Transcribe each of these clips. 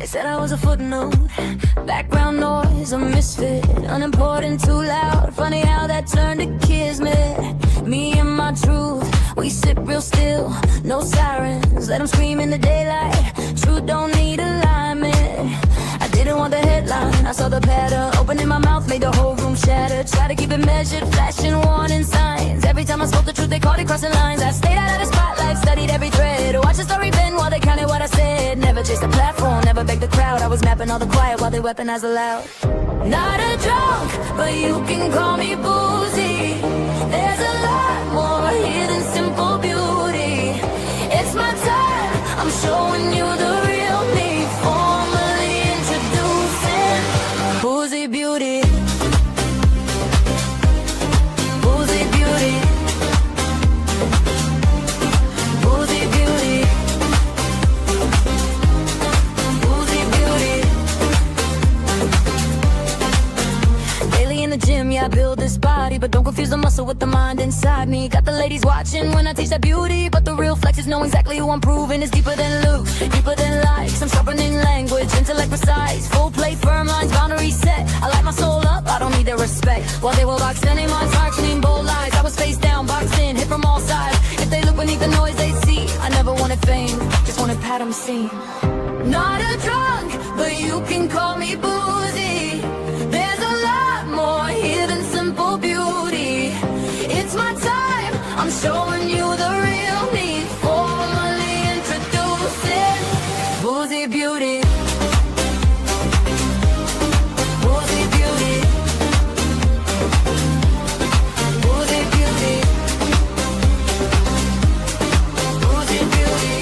They said I was a footnote, background noise, a misfit, unimportant, too loud. Funny how that turned to kismet. Me and my truth, we sit real still, no sirens, let them scream in the daylight. Truth don't need alignment. I didn't want the headline, I saw the pattern. Opening my mouth made the whole room shatter. Try to keep it measured, flashing warning signs. Every time I spoke the truth, they called it crossing lines. I stayed out of the spotlight, studied every thread. Watched the story bend while they counted what I said. Never chased the platform, never begged the crowd. I was mapping all the quiet while they weaponized the loud. Not a drunk, but you can call me Boozey. There's a lot more here than simple beauty. It's my time, I'm showing you the real me. Formally introducing Boozey Beauty. Boozey Beauty. Boozey Beauty. Boozey Beauty. Daily in the gym, yeah, I build this body, but don't confuse the muscle with the mind inside me. Got the ladies watching when I teach that beauty, but the real flex is knowing exactly who I'm proving. Is deeper than looks, deeper than likes. I'm sharpening language, intellect precise. Full play, firm lines, boundaries set. I light my soul up, I don't need their respect. While they were boxed in, marks, marching bold lies. I was face down, boxed in, hit from all sides. If they look beneath the noise, they see. I never wanted fame, just wanted pattern seen. Not a drunk, but you can call me Boozey. There's a lot more here than simple beauty. It's my time, I'm showing you the real me. Formally introducing Boozey Beauty. Boozey Beauty. Boozey Beauty. Boozey Beauty.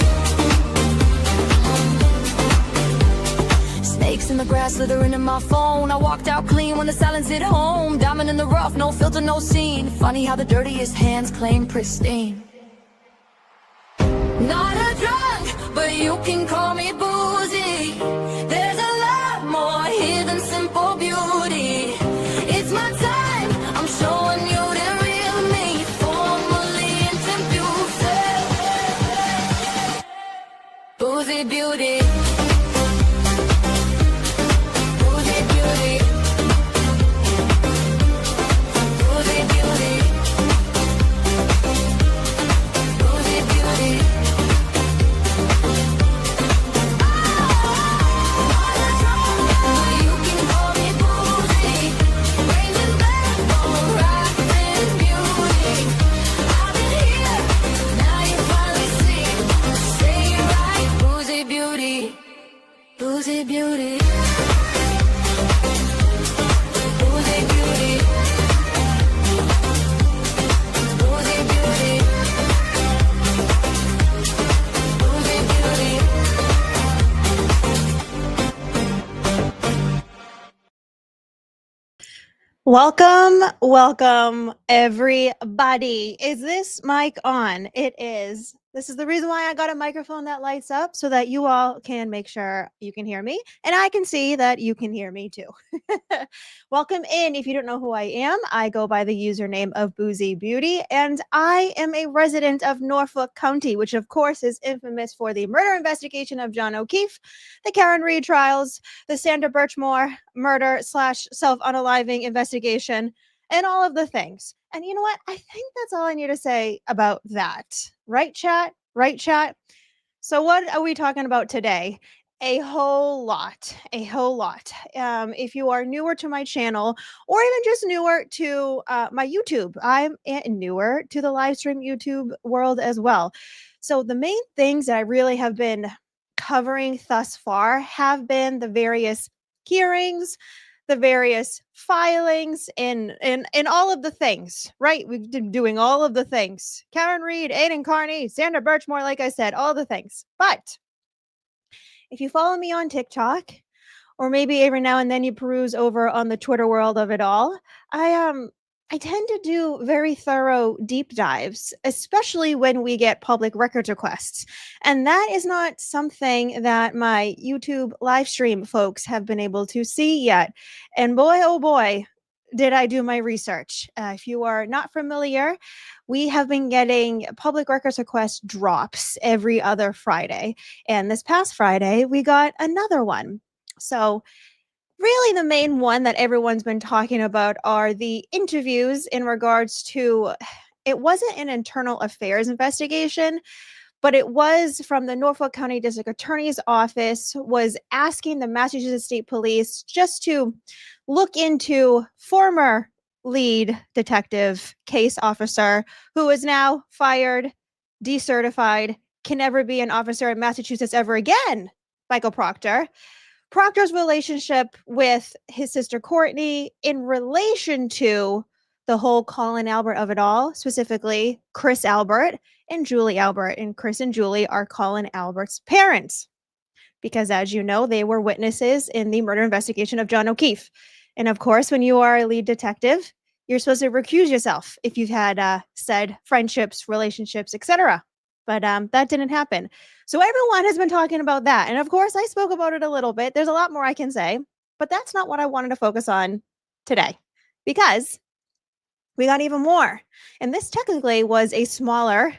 Snakes in the grass slithering in my phone. I walked out clean when the silence hit home. Diamond in the rough, no filter, no scene. Funny how the dirtiest hands claim pristine. Not a drunk, but you can call me Boozey. There's a lot more here than simple beauty. It's my time, I'm showing you the real me. Formally introducing Boozey Beauty. Boozey Beauty. Boozey Beauty. Boozey Beauty. You can call me Boozey. Raising backbone, rising beauty. I've been here, now you finally see. Say it right, Boozey Beauty. Boozey Beauty. Boozey Beauty. Boozey Beauty. Boozey Beauty. Welcome, everybody. Is this mic on? It is. This is the reason why I got a microphone that lights up, so that you all can make sure you can hear me, and I can see that you can hear me too. Welcome in. If you don't know who I am, I go by the username of Boozey Beauty, and I am a resident of Norfolk County, which of course is infamous for the murder investigation of John O'Keefe, the Karen Reed trials, the Sandra Birchmore murder / self-unaliving investigation, and all of the things. And you know what? I think that's all I need to say about that. Right, chat? Right, chat? So what are we talking about today? A whole lot. If you are newer to my channel, or even just newer to my YouTube, I'm newer to the live stream YouTube world as well. So the main things that I really have been covering thus far have been the various hearings, the various filings, and all of the things, right? We've been doing all of the things. Karen Reed, Aiden Carney, Sandra Birchmore, like I said, all the things. But if you follow me on TikTok, or maybe every now and then you peruse over on the Twitter world of it all, I tend to do very thorough deep dives, especially when we get public records requests. And that is not something that my YouTube live stream folks have been able to see yet. And boy, oh boy, did I do my research? If you are not familiar, we have been getting public records request drops every other Friday. And this past Friday, we got another one. So, really, the main one that everyone's been talking about are the interviews in regards to it wasn't an internal affairs investigation, but it was from the Norfolk County District Attorney's Office was asking the Massachusetts State Police just to look into former lead detective case officer who is now fired, decertified, can never be an officer in Massachusetts ever again, Michael Proctor. Proctor's relationship with his sister Courtney in relation to the whole Colin Albert of it all, specifically Chris Albert and Julie Albert. And Chris and Julie are Colin Albert's parents because, as you know, they were witnesses in the murder investigation of John O'Keefe. And of course, when you are a lead detective, you're supposed to recuse yourself if you've had said friendships, relationships, etc. But that didn't happen. So everyone has been talking about that. And of course, I spoke about it a little bit. There's a lot more I can say, but that's not what I wanted to focus on today because we got even more. And this technically was a smaller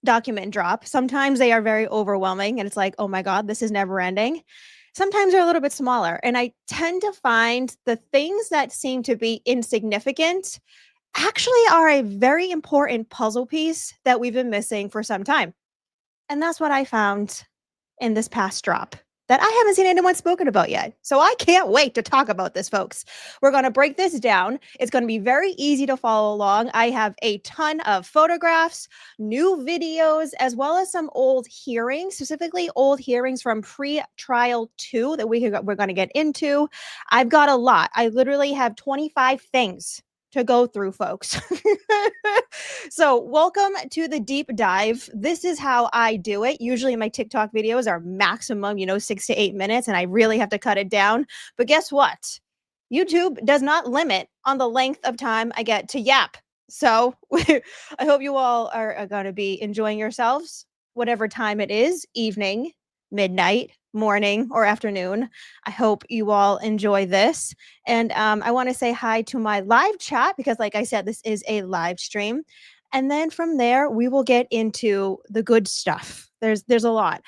document drop. Sometimes they are very overwhelming and it's like, oh my God, this is never ending. Sometimes they're a little bit smaller. And I tend to find the things that seem to be insignificant actually are a very important puzzle piece that we've been missing for some time. And that's what I found in this past drop that I haven't seen anyone spoken about yet. So I can't wait to talk about this, folks. We're going to break this down. It's going to be very easy to follow along. I have a ton of photographs, new videos, as well as some old hearings, specifically old hearings from pre-trial 2 that we're going to get into. I've got a lot. I literally have 25 things to go through, folks. So welcome to the deep dive. This is how I do it. Usually my TikTok videos are maximum, 6 to 8 minutes, and I really have to cut it down. But guess what? YouTube does not limit on the length of time I get to yap. So I hope you all are going to be enjoying yourselves, whatever time it is, evening, midnight, morning, or afternoon. I hope you all enjoy this. And I want to say hi to my live chat because, like I said, this is a live stream. And then from there, we will get into the good stuff. There's a lot.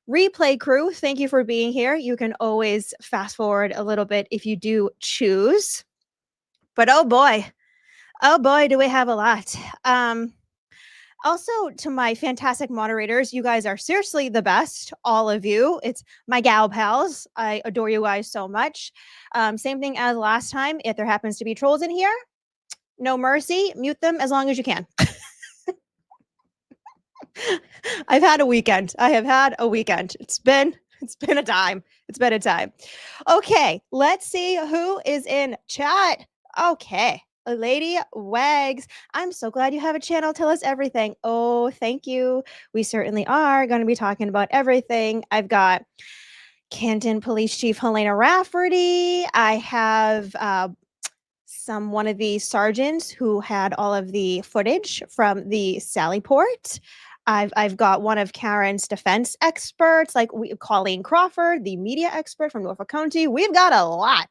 Replay crew, thank you for being here. You can always fast forward a little bit if you do choose. But oh boy, do we have a lot. Also, to my fantastic moderators, you guys are seriously the best, all of you. It's my gal pals. I adore you guys so much. Same thing as last time. If there happens to be trolls in here, no mercy. Mute them as long as you can. I've had a weekend. I have had a weekend. It's been a time. It's been a time. Okay, let's see who is in chat. Okay. Lady Wags, I'm so glad you have a channel. Tell us everything. Oh, thank you. We certainly are going to be talking about everything. I've got Canton Police Chief Helena Rafferty. I have one of the sergeants who had all of the footage from the Sallyport. I've got one of Karen's defense experts, like Coleen Crawford, the media expert from Norfolk County. We've got a lot.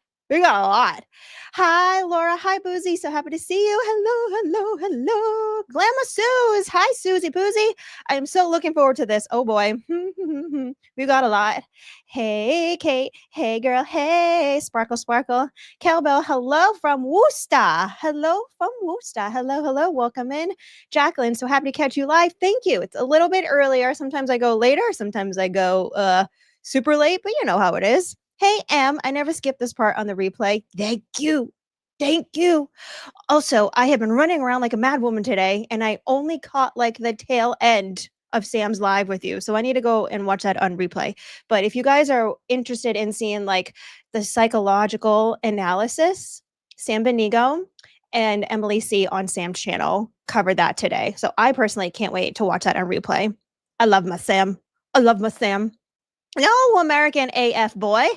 Hi, Laura. Hi, Boozey. So happy to see you. Hello. Glamour Suze. Hi, Susie Boozey. I am so looking forward to this. Oh, boy. We've got a lot. Hey, Kate. Hey, girl. Hey, Sparkle. Cowbell. Hello from Worcester. Hello. Welcome in. Jacqueline, so happy to catch you live. Thank you. It's a little bit earlier. Sometimes I go later. Sometimes I go super late, but you know how it is. Hey, Em, I never skipped this part on the replay. Thank you. Also, I have been running around like a mad woman today, and I only caught like the tail end of Sam's live with you. So I need to go and watch that on replay. But if you guys are interested in seeing like the psychological analysis, Sam Benigo and Emily C on Sam's channel covered that today. So I personally can't wait to watch that on replay. I love my Sam. No, American AF boy.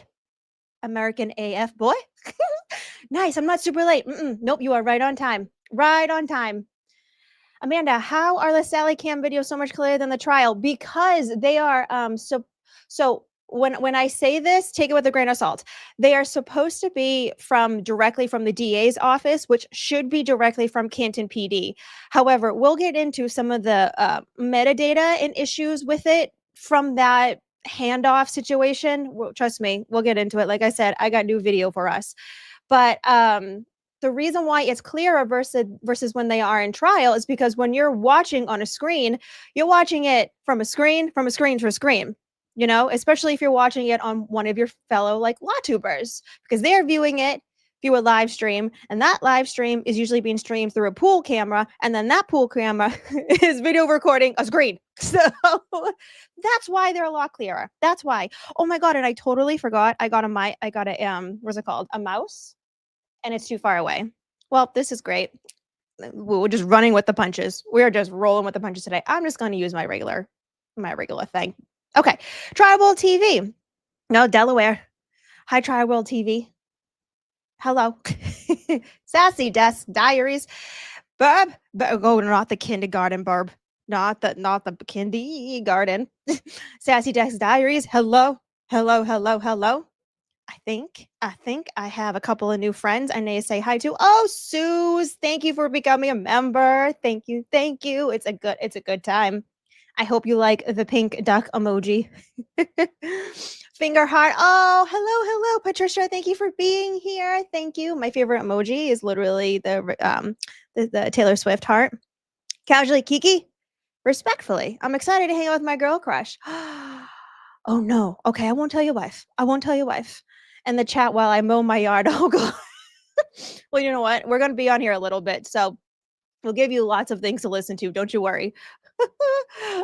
Nice. I'm not super late. Nope, you are right on time. Amanda, how are the Sally Cam videos so much clearer than the trial? Because they are so when I say this, take it with a grain of salt. They are supposed to be directly from the DA's office, which should be directly from Canton PD. However, we'll get into some of the metadata and issues with it from that handoff situation. Trust me, we'll get into it. Like I said, I got new video for us. But the reason why it's clearer versus when they are in trial is because when you're watching on a screen, you're watching it from a screen to a screen. You know, especially if you're watching it on one of your fellow like law tubers, because they're viewing it through a live stream, and that live stream is usually being streamed through a pool camera, and then that pool camera is video recording a screen. So that's why they're a lot clearer. That's why. Oh my god, and I totally forgot. I got a what's it called? A mouse, and it's too far away. Well, this is great. We're just running with the punches. We are just rolling with the punches today. I'm just going to use my regular thing. Okay, Tri-World TV. No, Delaware. Hi, Tri-World TV. Hello. Sassy Desk Diaries. Barb. Oh, not the kindergarten, Barb. Not the kindergarten. Sassy Desk Diaries. Hello. I think I have a couple of new friends I need to say hi to. Oh, Suze, thank you for becoming a member. Thank you. It's a good time. I hope you like the pink duck emoji. Finger heart. Oh, hello, Patricia. Thank you for being here. Thank you. My favorite emoji is literally the Taylor Swift heart. Casually Kiki. Respectfully, I'm excited to hang out with my girl crush. Oh no. Okay, I won't tell your wife. And the chat while I mow my yard. Oh god. Well, you know what? We're gonna be on here a little bit, so we'll give you lots of things to listen to. Don't you worry.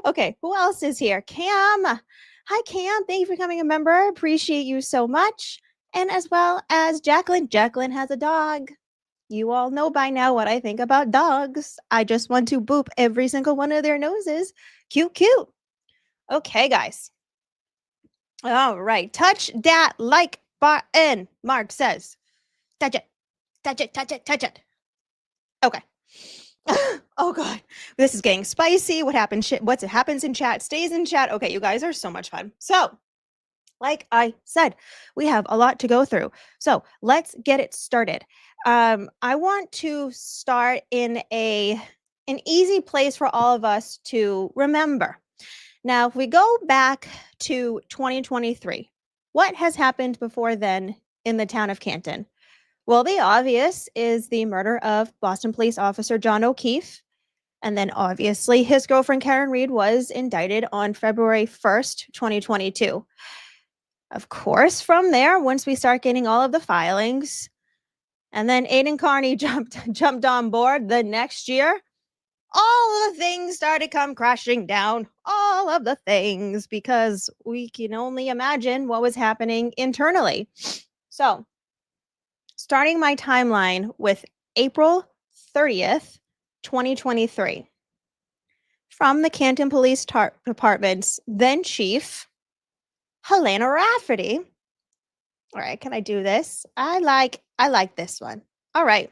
Okay, who else is here? Cam. Hi, Cam. Thank you for becoming a member. Appreciate you so much. And as well as Jacqueline. Jacqueline has a dog. You all know by now what I think about dogs. I just want to boop every single one of their noses. Cute. Okay, guys. All right. Touch that like button. Mark says. Touch it. Okay. Oh god, this is getting spicy. What happens in chat stays in chat. Okay, you guys are so much fun. So, like I said, we have a lot to go through. So let's get it started. I want to start in an easy place for all of us to remember. Now, if we go back to 2023, what has happened before then in the town of Canton? Well, the obvious is the murder of Boston Police Officer John O'Keefe. And then obviously his girlfriend Karen Reed was indicted on February 1st, 2022. Of course, from there, once we start getting all of the filings, and then Aiden Carney jumped on board the next year, all of the things started to come crashing down. All of the things, because we can only imagine what was happening internally. So, starting my timeline with April 30th, 2023. From the Canton Police Department's then chief, Helena Rafferty. All right, can I do this? I like this one. All right.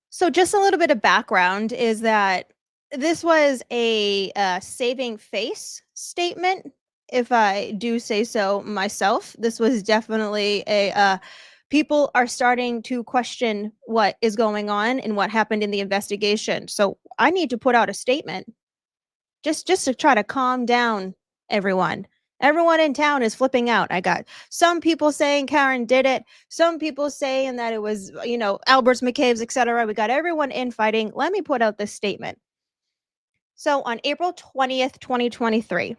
So just a little bit of background is that this was a saving face statement, if I do say so myself. This was definitely a people are starting to question what is going on and what happened in the investigation. So I need to put out a statement just to try to calm down everyone. Everyone in town is flipping out. I got some people saying Karen did it. Some people saying that it was, Albert's, McCabe's, etc. We got everyone infighting. Let me put out this statement. So on April 20th, 2023,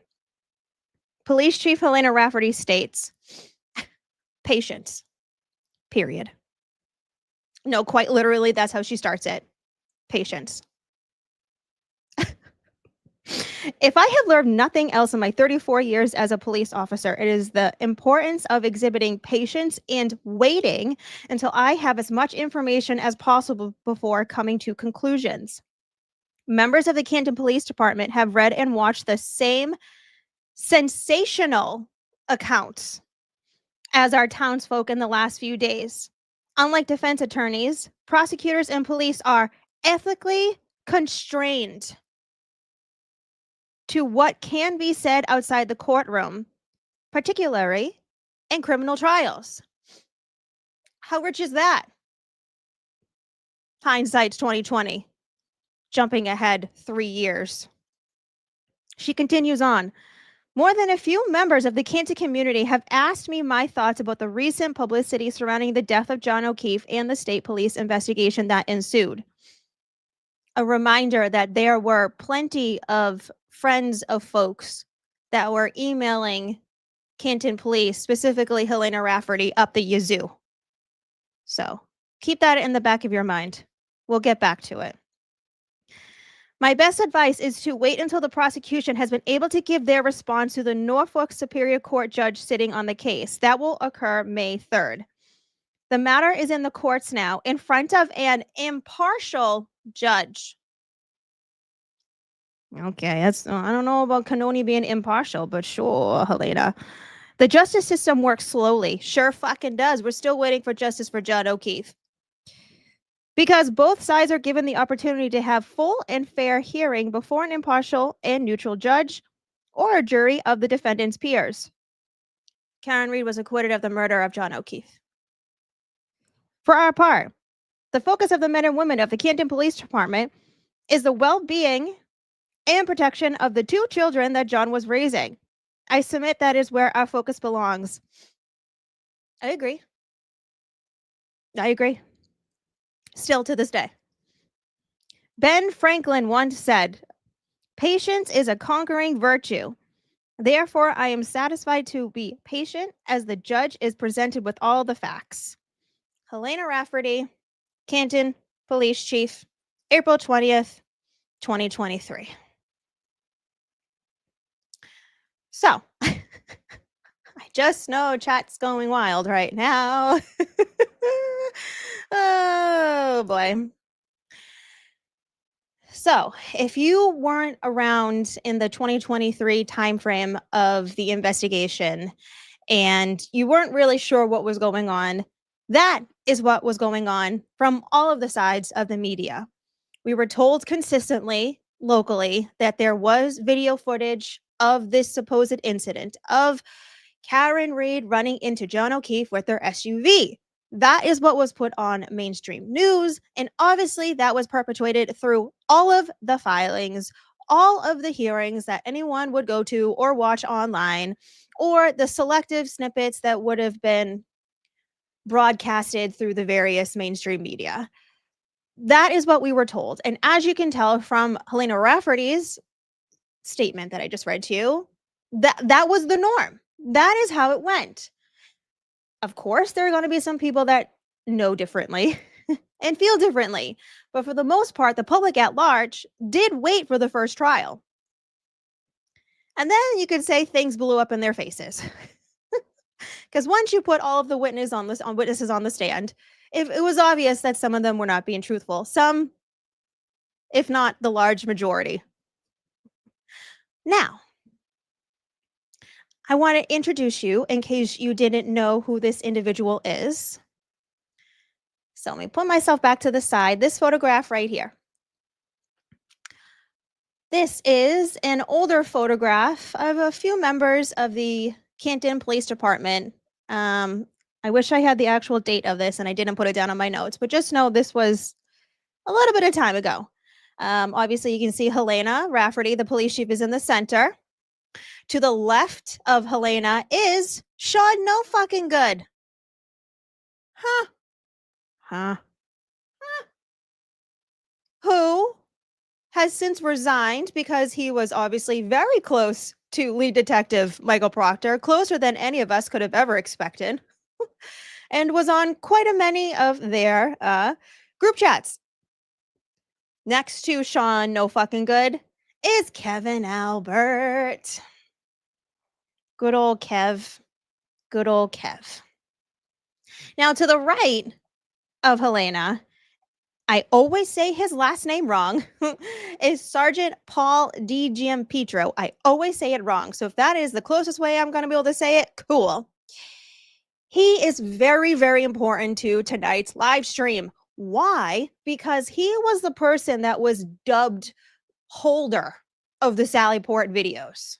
Police Chief Helena Rafferty states, patience, period. No, quite literally, that's how she starts it. Patience. If I have learned nothing else in my 34 years as a police officer, it is the importance of exhibiting patience and waiting until I have as much information as possible before coming to conclusions. Members of the Canton Police Department have read and watched the same sensational accounts as our townsfolk in the last few days. Unlike defense attorneys, prosecutors and police are ethically constrained to what can be said outside the courtroom, particularly in criminal trials. How rich is that? Hindsight's 2020. Jumping ahead 3 years. She continues on. More than a few members of the Canton community have asked me my thoughts about the recent publicity surrounding the death of John O'Keefe and the state police investigation that ensued. A reminder that there were plenty of friends of folks that were emailing Canton Police, specifically Helena Rafferty, up the yazoo. So keep that in the back of your mind. We'll get back to it. My best advice is to wait until the prosecution has been able to give their response to the Norfolk Superior Court judge sitting on the case. That will occur May 3rd. The matter is in the courts now in front of an impartial judge. Okay, I don't know about Canoni being impartial, but sure, Helena. The justice system works slowly. Sure fucking does. We're still waiting for justice for John O'Keefe. Because both sides are given the opportunity to have full and fair hearing before an impartial and neutral judge or a jury of the defendant's peers. Karen Reed was acquitted of the murder of John O'Keefe. For our part, the focus of the men and women of the Canton Police Department is the well-being and protection of the 2 children that John was raising. I submit that is where our focus belongs. I agree. Still to this day. Ben Franklin once said, "Patience is a conquering virtue. Therefore, I am satisfied to be patient as the judge is presented with all the facts." Helena Rafferty, Canton Police Chief, April 20th, 2023. So, I just know chat's going wild right now. Oh boy. So, if you weren't around in the 2023 timeframe of the investigation and you weren't really sure what was going on, that is what was going on from all of the sides of the media. We were told consistently, locally, that there was video footage of this supposed incident of Karen Reed running into John O'Keefe with their SUV. That is what was put on mainstream news. And obviously that was perpetuated through all of the filings, all of the hearings that anyone would go to or watch online, or the selective snippets that would have been broadcasted through the various mainstream media. That is what we were told. And as you can tell from Helena Rafferty's statement that I just read to you, that was the norm. That is how it went. Of course, there are going to be some people that know differently and feel differently. But for the most part, the public at large did wait for the first trial. And then you could say things blew up in their faces. Because once you put all of the witnesses on the stand, it was obvious that some of them were not being truthful. Some, if not the large majority. Now, I want to introduce you in case you didn't know who this individual is. So let me put myself back to the side. This photograph right here. This is an older photograph of a few members of the Canton Police Department. I wish I had the actual date of this and I didn't put it down on my notes, but just know this was a little bit of time ago. Obviously, you can see Helena Rafferty, the police chief, is in the center. To the left of Helena is Sean No Fucking Good. Who has since resigned because he was obviously very close to lead detective Michael Proctor, closer than any of us could have ever expected, and was on quite a many of their group chats. Next to Sean No Fucking Good is Kevin Albert. Good old Kev. Good old Kev. Now, to the right of Helena, I always say his last name wrong, is Sgt Paul DiGiampietro. I always say it wrong. So if that is the closest way I'm going to be able to say it, cool. He is very, very important to tonight's live stream. Why? Because he was the person that was dubbed Holder of the Sallyport videos.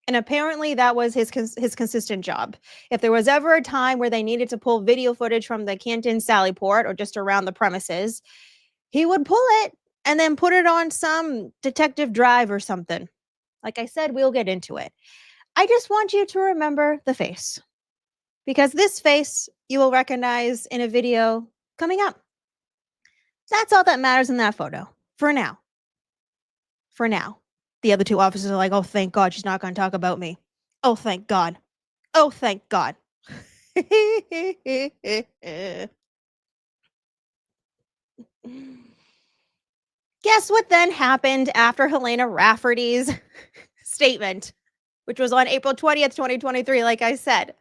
And apparently that was his consistent job. If there was ever a time where they needed to pull video footage from the Canton Sallyport or just around the premises, he would pull it and then put it on some detective drive or something. Like I said, we'll get into it. I just want you to remember the face, because this face you will recognize in a video coming up. That's all that matters in that photo for now. For now. The other two officers are like, oh, thank God she's not going to talk about me. Oh, thank God. Oh, thank God. Guess what then happened after Helena Rafferty's statement, which was on April 20th, 2023, like I said.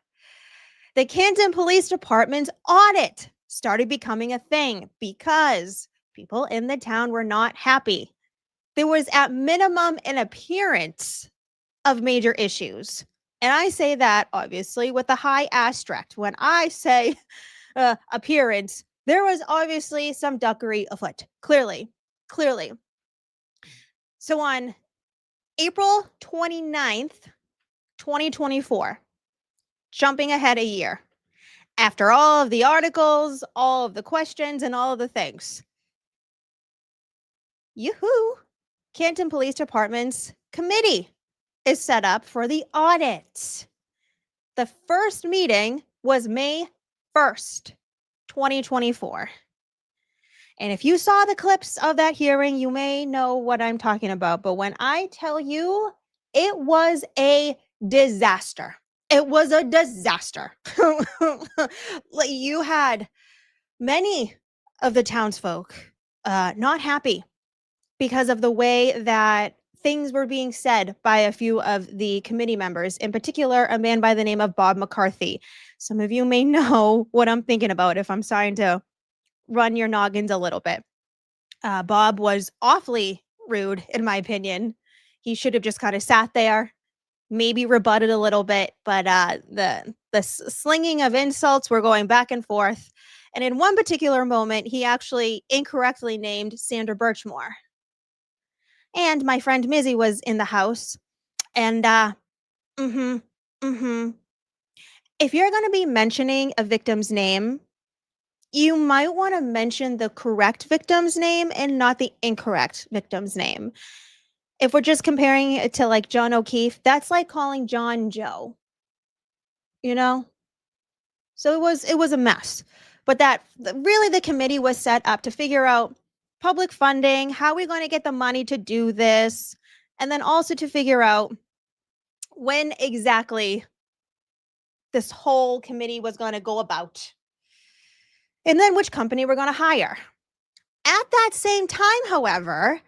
The Canton Police Department Audit started becoming a thing because people in the town were not happy. There was at minimum an appearance of major issues. And I say that obviously with a high asterisk. When I say appearance, there was obviously some duckery afoot. Clearly. So on April 29th, 2024, jumping ahead a year, after all of the articles, all of the questions, and all of the things, yoo-hoo, Canton Police Department's committee is set up for the audit. The first meeting was May 1st, 2024. And if you saw the clips of that hearing, you may know what I'm talking about. But when I tell you, it was a disaster. It was a disaster. Like, you had many of the townsfolk not happy because of the way that things were being said by a few of the committee members, in particular, a man by the name of Bob McCarthy. Some of you may know what I'm thinking about if I'm starting to run your noggins a little bit. Bob was awfully rude, in my opinion. He should have just kind of sat there, maybe rebutted a little bit, but the slinging of insults were going back and forth. And in one particular moment, he actually incorrectly named Sandra Birchmore. And my friend Mizzy was in the house. And if you're going to be mentioning a victim's name, you might want to mention the correct victim's name and not the incorrect victim's name. If we're just comparing it to like John O'Keefe, that's like calling John Joe, you know? So it was a mess. But really the committee was set up to figure out public funding, how are we going to get the money to do this, and then also to figure out when exactly this whole committee was going to go about, and then which company we're going to hire. At that same time, however,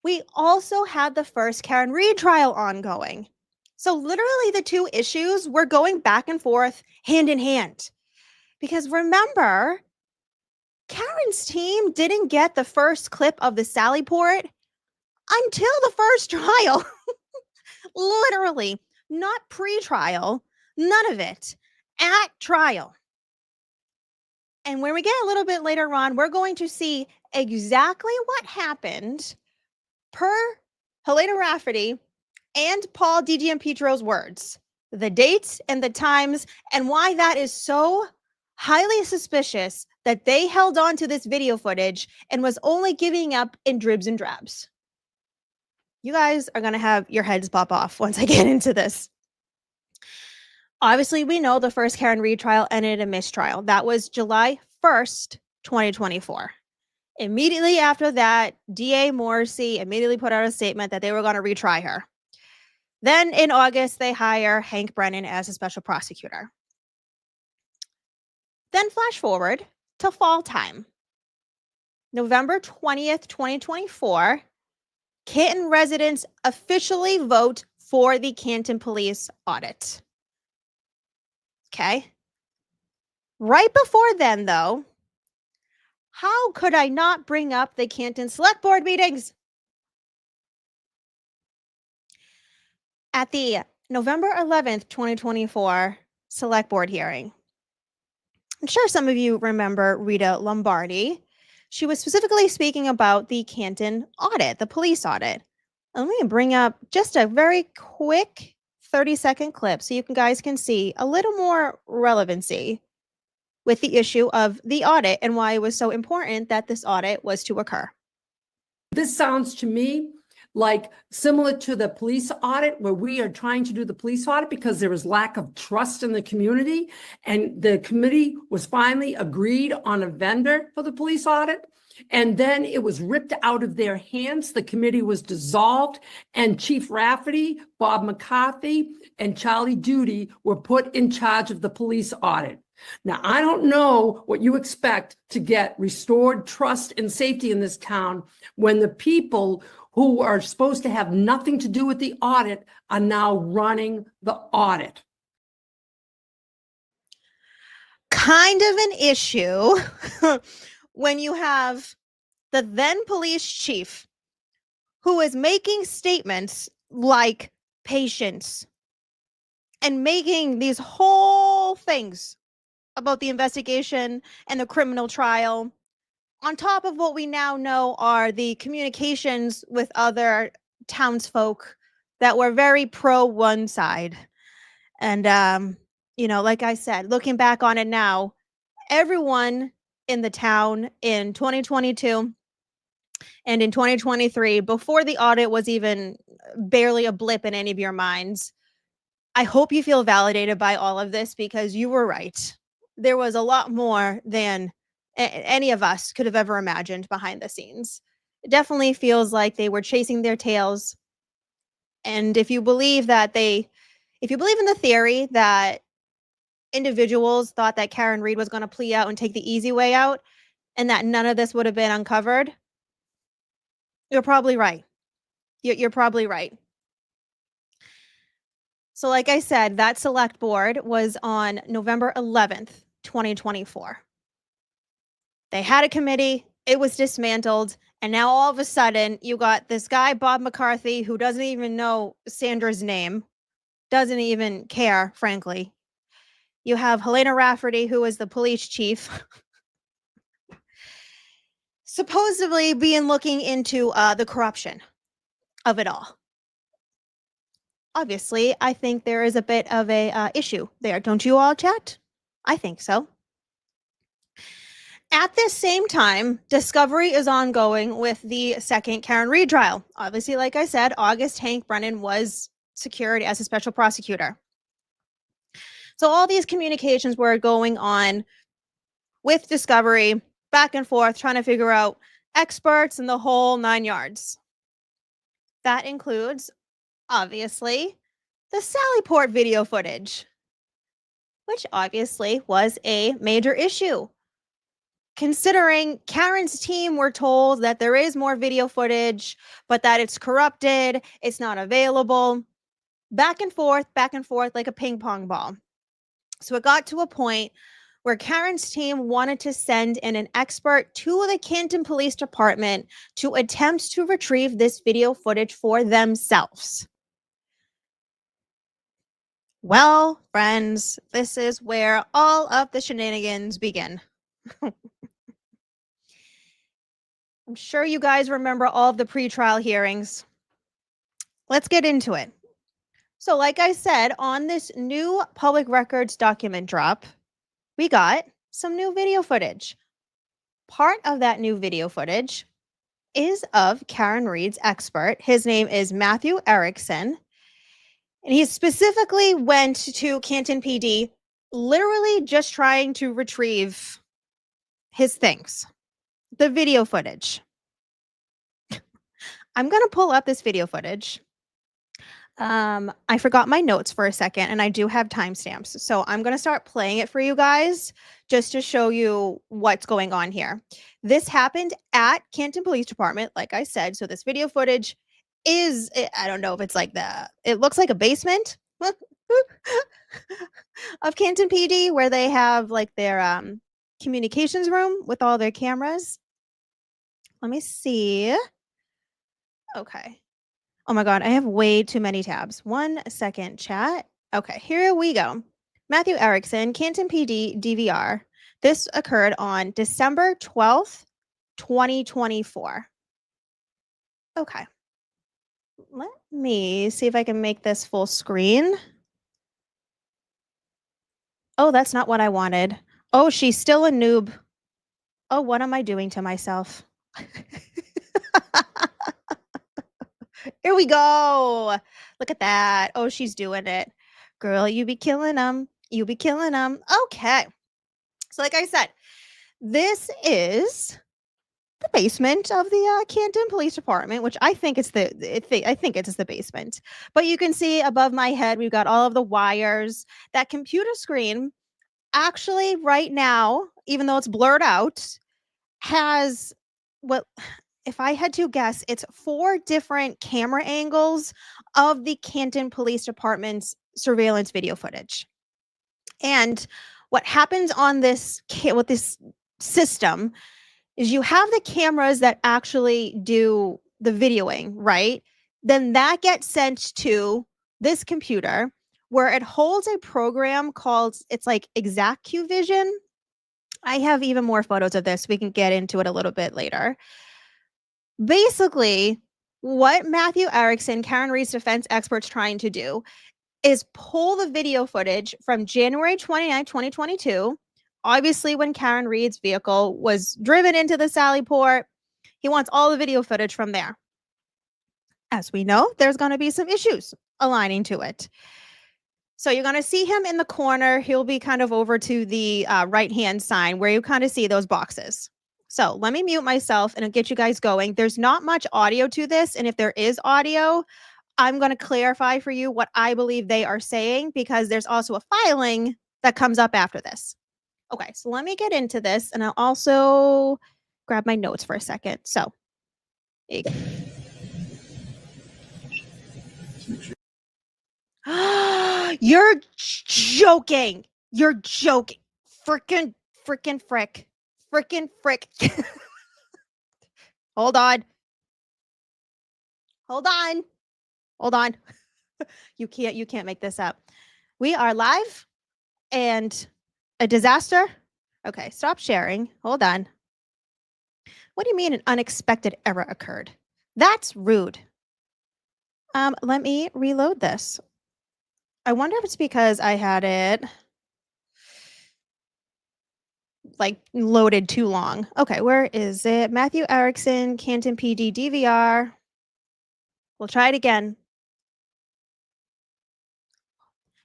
we also had the first Karen Reid trial ongoing. So literally the two issues were going back and forth, hand in hand. Because remember, Karen's team didn't get the first clip of the Sallyport until the first trial. Literally, not pre-trial, none of it, at trial. And when we get a little bit later on, we're going to see exactly what happened per Helena Rafferty and Paul DiGiampietro's words, the dates and the times, and why that is so highly suspicious that they held on to this video footage and was only giving up in dribs and drabs. You guys are going to have your heads pop off once I get into this. Obviously, we know the first Karen Reid trial ended in a mistrial. That was July 1st, 2024. Immediately after that, DA Morrissey immediately put out a statement that they were going to retry her. Then in August, they hire Hank Brennan as a special prosecutor. Then flash forward to fall time. November 20th, 2024, Canton residents officially vote for the Canton Police Audit. Okay. Right before then, though, how could I not bring up the Canton Select Board meetings? At the November 11th, 2024 Select Board hearing, I'm sure some of you remember Rita Lombardi. She was specifically speaking about the Canton audit, the police audit. Let me bring up just a very quick 30-second clip so you guys can see a little more relevancy with the issue of the audit and why it was so important that this audit was to occur. This sounds to me like similar to the police audit, where we are trying to do the police audit because there was lack of trust in the community. And the committee was finally agreed on a vendor for the police audit. And then it was ripped out of their hands. The committee was dissolved, and Chief Rafferty, Bob McCarthy, and Charlie Duty were put in charge of the police audit. Now, I don't know what you expect to get restored trust and safety in this town when the people who are supposed to have nothing to do with the audit are now running the audit. Kind of an issue when you have the then police chief who is making statements like patience and making these whole things about the investigation and the criminal trial, on top of what we now know are the communications with other townsfolk that were very pro one side. And, like I said, looking back on it now, everyone in the town in 2022 and in 2023, before the audit was even barely a blip in any of your minds, I hope you feel validated by all of this, because you were right. There was a lot more than any of us could have ever imagined behind the scenes. It definitely feels like they were chasing their tails. And if you believe in the theory that individuals thought that Karen Reed was going to plea out and take the easy way out, and that none of this would have been uncovered, you're probably right. You're probably right. So like I said, that select board was on November 11th, 2024. They had a committee, it was dismantled, and now all of a sudden you got this guy, Bob McCarthy, who doesn't even know Sandra's name, doesn't even care, frankly. You have Helena Rafferty, who is the police chief, supposedly looking into the corruption of it all. Obviously, I think there is a bit of a issue there. Don't you all, chat? I think so. At this same time, discovery is ongoing with the second Karen Reed trial. Obviously, like I said, August Hank Brennan was secured as a special prosecutor. So all these communications were going on with discovery, back and forth, trying to figure out experts and the whole 9 yards. That includes, obviously, the Sallyport video footage, which obviously was a major issue. Considering Karen's team were told that there is more video footage, but that it's corrupted, it's not available. Back and forth like a ping pong ball. So it got to a point where Karen's team wanted to send in an expert to the Canton Police Department to attempt to retrieve this video footage for themselves. Well, friends, this is where all of the shenanigans begin. I'm sure you guys remember all of the pre-trial hearings. Let's get into it. So like I said, on this new public records document drop, we got some new video footage. Part of that new video footage is of Karen Reed's expert. His name is Matthew Erickson. And he specifically went to Canton PD, literally just trying to retrieve his things. The video footage. I'm going to pull up this video footage. I forgot my notes for a second, and I do have timestamps. So I'm going to start playing it for you guys just to show you what's going on here. This happened at Canton Police Department, like I said. So this video footage is, I don't know if it's like it looks like a basement of Canton PD, where they have like their communications room with all their cameras. Let me see. Okay. Oh my God, I have way too many tabs. 1 second, chat. Okay, here we go. Matthew Erickson, Canton PD DVR. This occurred on December 12th, 2024. Okay. Let me see if I can make this full screen. Oh, that's not what I wanted. Oh, she's still a noob. Oh, what am I doing to myself? Here we go. Look at that. Oh, she's doing it. Girl, you be killing them. You be killing them. Okay. So like I said, this is the basement of the Canton Police Department, which I think it's I think it's the basement. But you can see above my head, we've got all of the wires. That computer screen actually right now, even though it's blurred out, has what, if I had to guess, it's 4 different camera angles of the Canton Police Department's surveillance video footage. And what happens on this with this system is you have the cameras that actually do the videoing, right? Then that gets sent to this computer where it holds a program called, it's like ExactVision. I have even more photos of this. We can get into it a little bit later. Basically, what Matthew Erickson, Karen Reed's defense expert's trying to do is pull the video footage from January 29, 2022. Obviously, when Karen Reed's vehicle was driven into the Sallyport, he wants all the video footage from there. As we know, there's going to be some issues aligning to it. So you're going to see him in the corner. He'll be kind of over to the right-hand sign where you kind of see those boxes. So let me mute myself and I'll get you guys going. There's not much audio to this. And if there is audio, I'm going to clarify for you what I believe they are saying, because there's also a filing that comes up after this. Okay, so let me get into this, and I'll also grab my notes for a second. So, there you go. You're joking. You're joking. Frickin' frick. Hold on. You can't make this up. We are live and a disaster. Okay, stop sharing. Hold on. What do you mean an unexpected error occurred? That's rude. Let me reload this. I wonder if it's because I had it like loaded too long. Okay, where is it? Matthew Erickson, Canton PD DVR. We'll try it again.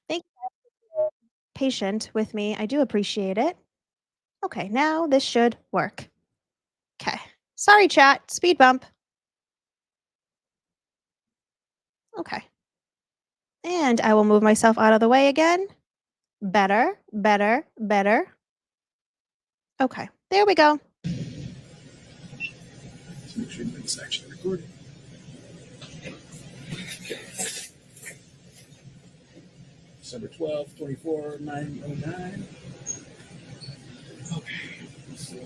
Thank you for being patient with me. I do appreciate it. Okay, now this should work. Okay. Sorry, chat. Speed bump. Okay. And I will move myself out of the way again. Better. Okay, there we go. Make sure it's actually recording. December 12th, 24, 909. Okay. So,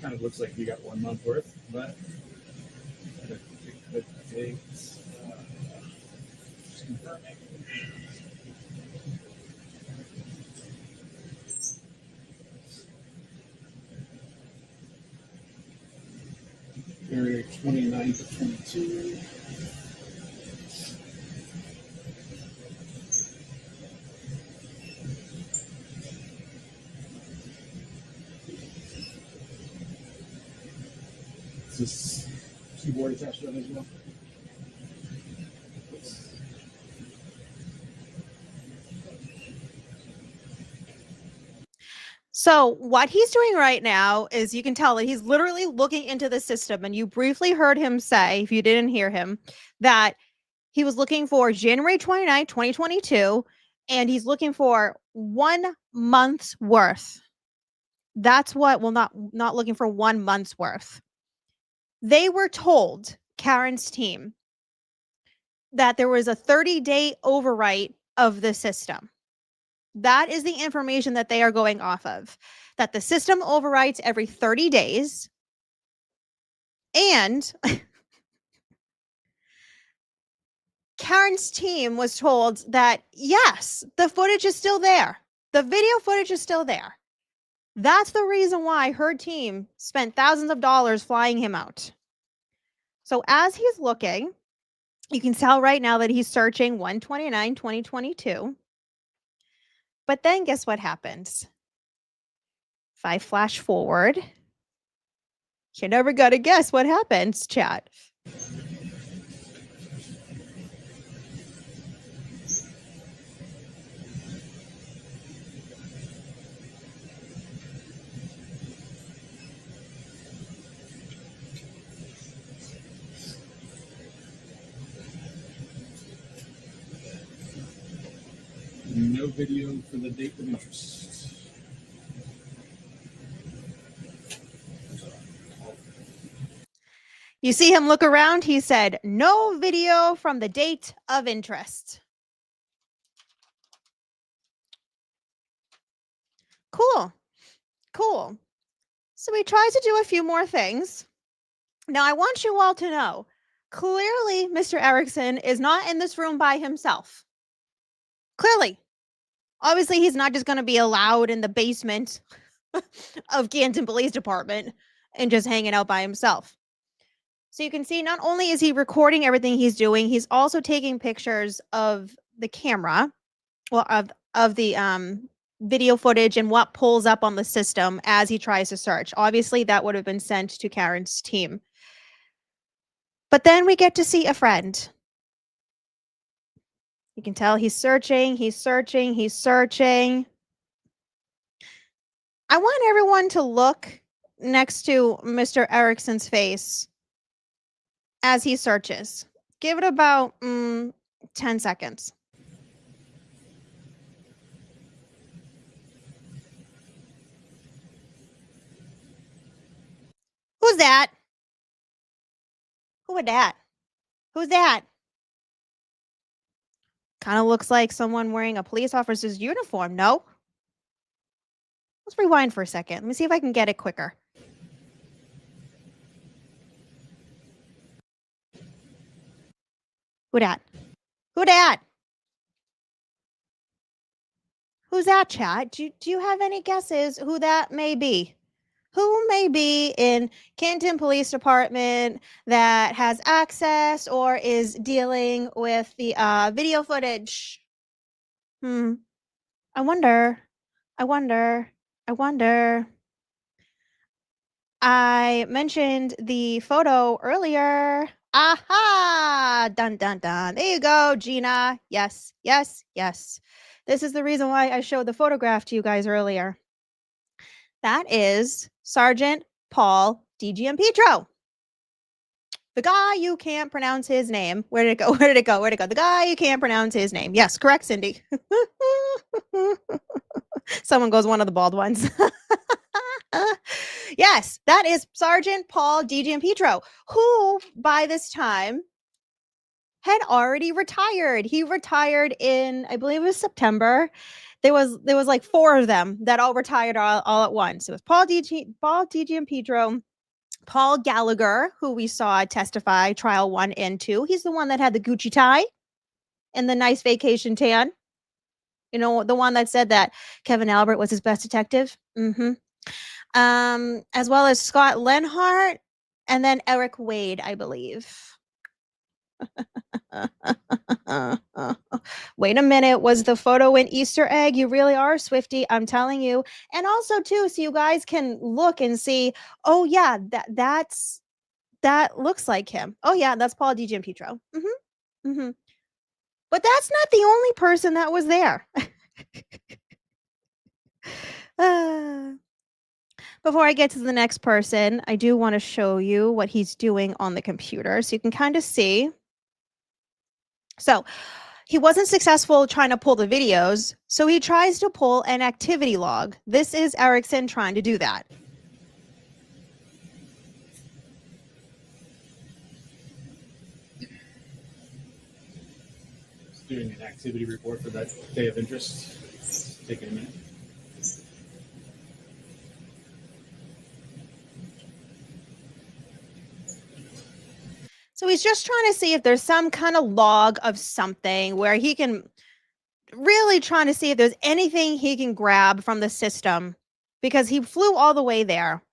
kind of looks like you got 1 month worth, but the dates, just confirming. January 29 to 22. Is this keyboard attached to it as well? So what he's doing right now is you can tell that he's literally looking into the system, and you briefly heard him say, if you didn't hear him, that he was looking for January 29, 2022, and he's looking for 1 month's worth. That's what, well, not looking for 1 month's worth. They were told, Karen's team, that there was a 30-day overwrite of the system. That is the information that they are going off of, that the system overwrites every 30 days. And Karen's team was told that, yes, the footage is still there. The video footage is still there. That's the reason why her team spent thousands of dollars flying him out. So as he's looking, you can tell right now that he's searching 1/29/2022. But then guess what happens? If I flash forward, you never got to guess what happens, chat. No video for the date of interest. You see him look around. He said, no video from the date of interest. Cool. Cool. So he tries to do a few more things. Now, I want you all to know, clearly, Mr. Erickson is not in this room by himself. Clearly. Obviously, he's not just going to be allowed in the basement of Canton Police Department and just hanging out by himself. So you can see not only is he recording everything he's doing, he's also taking pictures of the camera, well, of the video footage and what pulls up on the system as he tries to search. Obviously, that would have been sent to Karen's team. But then we get to see a friend. You can tell he's searching, he's searching, he's searching. I want everyone to look next to Mr. Erickson's face as he searches. Give it about 10 seconds. Who's that? Who was that? Who's that? Kind of looks like someone wearing a police officer's uniform, no? Let's rewind for a second. Let me see if I can get it quicker. Who dat? Who dat? Who's that, chat? Do you have any guesses who that may be? Who may be in Canton Police Department that has access or is dealing with the video footage? I wonder. I mentioned the photo earlier. Aha! Dun, dun, dun. There you go, Gina. Yes, yes, yes. This is the reason why I showed the photograph to you guys earlier. That is Sgt Paul DiGiampietro. The guy you can't pronounce his name. Where did it go? Where did it go? Where did it go? The guy you can't pronounce his name. Yes, correct, Cindy. Someone goes, one of the bald ones. Yes, that is Sgt Paul DiGiampietro, who by this time had already retired. He retired in, I believe it was September. There was like 4 of them that all retired all at once. It was Paul DiGiampietro, Paul Gallagher, who we saw testify trial 1 and 2. He's the one that had the Gucci tie and the nice vacation tan. You know, the one that said that Colin Albert was his best detective. As well as Scott Lenhart and then Eric Wade, I believe. Wait a minute. Was the photo an Easter egg? You really are, Swifty. I'm telling you. And also, too, so you guys can look and see, oh, yeah, that looks like him. Oh, yeah, that's Paul DiGiampietro. But that's not the only person that was there. Before I get to the next person, I do want to show you what he's doing on the computer so you can kind of see. So he wasn't successful trying to pull the videos, so he tries to pull an activity log. This is Erickson trying to do that. Doing an activity report for that day of interest. It's taking a minute. So he's just trying to see if there's some kind of log of something where he can really trying to see if there's anything he can grab from the system because he flew all the way there.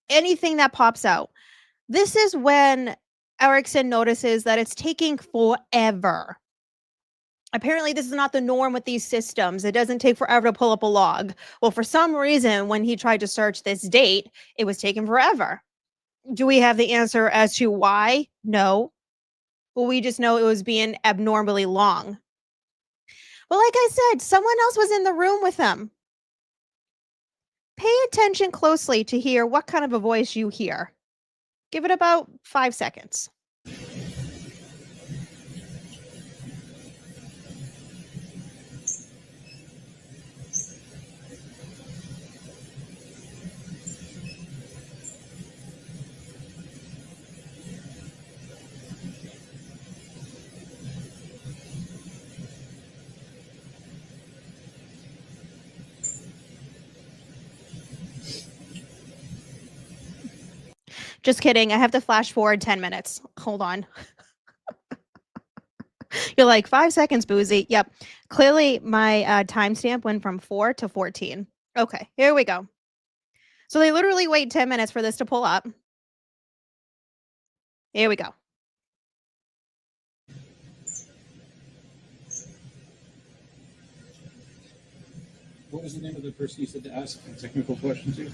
Anything that pops out. This is when Erickson notices that it's taking forever. Apparently, this is not the norm with these systems. It doesn't take forever to pull up a log. Well, for some reason, when he tried to search this date, it was taking forever. Do we have the answer as to why? No. But we just know it was being abnormally long. But like I said, someone else was in the room with him. Pay attention closely to hear what kind of a voice you hear. Give it about 5 seconds. Just kidding. I have to flash forward 10 minutes. Hold on. You're like 5 seconds, Boozey. Yep. Clearly, my timestamp went from 4 to 14. Okay, here we go. So they literally wait 10 minutes for this to pull up. Here we go. What was the name of the person you said to ask a technical question to?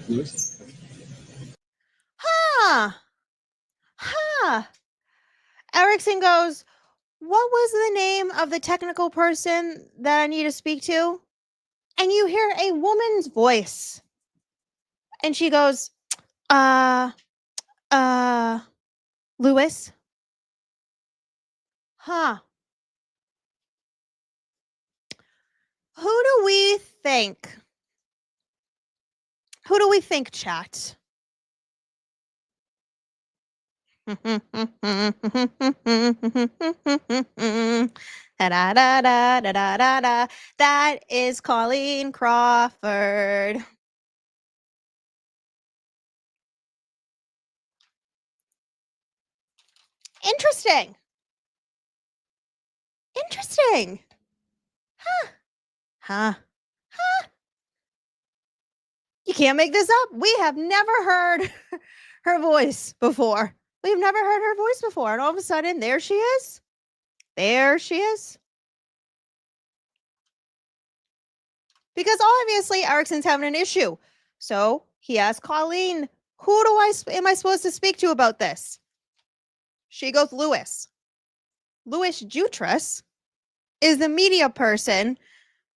Lewis? Huh. Erickson goes, what was the name of the technical person that I need to speak to? And you hear a woman's voice. And she goes, Lewis? Huh. Who do we think? Who do we think, chat? That is Coleen Crawford. Interesting. Huh. You can't make this up. We have never heard her voice before. We've never heard her voice before. And all of a sudden, there she is. Because obviously, Erickson's having an issue. So he asked Coleen, am I supposed to speak to about this? She goes, Lewis. Louis Jutras is the media person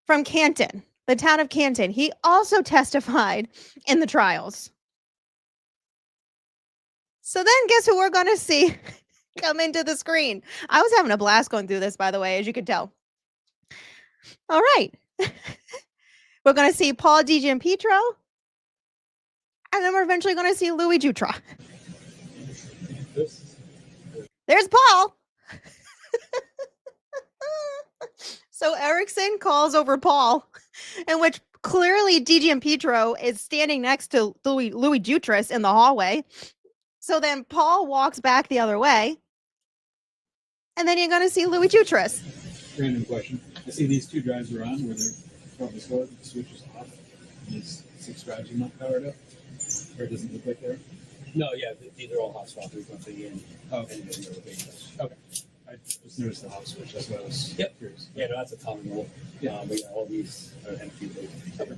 from Canton, the town of Canton. He also testified in the trials. So then guess who we're going to see come into the screen? I was having a blast going through this, by the way, as you could tell. All right. We're going to see Paul DiGiampietro. And then we're eventually going to see Louis Jutra. There's Paul. So Erickson calls over Paul, in which clearly DiGiampietro is standing next to Louis Jutras in the hallway. So then Paul walks back the other way. And then you're going to see Louis Jutras. Random question. I see these 2 drives are on where they're probably slow. The switch is off. And these 6 drives are not powered up. Or it doesn't look like they're. No, yeah, these are all hot swap. There's nothing in. Oh, And then there will be this. okay. I just noticed the hot switch. That's why I was curious. Yeah, no, that's a common rule. Yeah. But yeah, all these are empty. Okay.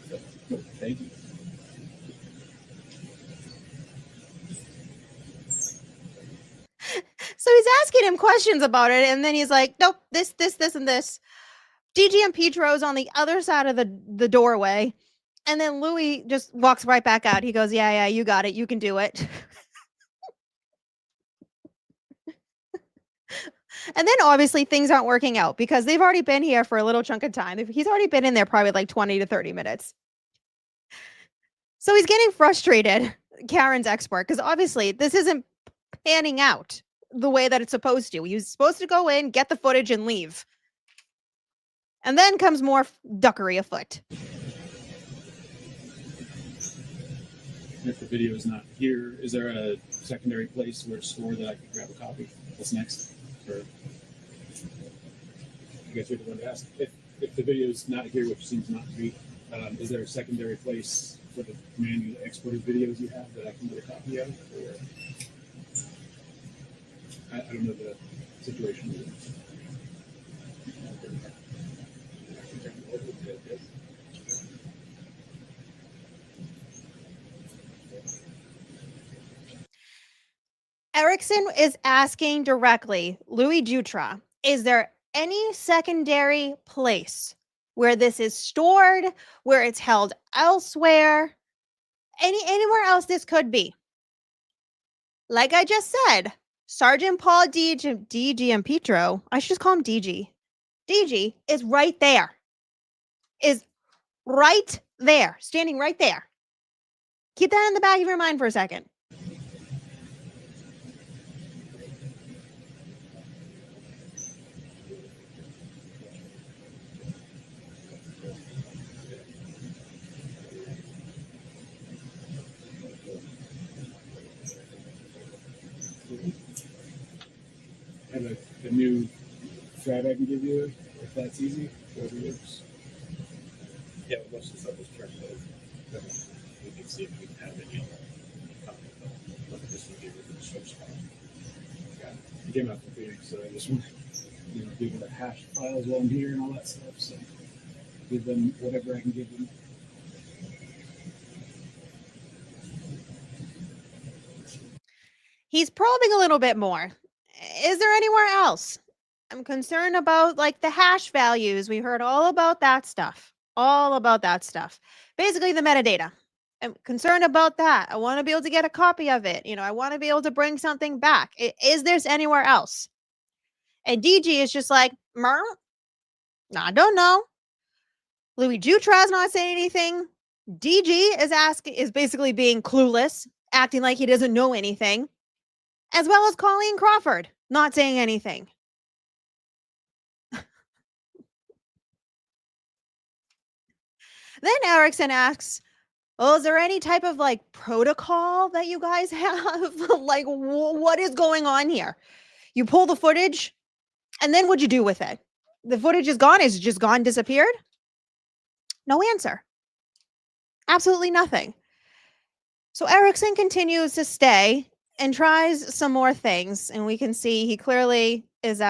So, thank you. So he's asking him questions about it. And then he's like, nope, this, and this. DiGiampietro on the other side of the doorway. And then Louis just walks right back out. He goes, yeah, you got it. You can do it. And then obviously things aren't working out because they've already been here for a little chunk of time. He's already been in there probably like 20 to 30 minutes. So he's getting frustrated, Karen's expert, because obviously this isn't panning out the way that it's supposed to. He was supposed to go in, get the footage, and leave. And then comes more duckery afoot. If the video is not here, is there a secondary place where it's stored that I can grab a copy? What's next? Or I guess you're the one to ask. If the video is not here, which seems not to be, is there a secondary place for the manually exported videos you have that I can get a copy of? Or I don't know the situation. Erickson is asking directly, Louis Jutra, is there any secondary place where this is stored, where it's held elsewhere, anywhere else this could be? Like I just said, Sergeant Paul DiGiampietro, I should just call him DG. DG is right there. Is right there, standing right there. Keep that in the back of your mind for a second. I have a new drive I can give you if that's easy. Whatever works. Yeah, but most of the stuff is turned over. We can see if we can have any other copy of what this would be with the source file. Yeah, it came out from Phoenix, so I just want to, give them the hash files while I'm here and all that stuff. So give them whatever I can give them. He's probing a little bit more. Is there anywhere else? I'm concerned about like the hash values. We heard all about that stuff. All about that stuff. Basically the metadata. I'm concerned about that. I want to be able to get a copy of it. I want to be able to bring something back. Is there anywhere else? And DG is just like, I don't know. Louis Jutra's not saying anything. DG is basically being clueless, acting like he doesn't know anything. As well as Coleen Crawford, not saying anything. Then Erickson asks, is there any type of like protocol that you guys have? Like, what is going on here? You pull the footage, and then what'd you do with it? The footage is gone. Is it just gone, disappeared? No answer. Absolutely nothing. So Erickson continues to stay and tries some more things, and we can see he clearly is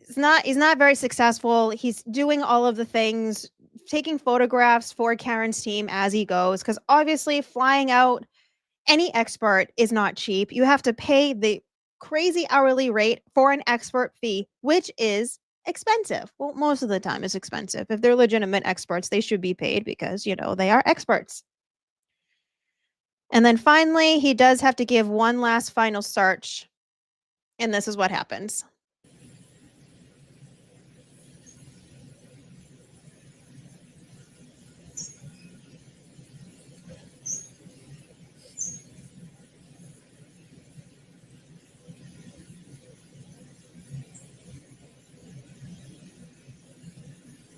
he's not very successful. He's doing all of the things, taking photographs for Karen's team as he goes, because obviously flying out any expert is not cheap. You have to pay the crazy hourly rate for an expert fee, which is expensive. Well, most of the time it's expensive. If they're legitimate experts, they should be paid because, they are experts. And then finally, he does have to give one last final search. And this is what happens.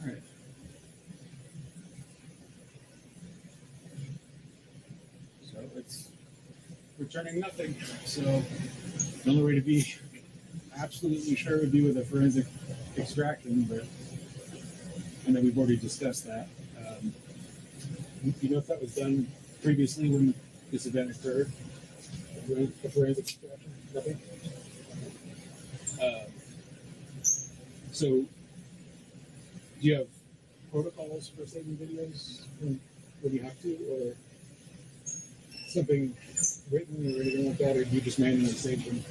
All right. So it's returning nothing. So the only way to be absolutely sure would be with a forensic extraction, but I know we've already discussed that. You know if that was done previously when this event occurred? A forensic extraction? Nothing? So do you have protocols for saving videos when you have to, or something written or anything like that, or do you just manually save them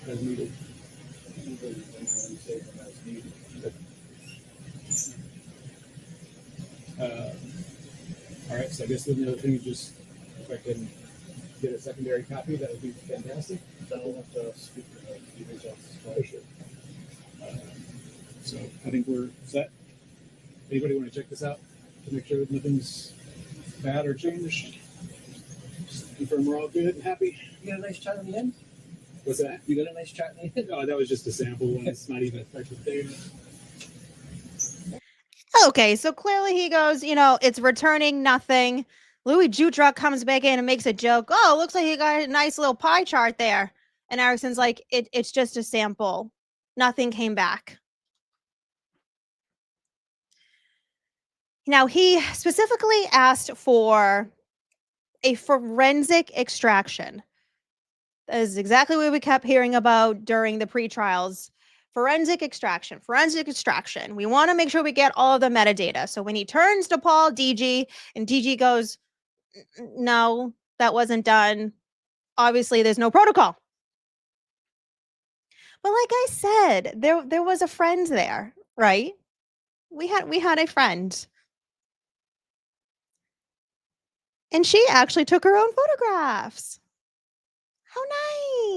as needed? All right, so I guess then the other thing is just if I can get a secondary copy, that would be fantastic. I'll have to speak to the results as well. For sure. So I think we're set. Anybody want to check this out to make sure that nothing's bad or changed? Just confirm we're all good and happy. You got a nice chat in the end? What's that? You got a nice chat in the end? Oh, that was just a sample one. It's not even effective data. Okay, so clearly he goes, it's returning nothing. Louis Jutruck comes back in and makes a joke. Oh, looks like he got a nice little pie chart there. And Erickson's like, it's just a sample. Nothing came back. Now, he specifically asked for a forensic extraction. That is exactly what we kept hearing about during the pre-trials. Forensic extraction. We want to make sure we get all of the metadata. So when he turns to Paul, DG, and DG goes, no, that wasn't done. Obviously, there's no protocol. But like I said, there was a friend there, right? We had a friend. And she actually took her own photographs. How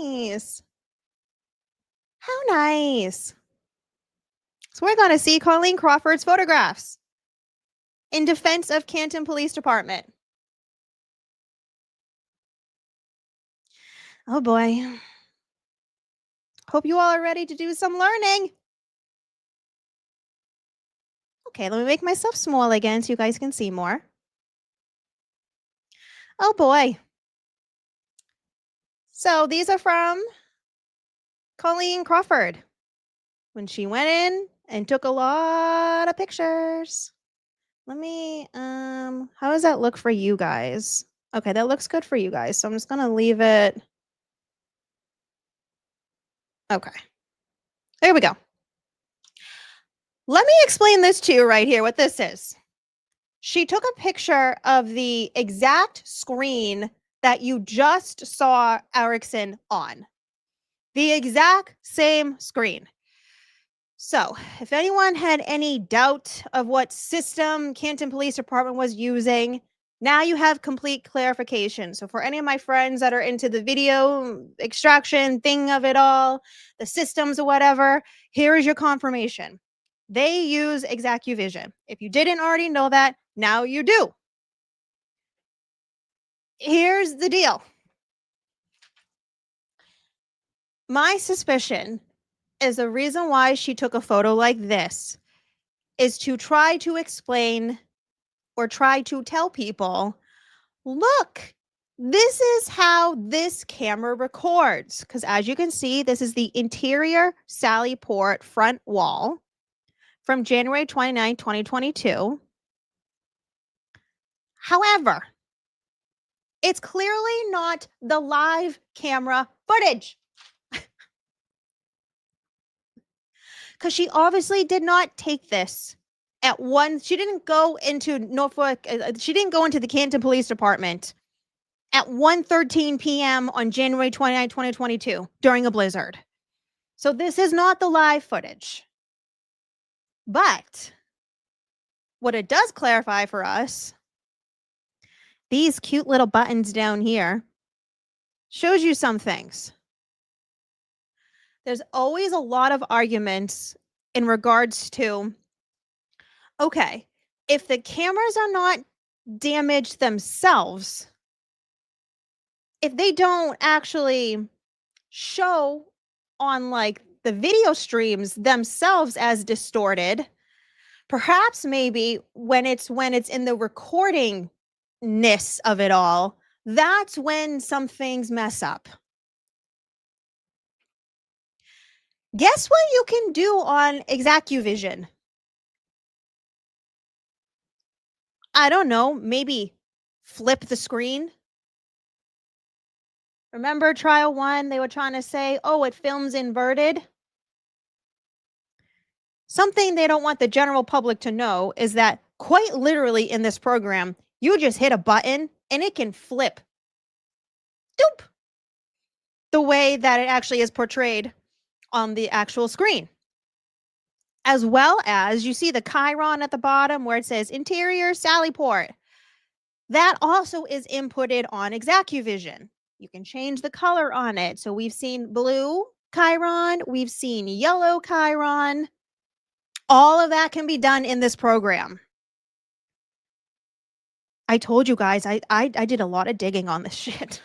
nice. How nice. So we're going to see Coleen Crawford's photographs in defense of Canton Police Department. Oh boy. Hope you all are ready to do some learning. Okay, let me make myself small again so you guys can see more. Oh boy. So these are from Coleen Crawford when she went in and took a lot of pictures. Let me, how does that look for you guys? Okay, that looks good for you guys. So I'm just going to leave it. Okay. There we go. Let me explain this to you right here, what this is. She took a picture of the exact screen that you just saw Erickson on. The exact same screen. So if anyone had any doubt of what system Canton Police Department was using, now you have complete clarification. So for any of my friends that are into the video extraction thing of it all, the systems or whatever, here is your confirmation. They use ExacuVision. If you didn't already know that, now you do. Here's the deal. My suspicion is the reason why she took a photo like this is to try to explain or try to tell people, look, this is how this camera records. Because as you can see, this is the interior Sallyport front wall from January 29, 2022. However, it's clearly not the live camera footage. Because she obviously did not take this at one. She didn't go into Norfolk. She didn't go into the Canton Police Department at 1:13 p.m. on January 29, 2022 during a blizzard. So this is not the live footage. But what it does clarify for us, these cute little buttons down here shows you some things. There's always a lot of arguments in regards to, okay, if the cameras are not damaged themselves, if they don't actually show on like the video streams themselves as distorted, perhaps maybe when it's in the recordingness of it all, that's when some things mess up. Guess what you can do on ExacuVision? I don't know, maybe flip the screen. Remember trial 1, they were trying to say, oh, it films inverted. Something they don't want the general public to know is that quite literally in this program, you just hit a button and it can flip. Doop. The way that it actually is portrayed on the actual screen. As well as you see the chyron at the bottom where it says interior Sallyport. That also is inputted on ExacuVision. You can change the color on it. So we've seen blue chyron, we've seen yellow chyron. All of that can be done in this program. I told you guys, I did a lot of digging on this shit.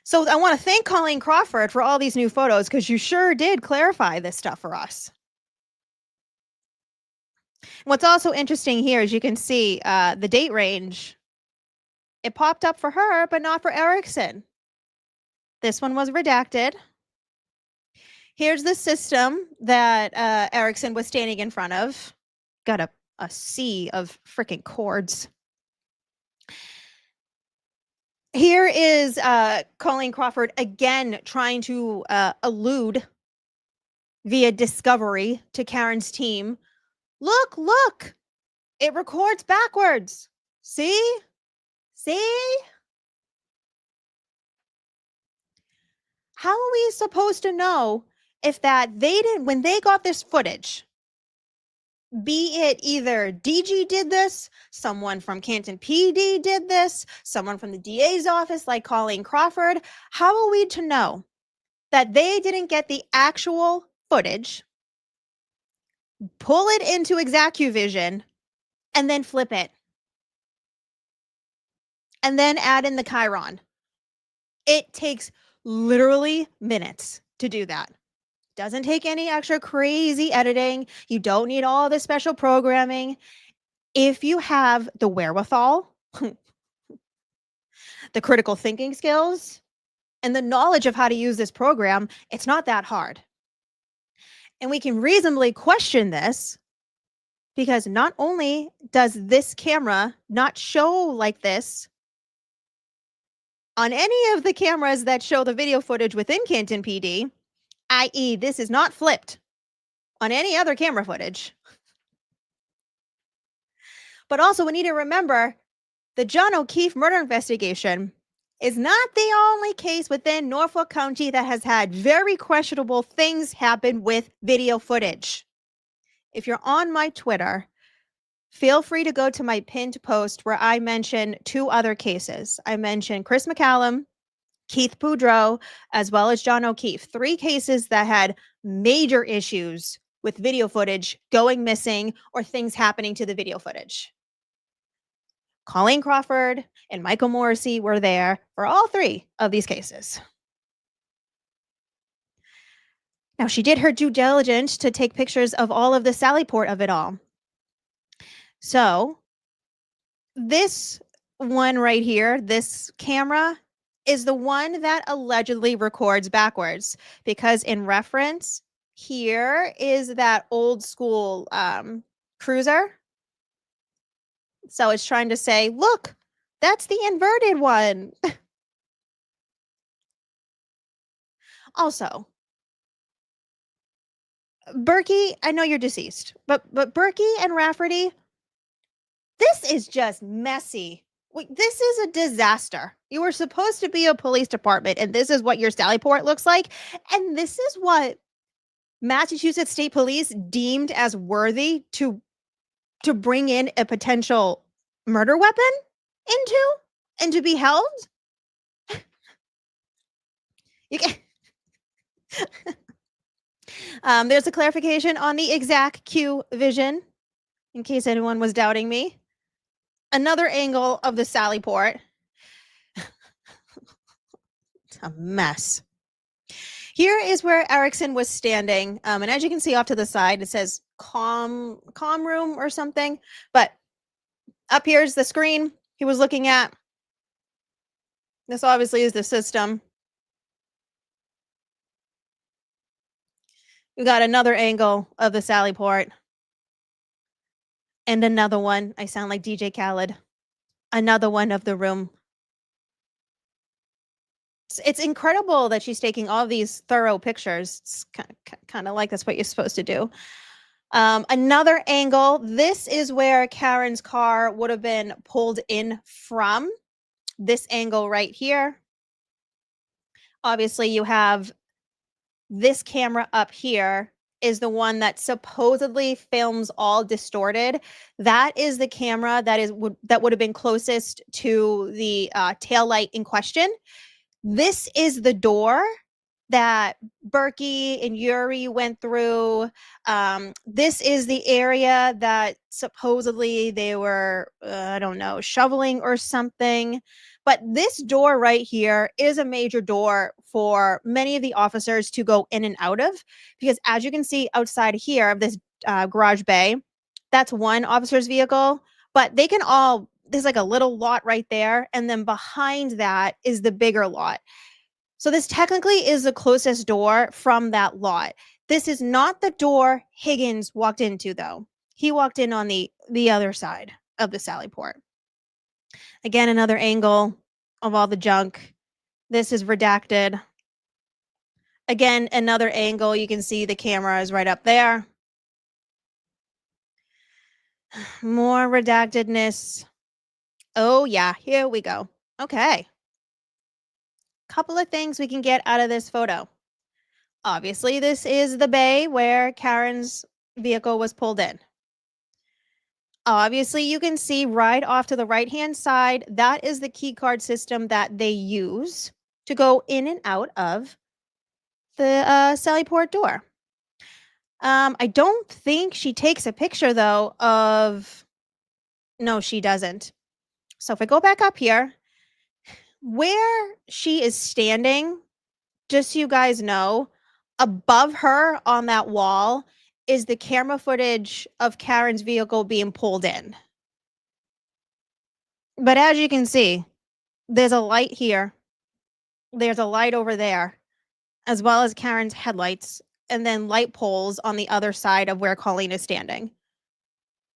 So I want to thank Coleen Crawford for all these new photos because you sure did clarify this stuff for us. What's also interesting here is you can see the date range. It popped up for her, but not for Erickson. This one was redacted. Here's the system that Erickson was standing in front of. Got a sea of freaking cords. Here is Coleen Crawford again trying to allude via discovery to Karen's team. Look, look, it records backwards. See? See? How are we supposed to know if that they didn't, when they got this footage, be it either DG did this, someone from Canton PD did this, someone from the DA's office like Coleen Crawford, how are we to know that they didn't get the actual footage, pull it into ExacuVision, and then flip it? And then add in the chyron. It takes literally minutes to do that. Doesn't take any extra crazy editing. You don't need all the special programming. If you have the wherewithal, the critical thinking skills, and the knowledge of how to use this program, it's not that hard. And we can reasonably question this because not only does this camera not show like this on any of the cameras that show the video footage within Canton PD, i.e. this is not flipped on any other camera footage. But also we need to remember the John O'Keefe murder investigation is not the only case within Norfolk County that has had very questionable things happen with video footage. If you're on my Twitter, feel free to go to my pinned post where I mention 2 other cases. I mentioned Chris McCallum, Keith Boudreau, as well as John O'Keefe. 3 cases that had major issues with video footage going missing or things happening to the video footage. Coleen Crawford and Michael Morrissey were there for all 3 of these cases. Now, she did her due diligence to take pictures of all of the Sallyport of it all. So this one right here, this camera, is the one that allegedly records backwards because in reference here is that old school cruiser. So it's trying to say, look, that's the inverted one. Also, Berkey, I know you're deceased, but Berkey and Rafferty, this is just messy. This is a disaster. You were supposed to be a police department, and this is what your Sallyport looks like. And this is what Massachusetts State Police deemed as worthy to bring in a potential murder weapon into and to be held. You can there's a clarification on the ExacuVision, in case anyone was doubting me. Another angle of the Sallyport. It's a mess. Here is where Erickson was standing. And as you can see off to the side, it says calm room or something. But up here is the screen he was looking at. This obviously is the system. We got another angle of the Sallyport. And another one. I sound like DJ Khaled. Another one of the room. It's incredible that she's taking all these thorough pictures. It's kind of like that's what you're supposed to do. Another angle. This is where Karen's car would have been pulled in from. This angle right here. Obviously, you have this camera up here is the one that supposedly films all distorted. That is the camera that would have been closest to the tail light in question. This is the door that Berkey and Yuri went through. This is the area that supposedly they were, I don't know, shoveling or something. But this door right here is a major door for many of the officers to go in and out of, because as you can see outside here of this garage bay, that's one officer's vehicle, but they can all, there's like a little lot right there. And then behind that is the bigger lot. So this technically is the closest door from that lot. This is not the door Higgins walked into, though. He walked in on the other side of the Sallyport. Again, another angle of all the junk. This is redacted. Again, another angle. You can see the camera is right up there. More redactedness. Oh, yeah, here we go. Okay. Couple of things we can get out of this photo. Obviously, this is the bay where Karen's vehicle was pulled in. Obviously, you can see right off to the right-hand side, that is the key card system that they use to go in and out of the Sallyport door. I don't think she takes a picture, though, of... No, she doesn't. So if I go back up here, where she is standing, just so you guys know, above her on that wall is the camera footage of Karen's vehicle being pulled in. But as you can see, there's a light here. There's a light over there, as well as Karen's headlights, and then light poles on the other side of where Coleen is standing.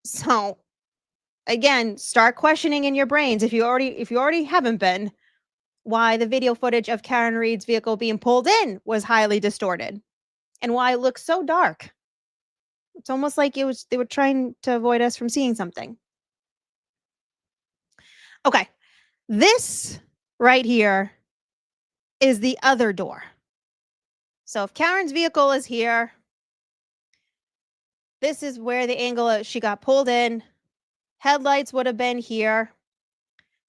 So, again, start questioning in your brains, if you already haven't been, why the video footage of Karen Reed's vehicle being pulled in was highly distorted, and why it looks so dark. It's almost like they were trying to avoid us from seeing something. Okay, this right here is the other door. So if Karen's vehicle is here, this is where the angle she got pulled in. Headlights would have been here.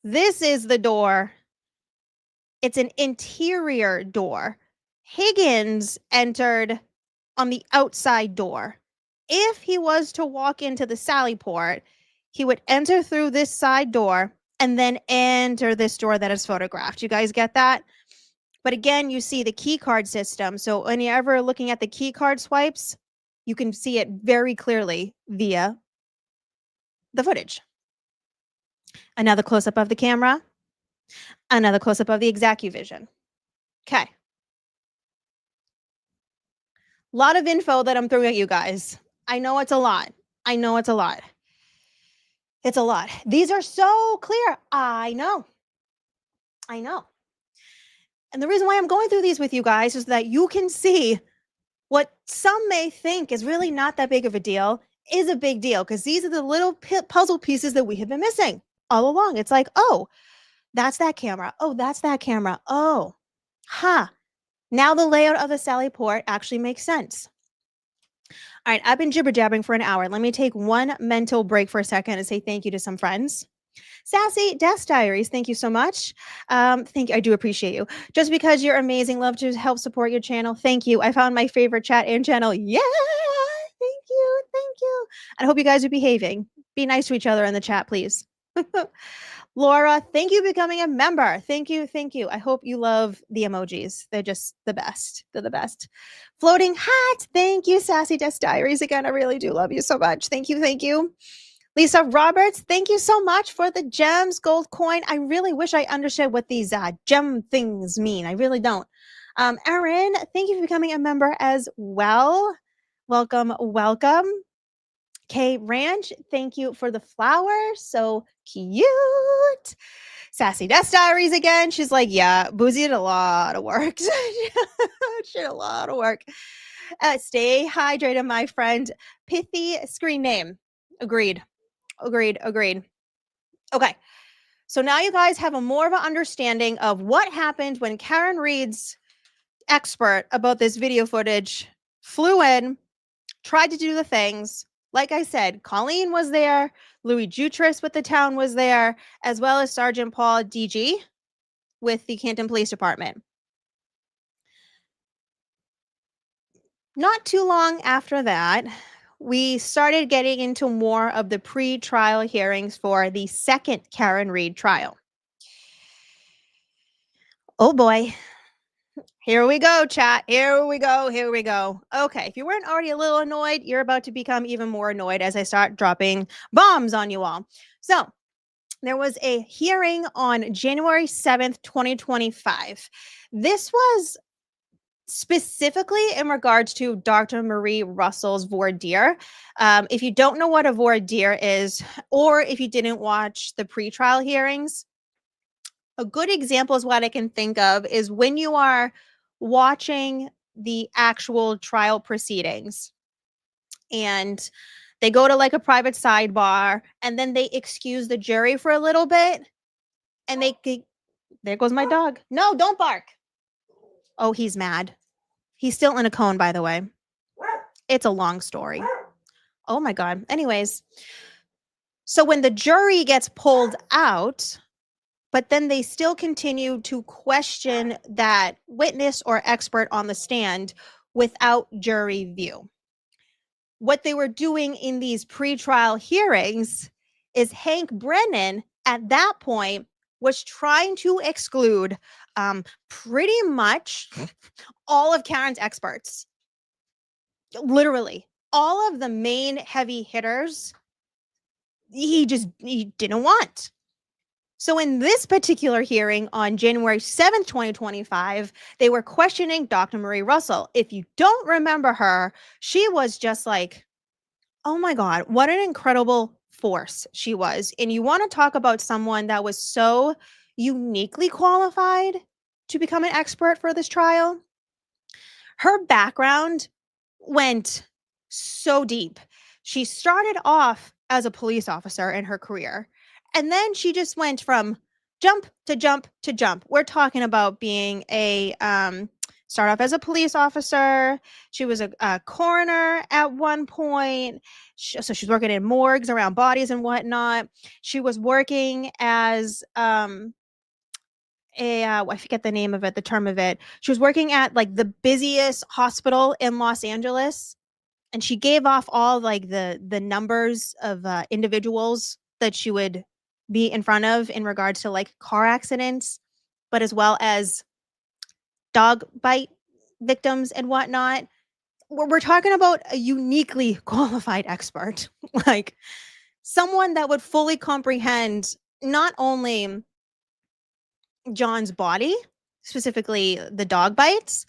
This is the door. It's an interior door. Higgins entered on the outside door. If he was to walk into the Sallyport, he would enter through this side door and then enter this door that is photographed. You guys get that? But again, you see the key card system. So when you're ever looking at the key card swipes, you can see it very clearly via the footage. Another close-up of the camera. Another close-up of the ExacuVision. Okay. A lot of info that I'm throwing at you guys. I know it's a lot. I know it's a lot. It's a lot. These are so clear. I know. I know. And the reason why I'm going through these with you guys is that you can see what some may think is really not that big of a deal is a big deal, because these are the little puzzle pieces that we have been missing all along. It's like, oh, that's that camera. Oh, that's that camera. Oh, now the layout of the Sallyport actually makes sense. All right, I've been jibber-jabbering for an hour. Let me take one mental break for a second and say thank you to some friends. Sassy Desk Diaries, thank you so much. Thank you. I do appreciate you. Just because you're amazing, love to help support your channel. Thank you. I found my favorite chat and channel. Yeah, thank you. Thank you. And I hope you guys are behaving. Be nice to each other in the chat, please. Laura, thank you for becoming a member. Thank you. Thank you. I hope you love the emojis. They're just the best. They're the best. Floating hat. Thank you, Sassy Desk Diaries. Again, I really do love you so much. Thank you. Thank you. Lisa Roberts, thank you so much for the gems, gold coin. I really wish I understood what these gem things mean. I really don't. Erin, thank you for becoming a member as well. Welcome, welcome. Kay Ranch, thank you for the flowers. So cute. Sassy Desk Diaries again. She's like, yeah, Boozey did a lot of work. She did a lot of work. Stay hydrated, my friend. Pithy screen name. Agreed. Agreed. Okay. So now you guys have a more of an understanding of what happened when Karen Reed's expert about this video footage flew in, tried to do the things. Like I said, Coleen was there, Louis Jutris with the town was there, as well as Sergeant Paul DG with the Canton Police Department. Not too long after that, we started getting into more of the pre-trial hearings for the second Karen Reed trial. Oh boy. Here we go, chat. Here we go. Here we go. Okay, if you weren't already a little annoyed, you're about to become even more annoyed as I start dropping bombs on you all. So, there was a hearing on January 7th, 2025. This was specifically in regards to Dr. Marie Russell's voir dire. If you don't know what a voir dire is, or if you didn't watch the pretrial hearings, a good example is what I can think of is when you are watching the actual trial proceedings and they go to like a private sidebar and then they excuse the jury for a little bit and there goes my dog. No, don't bark. Oh, he's mad. He's still in a cone, by the way. It's a long story. Oh my God. Anyways, so when the jury gets pulled out, but then they still continue to question that witness or expert on the stand without jury view. What they were doing in these pretrial hearings is Hank Brennan at that point was trying to exclude pretty much all of Karen's experts. Literally, all of the main heavy hitters, he didn't want. So in this particular hearing on January 7th, 2025, they were questioning Dr. Marie Russell. If you don't remember her, she was just like, oh my God, what an incredible force she was. And you want to talk about someone that was so uniquely qualified to become an expert for this trial? Her background went so deep. She started off as a police officer in her career. And then she just went from jump to jump to jump. We're talking about being a start off as a police officer. She was a coroner at one point. So she's working in morgues around bodies and whatnot. She was working as I forget the name of it, the term of it. She was working at like the busiest hospital in Los Angeles. And she gave off all like the numbers of individuals that she would be in front of in regards to like car accidents, but as well as dog bite victims and whatnot. We're talking about a uniquely qualified expert, like someone that would fully comprehend not only John's body, specifically the dog bites,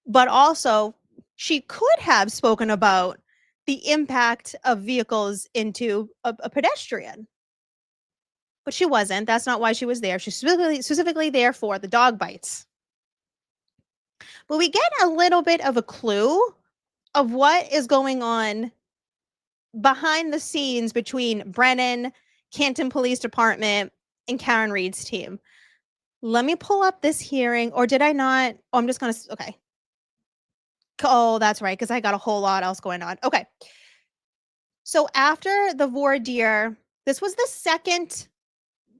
but also she could have spoken about the impact of vehicles into a pedestrian. But she wasn't. That's not why she was there. She's specifically there for the dog bites. But we get a little bit of a clue of what is going on behind the scenes between Brennan, Canton Police Department, and Karen Reed's team. Let me pull up this hearing, or did I not? Oh, I'm just going to, okay. Oh, that's right, because I got a whole lot else going on. Okay. So after the voir dire, this was the second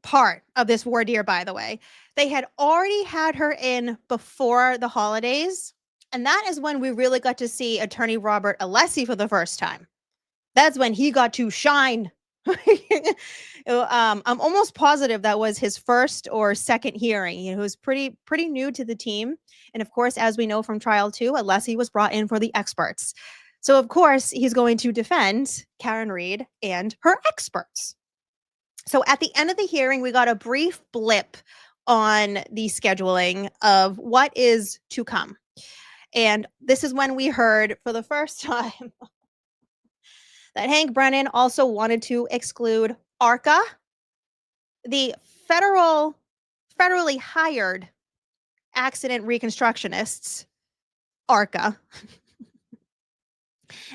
part of this voir dire, by the way. They had already had her in before the holidays, and that is when we really got to see attorney Robert Alessi for the first time. That's when he got to shine. I'm almost positive that was his first or second hearing. He was pretty new to the team. And of course, as we know from trial 2, Alessi was brought in for the experts. So of course, he's going to defend Karen Reed and her experts. So at the end of the hearing, we got a brief blip on the scheduling of what is to come. And this is when we heard for the first time that Hank Brennan also wanted to exclude ARCA, the federally hired accident reconstructionists, ARCA,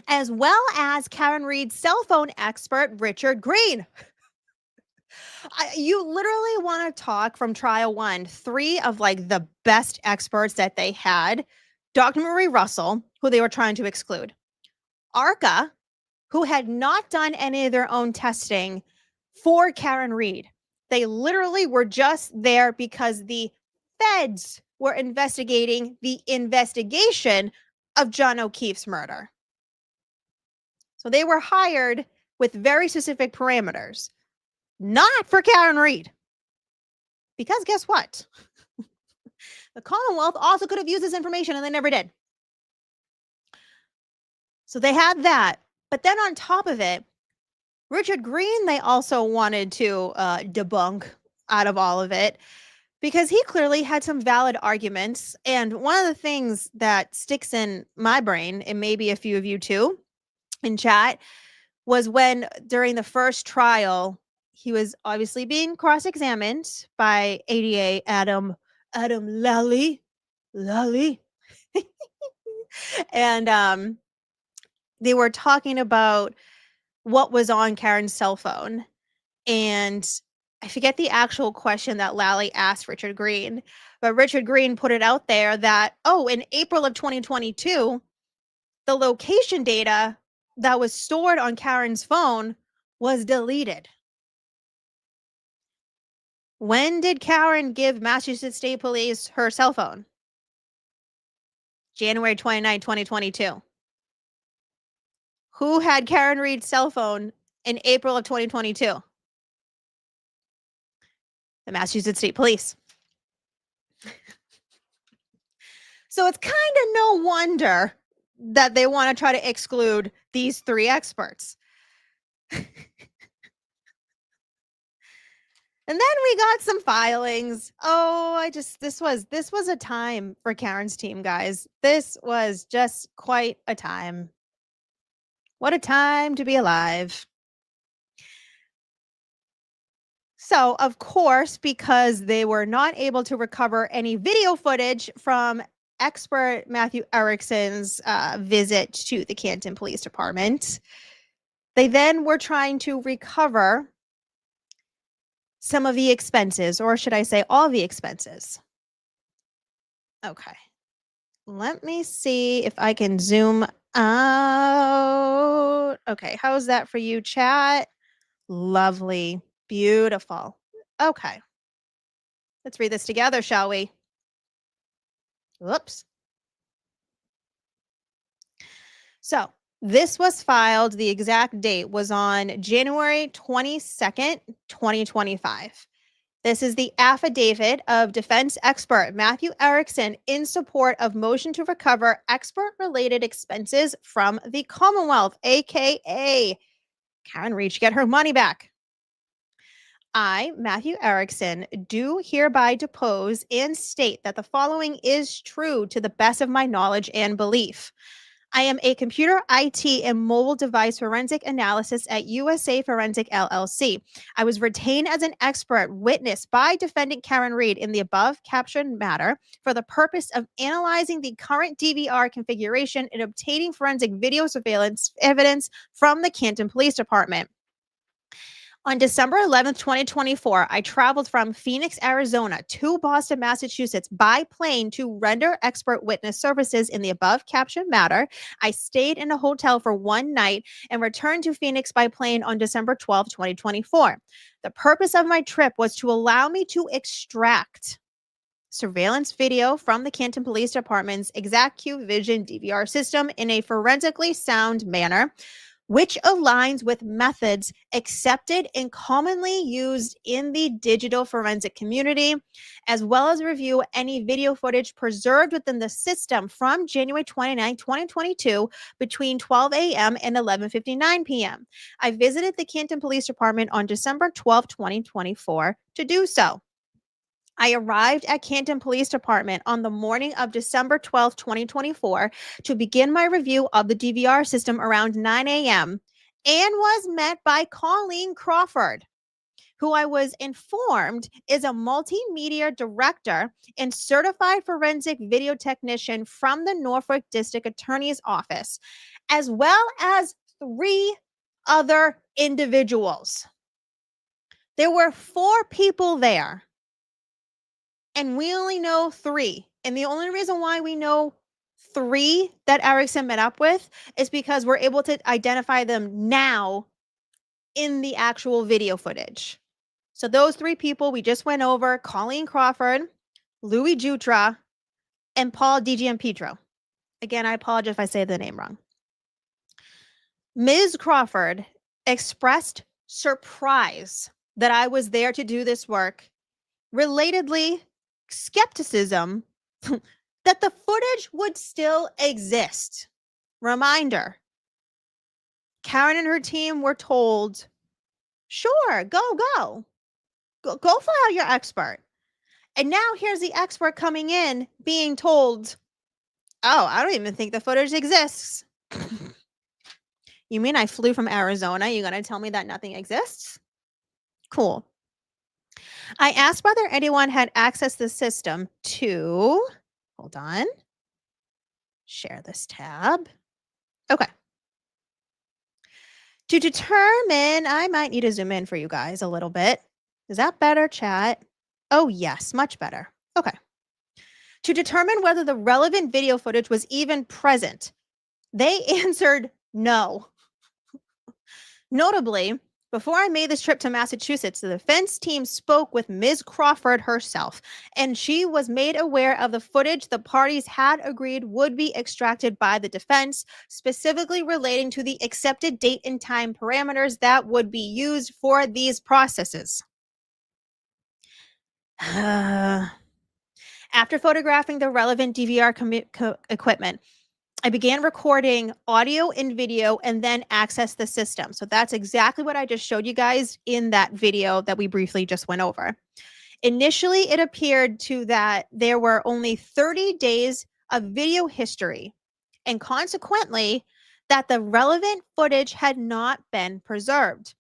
as well as Karen Reed's cell phone expert, Richard Green. You literally want to talk from trial one, 3 of like the best experts that they had. Dr. Marie Russell, who they were trying to exclude. ARCA, who had not done any of their own testing for Karen Reed. They literally were just there because the feds were investigating the investigation of John O'Keefe's murder. So they were hired with very specific parameters, not for Karen Reed. Because guess what? The Commonwealth also could have used this information and they never did. So they had that. But then on top of it, Richard Green, they also wanted to debunk out of all of it because he clearly had some valid arguments. And one of the things that sticks in my brain, and maybe a few of you too in chat, was when during the first trial, he was obviously being cross-examined by ADA Adam Lally. And they were talking about what was on Karen's cell phone. And I forget the actual question that Lally asked Richard Green, but Richard Green put it out there that, in April of 2022, the location data that was stored on Karen's phone was deleted. When did Karen give Massachusetts State Police her cell phone? January 29, 2022. Who had Karen Reed's cell phone in April of 2022? The Massachusetts State Police. So it's kind of no wonder that they want to try to exclude these 3 experts. And then we got some filings. This was a time for Karen's team, guys. This was just quite a time. What a time to be alive. So, of course, because they were not able to recover any video footage from expert Matthew Erickson's visit to the Canton Police Department, they then were trying to recover some of the expenses, or should I say all the expenses. Okay. Let me see if I can zoom out. Okay, how's that for you, chat? Lovely. Beautiful. Okay. Let's read this together, shall we? Whoops. So this was filed, the exact date was on January 22nd, 2025. This is the affidavit of defense expert Matthew Erickson in support of motion to recover expert-related expenses from the Commonwealth, aka Karen Reed should get her money back. I, Matthew Erickson, do hereby depose and state that the following is true to the best of my knowledge and belief. I am a computer IT and mobile device forensic analysis at USA Forensic LLC. I was retained as an expert witness by defendant Karen Reed in the above captioned matter for the purpose of analyzing the current DVR configuration and obtaining forensic video surveillance evidence from the Canton Police Department. On December 11th, 2024, I traveled from Phoenix, Arizona to Boston, Massachusetts by plane to render expert witness services in the above captioned matter. I stayed in a hotel for 1 night and returned to Phoenix by plane on December 12th, 2024. The purpose of my trip was to allow me to extract surveillance video from the Canton Police Department's ExactQ Vision DVR system in a forensically sound manner, which aligns with methods accepted and commonly used in the digital forensic community, as well as review any video footage preserved within the system from January 29, 2022, between 12 a.m. and 11:59 p.m. I visited the Canton Police Department on December 12, 2024 to do so. I arrived at Canton Police Department on the morning of December 12, 2024 to begin my review of the DVR system around 9 a.m. and was met by Coleen Crawford, who I was informed is a multimedia director and certified forensic video technician from the Norfolk District Attorney's Office, as well as 3 other individuals. There were 4 people there, and we only know 3. And the only reason why we know 3 that Erickson met up with is because we're able to identify them now in the actual video footage. So those 3 people we just went over, Coleen Crawford, Louis Jutra, and Paul DiGiampietro. Again, I apologize if I say the name wrong. Ms. Crawford expressed surprise that I was there to do this work. Relatedly, skepticism that the footage would still exist. Reminder, Karen and her team were told, sure, go file your expert. And now here's the expert coming in being told, oh, I don't even think the footage exists. You mean I flew from Arizona? You're going to tell me that nothing exists? Cool. I asked whether anyone had accessed the system to, hold on, share this tab. Okay. To determine, I might need to zoom in for you guys a little bit. Is that better, chat? Oh, yes, much better. Okay. To determine whether the relevant video footage was even present, they answered no. Notably, before I made this trip to Massachusetts, the defense team spoke with Ms. Crawford herself, and she was made aware of the footage the parties had agreed would be extracted by the defense, specifically relating to the accepted date and time parameters that would be used for these processes. After photographing the relevant DVR equipment, I began recording audio and video and then access the system. So that's exactly what I just showed you guys in that video that we briefly just went over. Initially, it appeared to that there were only 30 days of video history, and consequently, that the relevant footage had not been preserved.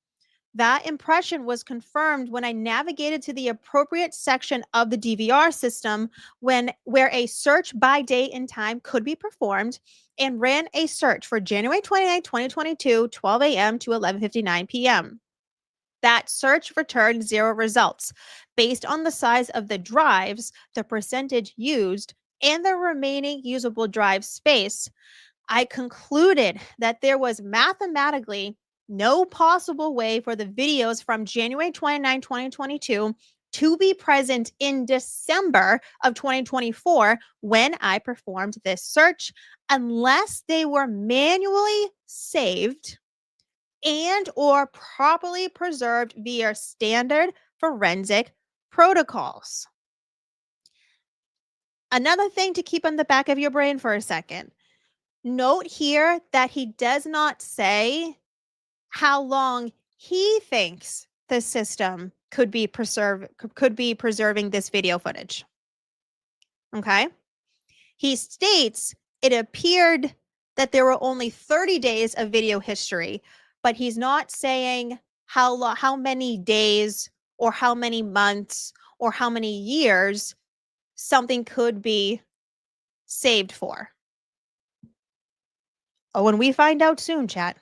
That impression was confirmed when I navigated to the appropriate section of the DVR system where a search by date and time could be performed, and ran a search for January 29, 2022, 12 a.m. to 11:59 p.m. That search returned 0 results based on the size of the drives, the percentage used, and the remaining usable drive space. I concluded that there was mathematically no possible way for the videos from January 29, 2022 to be present in December of 2024 when I performed this search, unless they were manually saved and or properly preserved via standard forensic protocols. Another thing to keep on the back of your brain for a second. Note here that he does not say how long he thinks the system could be preserving this video footage. Okay? He states it appeared that there were only 30 days of video history, but he's not saying how many days or how many months or how many years something could be saved for. Oh, and we find out soon, chat.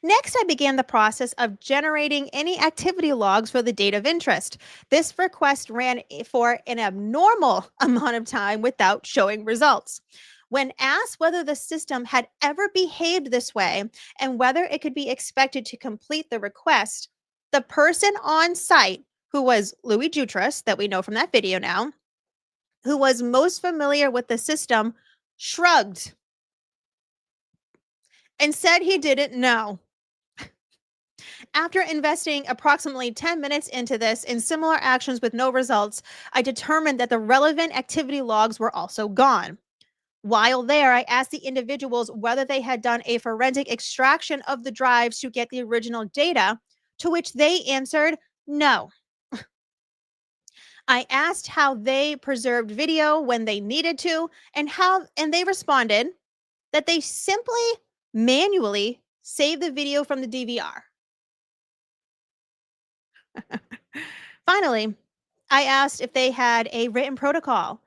Next, I began the process of generating any activity logs for the date of interest. This request ran for an abnormal amount of time without showing results. When asked whether the system had ever behaved this way and whether it could be expected to complete the request, the person on site, who was Louis Jutras, that we know from that video now, who was most familiar with the system, shrugged and said he didn't know. After investing approximately 10 minutes into this and similar actions with no results, I determined that the relevant activity logs were also gone. While there, I asked the individuals whether they had done a forensic extraction of the drives to get the original data, to which they answered no. I asked how they preserved video when they needed to, and they responded that they simply manually saved the video from the DVR. Finally, I asked if they had a written protocol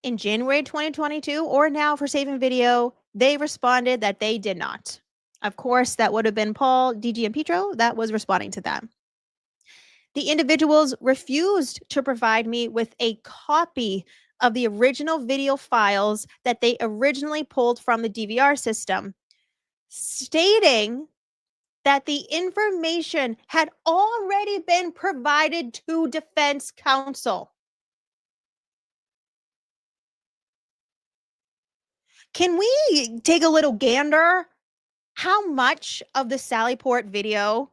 in January 2022 or now for saving video. They responded that they did not. Of course, that would have been Paul DiGiampietro that was responding to that. The individuals refused to provide me with a copy of the original video files that they originally pulled from the DVR system, stating that the information had already been provided to defense counsel. Can we take a little gander? How much of the Sallyport video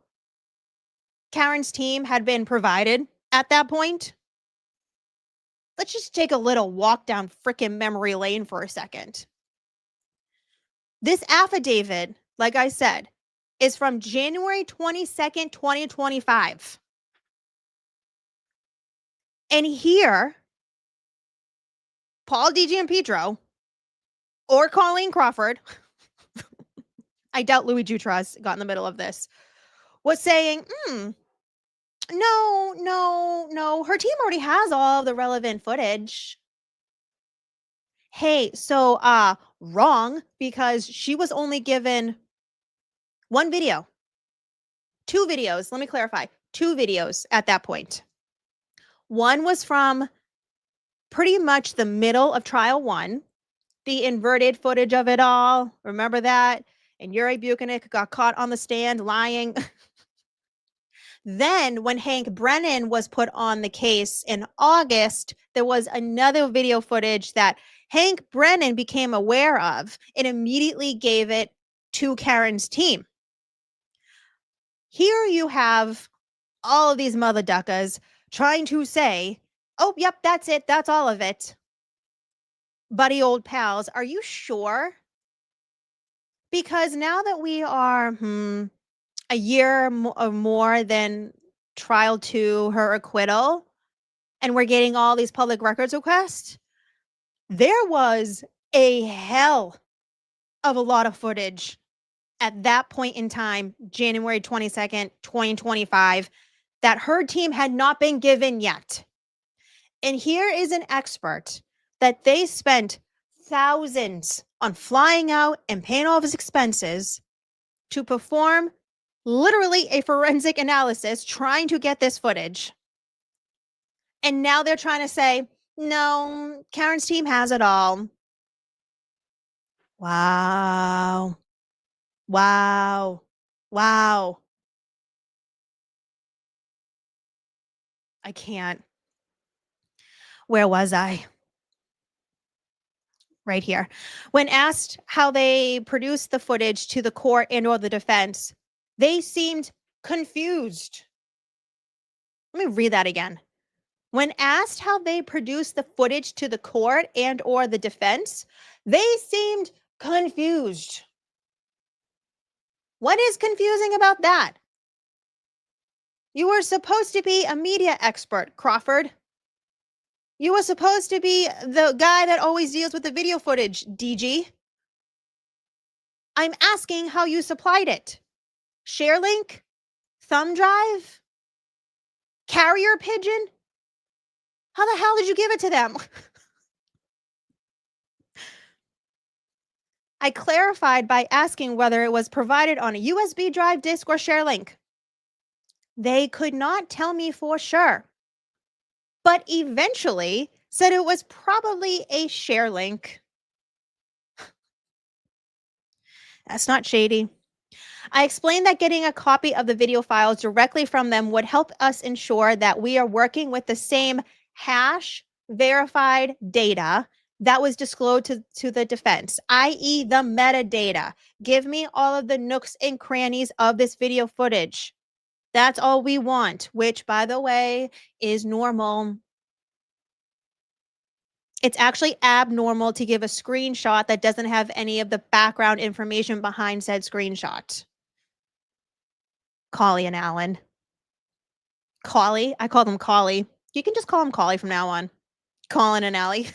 Karen's team had been provided at that point? Let's just take a little walk down frickin' memory lane for a second. This affidavit, like I said, is from January 22nd, 2025. And here, Paul DiGiampietro or Coleen Crawford, I doubt Louis Jutras got in the middle of this, was saying, no, her team already has all the relevant footage. Hey, so wrong, because she was only given one video. 2 videos, let me clarify. 2 videos at that point. One was from pretty much the middle of trial 1, the inverted footage of it all. Remember that? And Yuri Bukhenik got caught on the stand lying. Then when Hank Brennan was put on the case in August, there was another video footage that Hank Brennan became aware of and immediately gave it to Karen's team. Here you have all of these mother duckers trying to say, oh, yep, that's it. That's all of it. Buddy old pals, are you sure? Because now that we are a year or more than trial 2, her acquittal, and we're getting all these public records requests, there was a hell of a lot of footage at that point in time, January 22nd, 2025, that her team had not been given yet. And here is an expert that they spent thousands on flying out and paying all of his expenses to perform literally a forensic analysis trying to get this footage. And now they're trying to say, no, Karen's team has it all. Wow. Wow. Wow. I can't. Where was I? Right here. When asked how they produced the footage to the court and or the defense, they seemed confused. Let me read that again. When asked how they produced the footage to the court and or the defense, they seemed confused. What is confusing about that? You were supposed to be a media expert, Crawford. You were supposed to be the guy that always deals with the video footage, DG. I'm asking how you supplied it. ShareLink? Thumb drive? Carrier pigeon? How the hell did you give it to them? I clarified by asking whether it was provided on a USB drive, disk, or ShareLink. They could not tell me for sure, but eventually said it was probably a ShareLink. That's not shady. I explained that getting a copy of the video files directly from them would help us ensure that we are working with the same hash verified data that was disclosed to the defense, i.e. the metadata. Give me all of the nooks and crannies of this video footage. That's all we want, which, by the way, is normal. It's actually abnormal to give a screenshot that doesn't have any of the background information behind said screenshot. Collie and Alan. Collie? I call them Collie. You can just call them Collie from now on. Colin and Allie.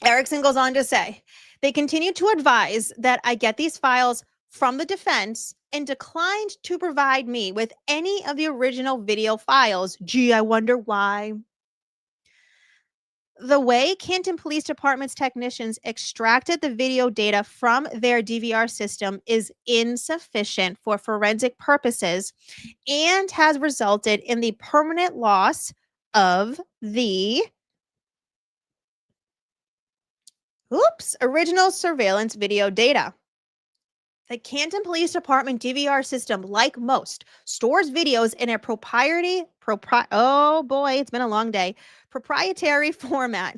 Erickson goes on to say, they continue to advise that I get these files from the defense and declined to provide me with any of the original video files. Gee, I wonder why. the way Canton Police Department's technicians extracted the video data from their DVR system is insufficient for forensic purposes and has resulted in the permanent loss of the original surveillance video data. The Canton Police Department DVR system, like most, stores videos in a proprietary format.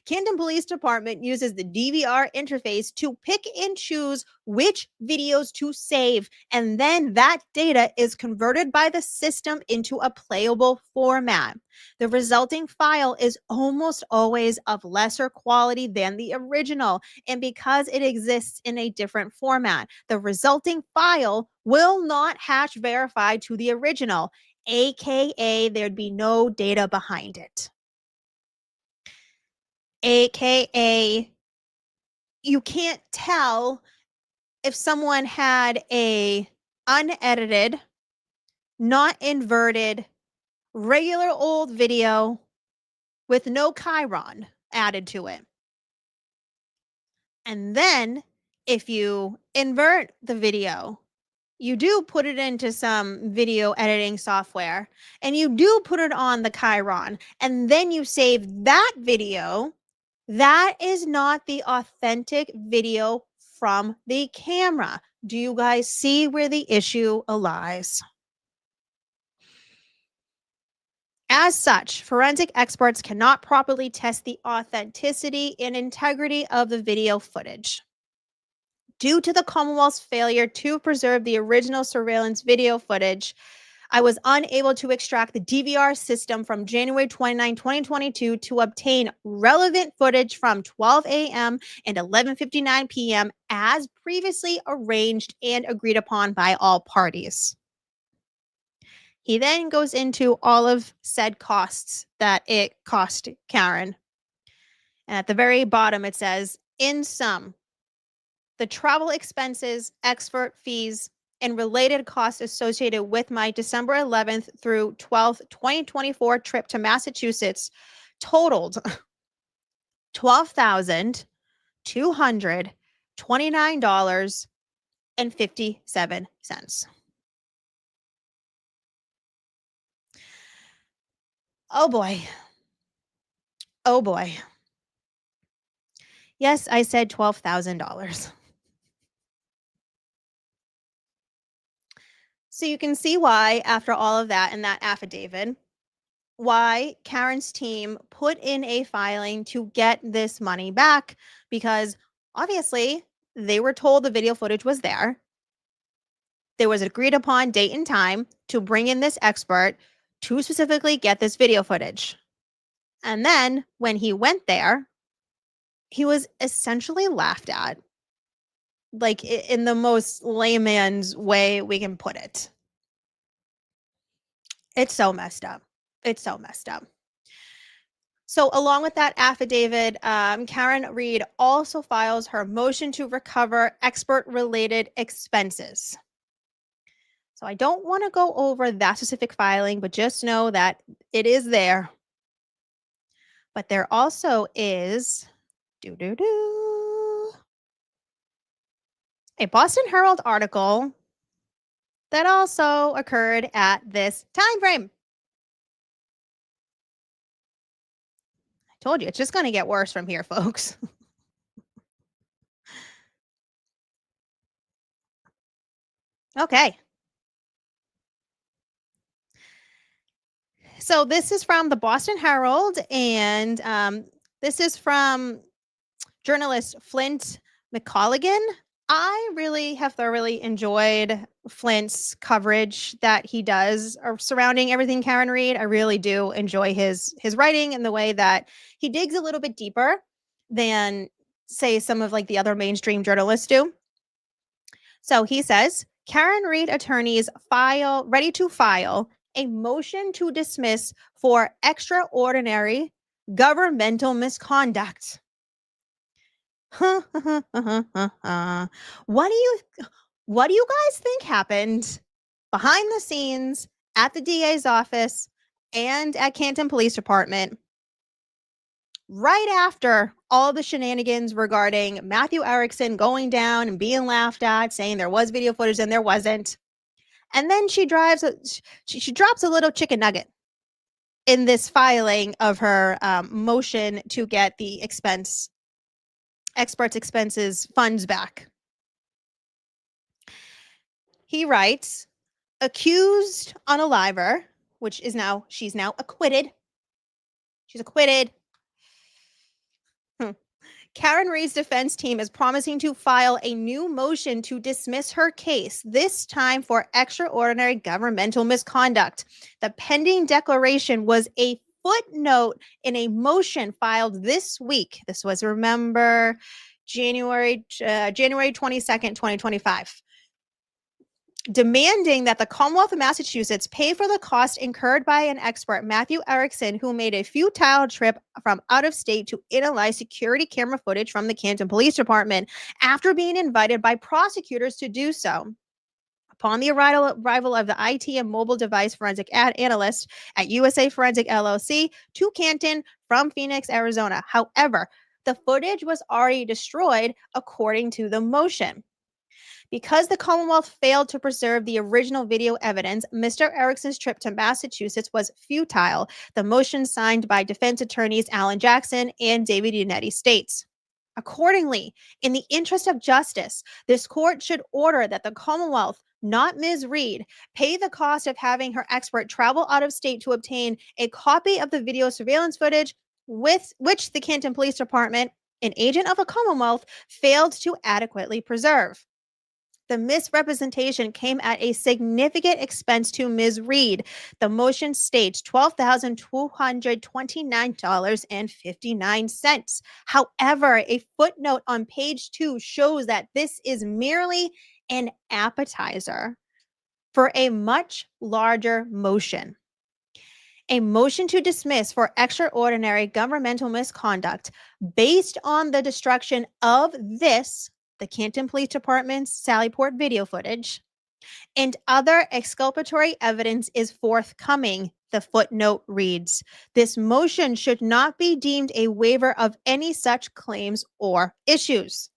Canton Police Department uses the DVR interface to pick and choose which videos to save, and then that data is converted by the system into a playable format. The resulting file is almost always of lesser quality than the original, and because it exists in a different format, the resulting file will not hash verify to the original, aka there'd be no data behind it. AKA, you can't tell if someone had a unedited, not inverted, regular old video with no chyron added to it. And then if you invert the video, you do put it into some video editing software and you do put it on the chyron, and then you save that video, that is not the authentic video from the camera. Do you guys see where the issue lies? As such, forensic experts cannot properly test the authenticity and integrity of the video footage. Due to the Commonwealth's failure to preserve the original surveillance video footage, I was unable to extract the DVR system from January 29, 2022 to obtain relevant footage from 12 a.m. and 11:59 p.m. as previously arranged and agreed upon by all parties. He then goes into all of said costs that it cost Karen. And at the very bottom, it says, in sum, the travel expenses, expert fees, and related costs associated with my December 11th through 12th, 2024 trip to Massachusetts totaled $12,229.57. Oh boy. Oh boy. Yes, I said $12,000. So you can see why, after all of that in that affidavit, why Karen's team put in a filing to get this money back, because obviously they were told the video footage was there. There was an agreed upon date and time to bring in this expert to specifically get this video footage. And then when he went there, he was essentially laughed at. Like, in the most layman's way we can put it. It's so messed up. It's so messed up. So along with that affidavit, Karen Reed also files her motion to recover expert-related expenses. So I don't want to go over that specific filing, but just know that it is there. But there also is a Boston Herald article that also occurred at this time frame. I told you, it's just going to get worse from here, folks. Okay. So this is from the Boston Herald, and this is from journalist Flint McColligan. I really have thoroughly enjoyed Flint's coverage that he does surrounding everything Karen Reed. I really do enjoy his writing and the way that he digs a little bit deeper than, say, some of like the other mainstream journalists do. So he says, Karen Reed attorneys ready to file a motion to dismiss for extraordinary governmental misconduct. What do you guys think happened behind the scenes at the DA's office and at Canton Police Department right after all the shenanigans regarding Matthew Erickson going down and being laughed at, saying there was video footage and there wasn't. And then she drops a little chicken nugget in this filing of her motion to get the experts' expenses funds back. He writes, accused unaliver, which is now, she's now acquitted. She's acquitted. Karen Reed's defense team is promising to file a new motion to dismiss her case, this time for extraordinary governmental misconduct. The pending declaration was a footnote in a motion filed this week. This was, remember, January 22nd, 2025. Demanding that the Commonwealth of Massachusetts pay for the cost incurred by an expert, Matthew Erickson, who made a futile trip from out of state to analyze security camera footage from the Canton Police Department after being invited by prosecutors to do so. Upon the arrival of the IT and mobile device forensic analyst at USA Forensic LLC to Canton from Phoenix, Arizona. However, the footage was already destroyed according to the motion. Because the Commonwealth failed to preserve the original video evidence, Mr. Erickson's trip to Massachusetts was futile. The motion signed by defense attorneys Alan Jackson and David Unetti states. Accordingly, in the interest of justice, this court should order that the Commonwealth, not Ms. Reed, pay the cost of having her expert travel out of state to obtain a copy of the video surveillance footage with which the Canton Police Department, an agent of the Commonwealth, failed to adequately preserve. The misrepresentation came at a significant expense to Ms. Reed. The motion states $12,229.59. However, a footnote on page 2 shows that this is merely an appetizer for a much larger motion. A motion to dismiss for extraordinary governmental misconduct based on the destruction of this, the Canton Police Department's Sallyport video footage, and other exculpatory evidence is forthcoming, the footnote reads. This motion should not be deemed a waiver of any such claims or issues.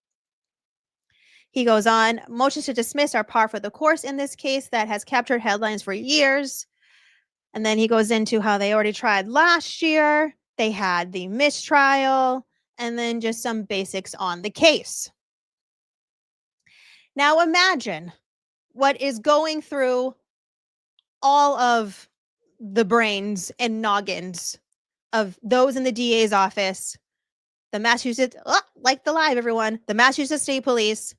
He goes on, motions to dismiss are par for the course in this case that has captured headlines for years. And then he goes into how they already tried last year. They had the mistrial, and then just some basics on the case. Now imagine what is going through all of the brains and noggins of those in the DA's office, the Massachusetts, like the live, everyone, the Massachusetts State Police,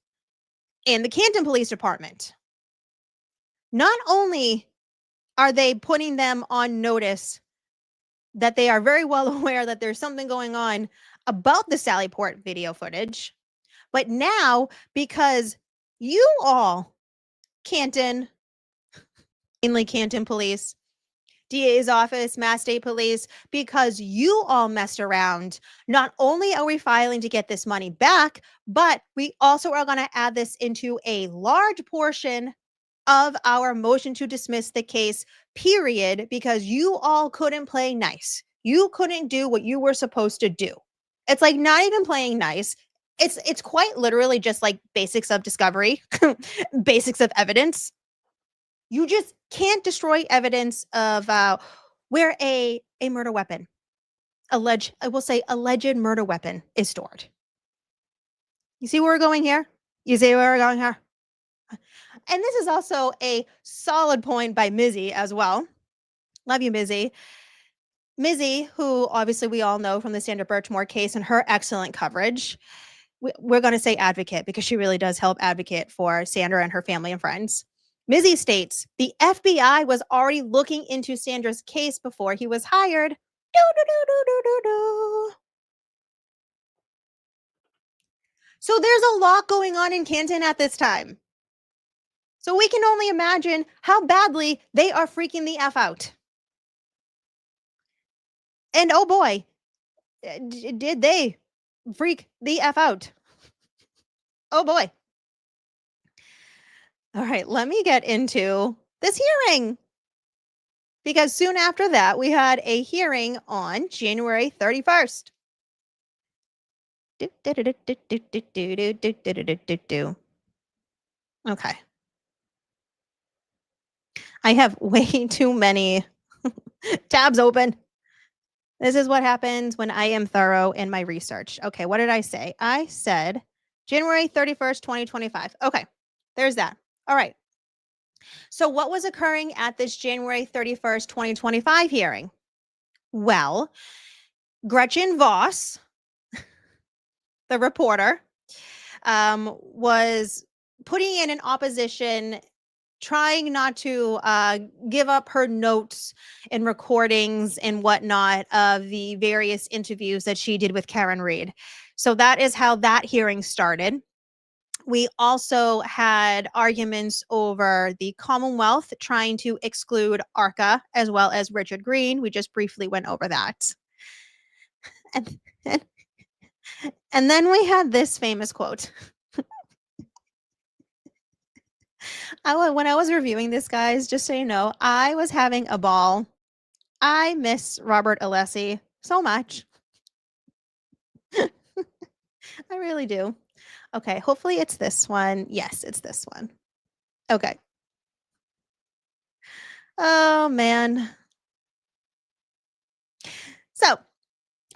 and the Canton Police Department. Not only are they putting them on notice that they are very well aware that there's something going on about the Sallyport video footage, but now because you all, Canton, mainly Canton Police, DA's office, Mass State Police, because you all messed around, not only are we filing to get this money back, but we also are going to add this into a large portion of our motion to dismiss the case, period, because you all couldn't play nice. You couldn't do what you were supposed to do. It's like not even playing nice. It's quite literally just like basics of discovery, basics of evidence. You just can't destroy evidence of where a murder weapon, alleged murder weapon is stored. You see where we're going here? You see where we're going here? And this is also a solid point by Mizzy as well. Love you, Mizzy. Mizzy, who obviously we all know from the Sandra Birchmore case and her excellent coverage. We're going to say advocate because she really does help advocate for Sandra and her family and friends. Mizzy states, the FBI was already looking into Sandra's case before he was hired. So there's a lot going on in Canton at this time. So we can only imagine how badly they are freaking the F out. And oh boy, did they freak the F out. Oh boy. All right, let me get into this hearing. Because soon after that, we had a hearing on January 31st. Okay. I have way too many tabs open. This is what happens when I am thorough in my research. Okay, what did I say? I said January 31st, 2025. Okay, there's that. All right. So what was occurring at this January 31st, 2025 hearing? Well, Gretchen Voss, the reporter, was putting in an opposition, trying not to give up her notes and recordings and whatnot of the various interviews that she did with Karen Reed. So that is how that hearing started. We also had arguments over the Commonwealth trying to exclude ARCA as well as Richard Green. We just briefly went over that. And then we had this famous quote. When I was reviewing this, guys, just so you know, I was having a ball. I miss Robert Alessi so much. I really do. Okay, hopefully it's this one. Yes, it's this one. Okay. Oh, man. So,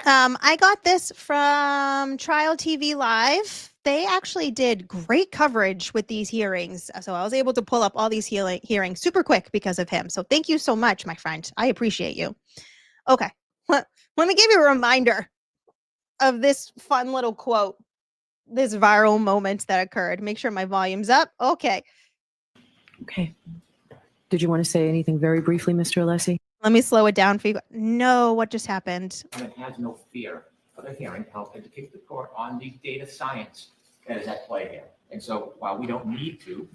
I got this from Trial TV Live. They actually did great coverage with these hearings. So I was able to pull up all these hearings super quick because of him. So thank you so much, my friend. I appreciate you. Okay. Let me give you a reminder of this fun little quote, this viral moment that occurred. Make sure my volume's up. Okay. Okay. Did you want to say anything very briefly, Mr. Alessi? Let me slow it down for you. No, what just happened? It has no fear of the hearing to help educate the court on the data science that is at play here. And so while we don't need to,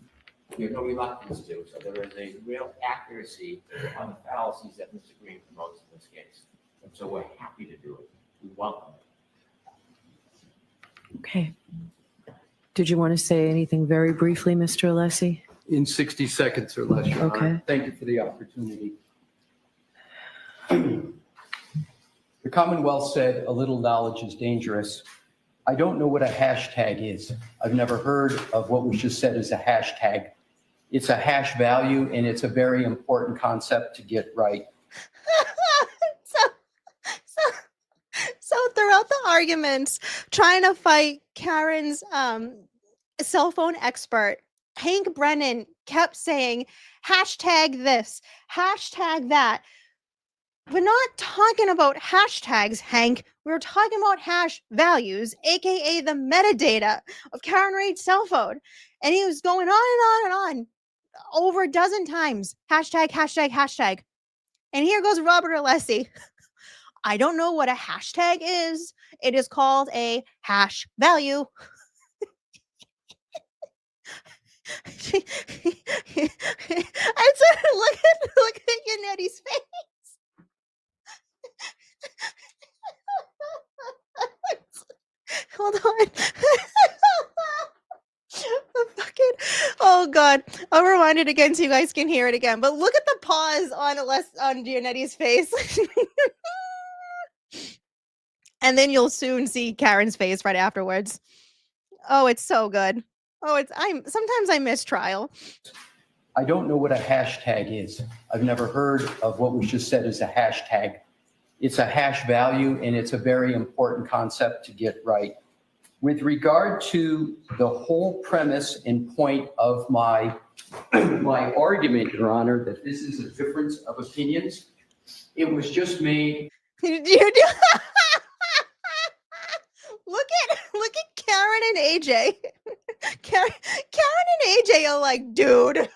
we have no reluctance to. So there is a real accuracy on the fallacies that Mr. Green promotes in this case. And so we're happy to do it. We welcome it. Okay. Did you want to say anything very briefly, Mr. Alessi? In 60 seconds or less, Your Okay. Honor. Thank you for the opportunity. The Commonwealth said a little knowledge is dangerous. I don't know what a hashtag is. I've never heard of what was just said as a hashtag. It's a hash value, and it's a very important concept to get right. So throughout the arguments, trying to fight Karen's cell phone expert, Hank Brennan kept saying, hashtag this, hashtag that. We're not talking about hashtags, Hank. We're talking about hash values, aka the metadata of Karen Reed's cell phone. And he was going on and on and on over a dozen times. Hashtag, hashtag, hashtag. And here goes Robert Alessi. I don't know what a hashtag is. It is called a hash value. I said, look at Yanetti's face. Hold on. Oh God. I'll rewind it again so you guys can hear it again. But look at the pause on Gianetti's face. And then you'll soon see Karen's face right afterwards. Oh, it's so good. Oh, sometimes I miss trial. I don't know what a hashtag is. I've never heard of what was just said as a hashtag. It's a hash value, and it's a very important concept to get right. With regard to the whole premise and point of my argument, Your Honor, that this is a difference of opinions, it was just made. Look at Karen and AJ. Karen and AJ are like, dude.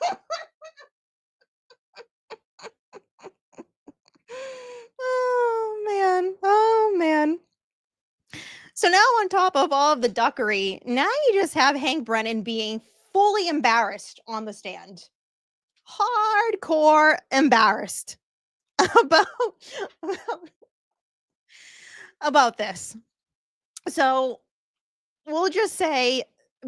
Oh man. So now on top of all of the duckery, now you just have Hank Brennan being fully embarrassed on the stand. Hardcore embarrassed about this. So we'll just say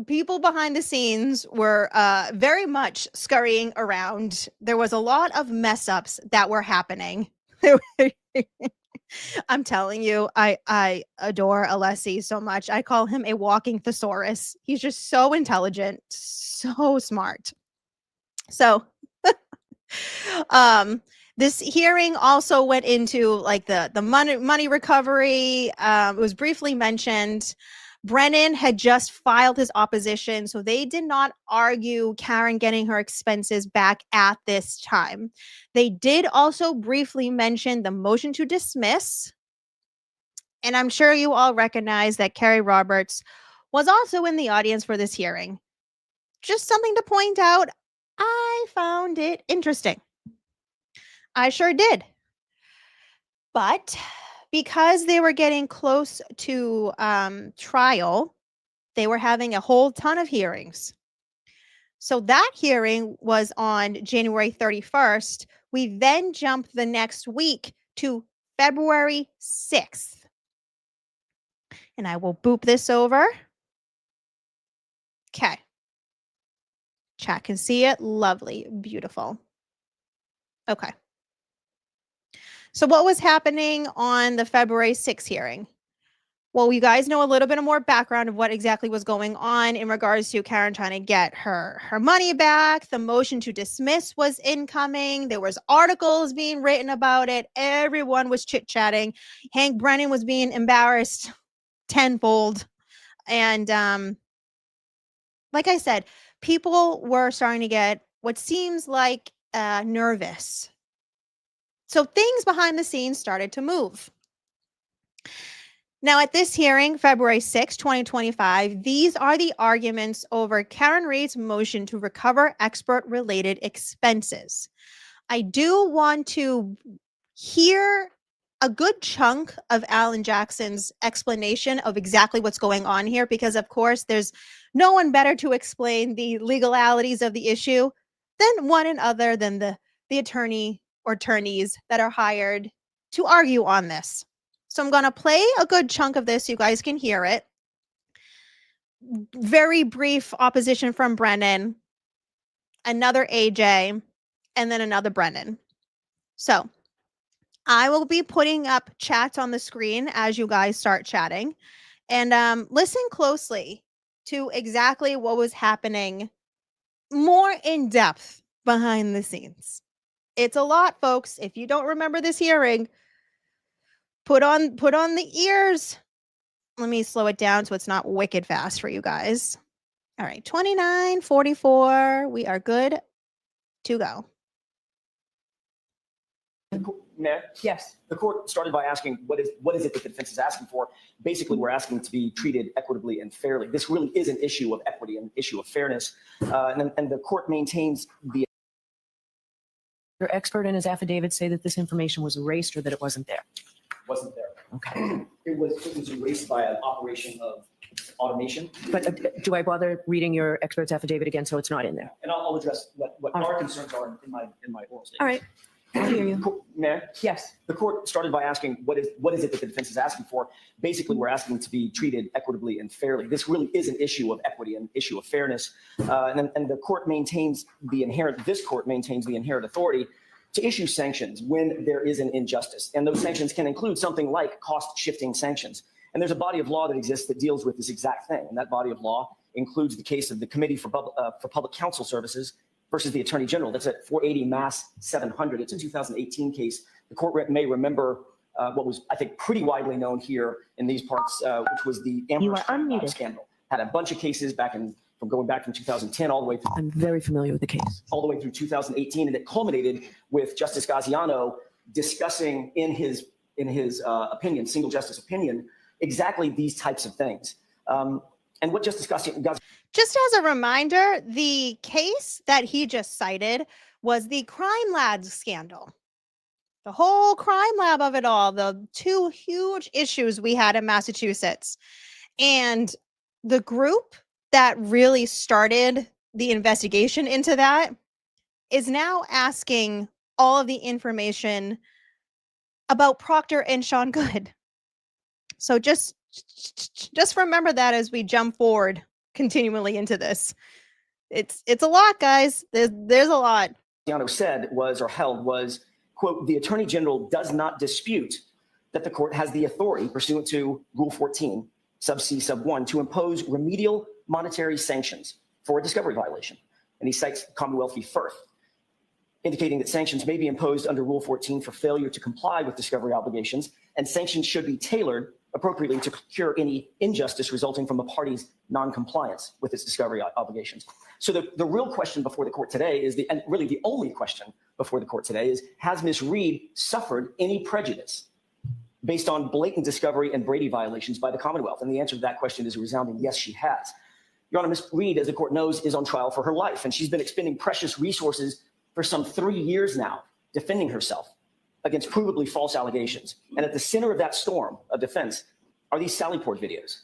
people behind the scenes were very much scurrying around. There was a lot of mess ups that were happening. I'm telling you, I adore Alessi so much. I call him a walking thesaurus. He's just so intelligent, so smart. So, this hearing also went into like the money recovery. It was briefly mentioned. Brennan had just filed his opposition, so they did not argue Karen getting her expenses back at this time. They did also briefly mention the motion to dismiss. And I'm sure you all recognize that Carrie Roberts was also in the audience for this hearing. Just something to point out. I found it interesting. I sure did. But because they were getting close to trial, they were having a whole ton of hearings. So that hearing was on January 31st. We then jumped the next week to February 6th. And I will boop this over. Okay. Chat can see it. Lovely. Beautiful. Okay. So what was happening on the February 6th hearing? Well, you guys know a little bit more background of what exactly was going on in regards to Karen trying to get her money back. The motion to dismiss was incoming. There was articles being written about it. Everyone was chit-chatting. Hank Brennan was being embarrassed tenfold. And like I said, people were starting to get what seems like nervous. So things behind the scenes started to move. Now, at this hearing, February 6, 2025, these are the arguments over Karen Reid's motion to recover expert-related expenses. I do want to hear a good chunk of Alan Jackson's explanation of exactly what's going on here, because, of course, there's no one better to explain the legalities of the issue than one and other than the attorney or attorneys that are hired to argue on this. So I'm going to play a good chunk of this so you guys can hear it. Very brief opposition from Brennan, another AJ, and then another Brennan. So I will be putting up chats on the screen as you guys start chatting. And listen closely to exactly what was happening more in depth behind the scenes. It's a lot, folks. If you don't remember this hearing, put on the ears. Let me slow it down so it's not wicked fast for you guys. All right, 29:44. We are good to go. Mayor? Yes. The court started by asking, what is it that the defense is asking for? Basically, we're asking to be treated equitably and fairly. This really is an issue of equity, an issue of fairness. And the court maintains the... Your expert in his affidavit say that this information was erased or that it wasn't there? Wasn't there. Okay. It was erased by an operation of automation. But do I bother reading your expert's affidavit again so it's not in there? And I'll address what All right. our concerns are in my oral statement. All right. I hear you. Mayor? Yes. The court started by asking, what is it that the defense is asking for? Basically, we're asking to be treated equitably and fairly. This really is an issue of equity, an issue of fairness. And the court maintains this court maintains the inherent authority to issue sanctions when there is an injustice. And those sanctions can include something like cost shifting sanctions. And there's a body of law that exists that deals with this exact thing. And that body of law includes the case of the Committee for Public Counsel Services versus the Attorney General. That's at 480 Mass 700. It's a 2018 case. The court may remember what was, I think, pretty widely known here in these parts, which was the Amber scandal. Had a bunch of cases going back from 2010 all the way through. I'm very familiar with the case. All the way through 2018, and it culminated with Justice Gaziano discussing in his opinion, single justice opinion, exactly these types of things. And what Justice Gaziano... Just as a reminder, the case that he just cited was the crime lab scandal. The whole crime lab of it all, the two huge issues we had in Massachusetts. And the group that really started the investigation into that is now asking all of the information about Proctor and Sean Good. So just remember that as we jump forward continually into this. It's a lot, guys. There's a lot. Said was, quote, the Attorney General does not dispute that the court has the authority pursuant to Rule 14, sub C, sub 1, to impose remedial monetary sanctions for a discovery violation. And he cites Commonwealth v. Firth, indicating that sanctions may be imposed under Rule 14 for failure to comply with discovery obligations, and sanctions should be tailored appropriately to cure any injustice resulting from a party's non-compliance with its discovery obligations. So the real question before the court today is, and really the only question before the court today is, has Ms. Reed suffered any prejudice based on blatant discovery and Brady violations by the Commonwealth? And the answer to that question is a resounding yes, she has. Your Honor, Ms. Reed, as the court knows, is on trial for her life, and she's been expending precious resources for some 3 years now, defending herself against provably false allegations. And at the center of that storm of defense are these Sallyport videos.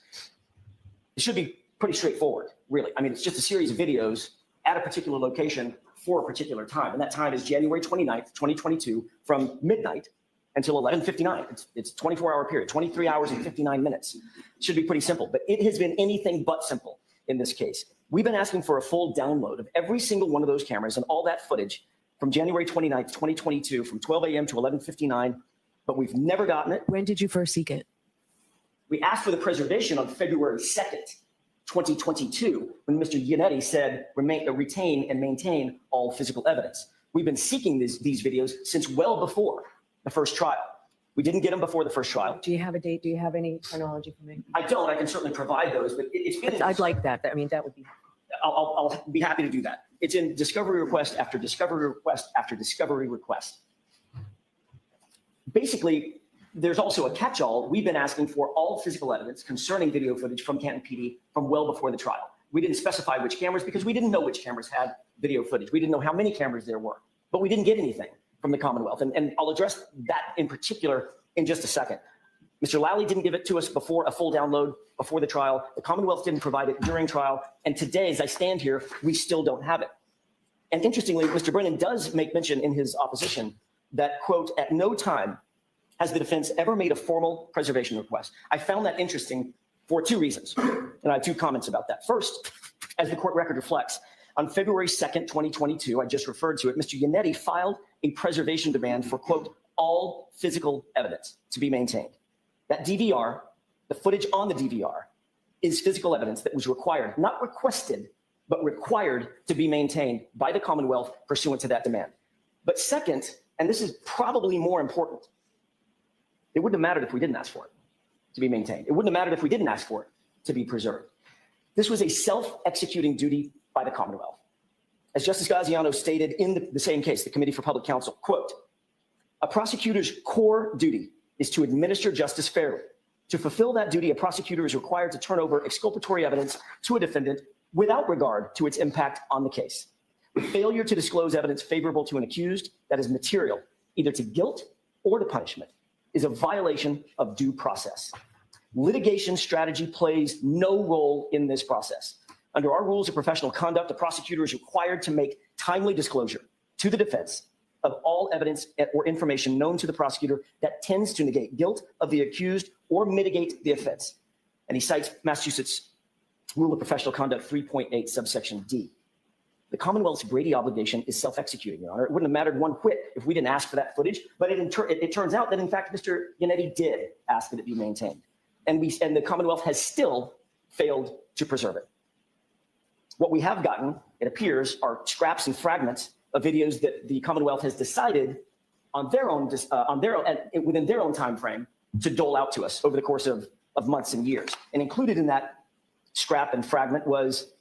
It should be pretty straightforward, really. I mean, it's just a series of videos at a particular location for a particular time. And that time is January 29th, 2022, from midnight until 11:59. It's a 24-hour period, 23 hours and 59 minutes. It should be pretty simple, but it has been anything but simple in this case. We've been asking for a full download of every single one of those cameras and all that footage from January 29th, 2022, from 12 a.m. to 11:59, but we've never gotten it. When did you first seek it? We asked for the preservation on February 2nd, 2022, when Mr. Kennedy said retain and maintain all physical evidence. We've been seeking these videos since well before the first trial. We didn't get them before the first trial. Do you have a date? Do you have any chronology for me? I don't. I can certainly provide those, but it's been. I'd like that. I mean, that would be. I'll be happy to do that. It's in discovery request after discovery request after discovery request. Basically, there's also a catch-all. We've been asking for all physical evidence concerning video footage from Canton PD from well before the trial. We didn't specify which cameras because we didn't know which cameras had video footage. We didn't know how many cameras there were, but we didn't get anything from the Commonwealth. And I'll address that in particular in just a second. Mr. Lally didn't give it to us before a full download before the trial. The Commonwealth didn't provide it during trial. And today, as I stand here, we still don't have it. And interestingly, Mr. Brennan does make mention in his opposition that, quote, at no time has the defense ever made a formal preservation request. I found that interesting for two reasons. And I have two comments about that. First, as the court record reflects, on February 2nd, 2022, I just referred to it, Mr. Kennedy filed a preservation demand for, quote, all physical evidence to be maintained. That DVR, the footage on the DVR, is physical evidence that was required, not requested, but required to be maintained by the Commonwealth pursuant to that demand. But second, and this is probably more important, it wouldn't have mattered if we didn't ask for it to be maintained. It wouldn't have mattered if we didn't ask for it to be preserved. This was a self-executing duty by the Commonwealth. As Justice Gaziano stated in the same case, the Committee for Public Counsel, quote, a prosecutor's core duty is to administer justice fairly. To fulfill that duty, a prosecutor is required to turn over exculpatory evidence to a defendant without regard to its impact on the case. The failure to disclose evidence favorable to an accused that is material, either to guilt or to punishment, is a violation of due process. Litigation strategy plays no role in this process. Under our rules of professional conduct, a prosecutor is required to make timely disclosure to the defense of all evidence or information known to the prosecutor that tends to negate guilt of the accused or mitigate the offense. And he cites Massachusetts Rule of Professional Conduct 3.8, subsection D. The Commonwealth's Brady obligation is self-executing, Your Honor. It wouldn't have mattered one whit if we didn't ask for that footage, but it turns out that, in fact, Mr. Kennedy did ask that it be maintained. And the Commonwealth has still failed to preserve it. What we have gotten, it appears, are scraps and fragments of videos that the Commonwealth has decided on their own, within their own time frame to dole out to us over the course of months and years. And included in that scrap and fragment was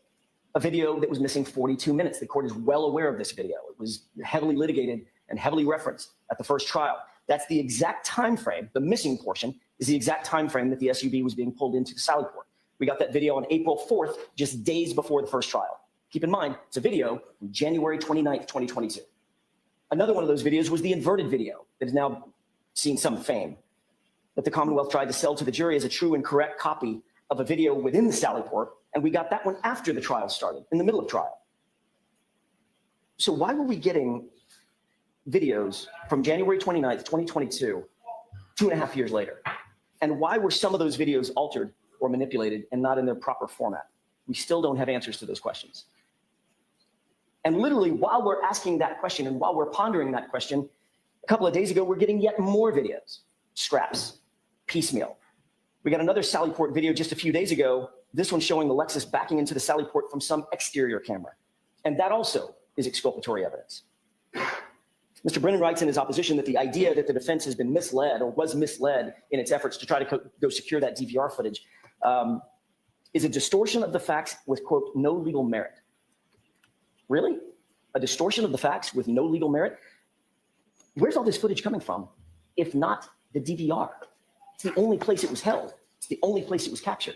a video that was missing 42 minutes. The court is well aware of this video. It was heavily litigated and heavily referenced at the first trial. That's the exact time frame. The missing portion is the exact time frame that the SUV was being pulled into the Sallyport. We got that video on April 4th, just days before the first trial. Keep in mind, it's a video from January 29th, 2022. Another one of those videos was the inverted video that has now seen some fame, that the Commonwealth tried to sell to the jury as a true and correct copy of a video within the Sallyport, and we got that one after the trial started, in the middle of trial. So why were we getting videos from January 29th, 2022, 2.5 years later? And why were some of those videos altered or manipulated and not in their proper format? We still don't have answers to those questions. And literally, while we're asking that question and while we're pondering that question, a couple of days ago, we're getting yet more videos, scraps piecemeal. We got another Sallyport video just a few days ago, this one showing the Lexus backing into the Sallyport from some exterior camera. And that also is exculpatory evidence. Mr. Brennan writes in his opposition that the idea that the defense has been misled or was misled in its efforts to try to go secure that DVR footage is a distortion of the facts with, quote, no legal merit. Really? A distortion of the facts with no legal merit? Where's all this footage coming from, if not the DVR? It's the only place it was held. It's the only place it was captured.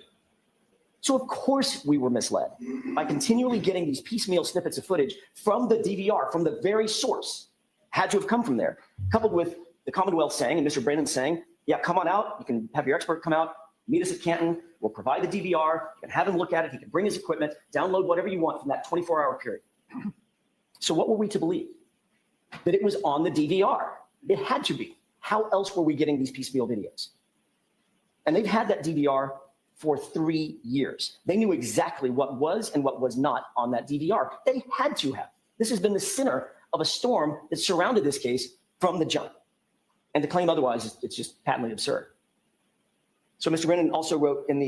So of course we were misled by continually getting these piecemeal snippets of footage from the DVR, from the very source, had to have come from there, coupled with the Commonwealth saying, and Mr. Brennan saying, yeah, come on out, you can have your expert come out, meet us at Canton, we'll provide the DVR, you can have him look at it, he can bring his equipment, download whatever you want from that 24-hour period. So what were we to believe? That it was on the DVR. It had to be. How else were we getting these piecemeal videos? And they've had that DVR for 3 years. They knew exactly what was and what was not on that DVR. They had to have. This has been the center of a storm that surrounded this case from the jump. And to claim otherwise, it's just patently absurd. So Mr. Brennan also wrote in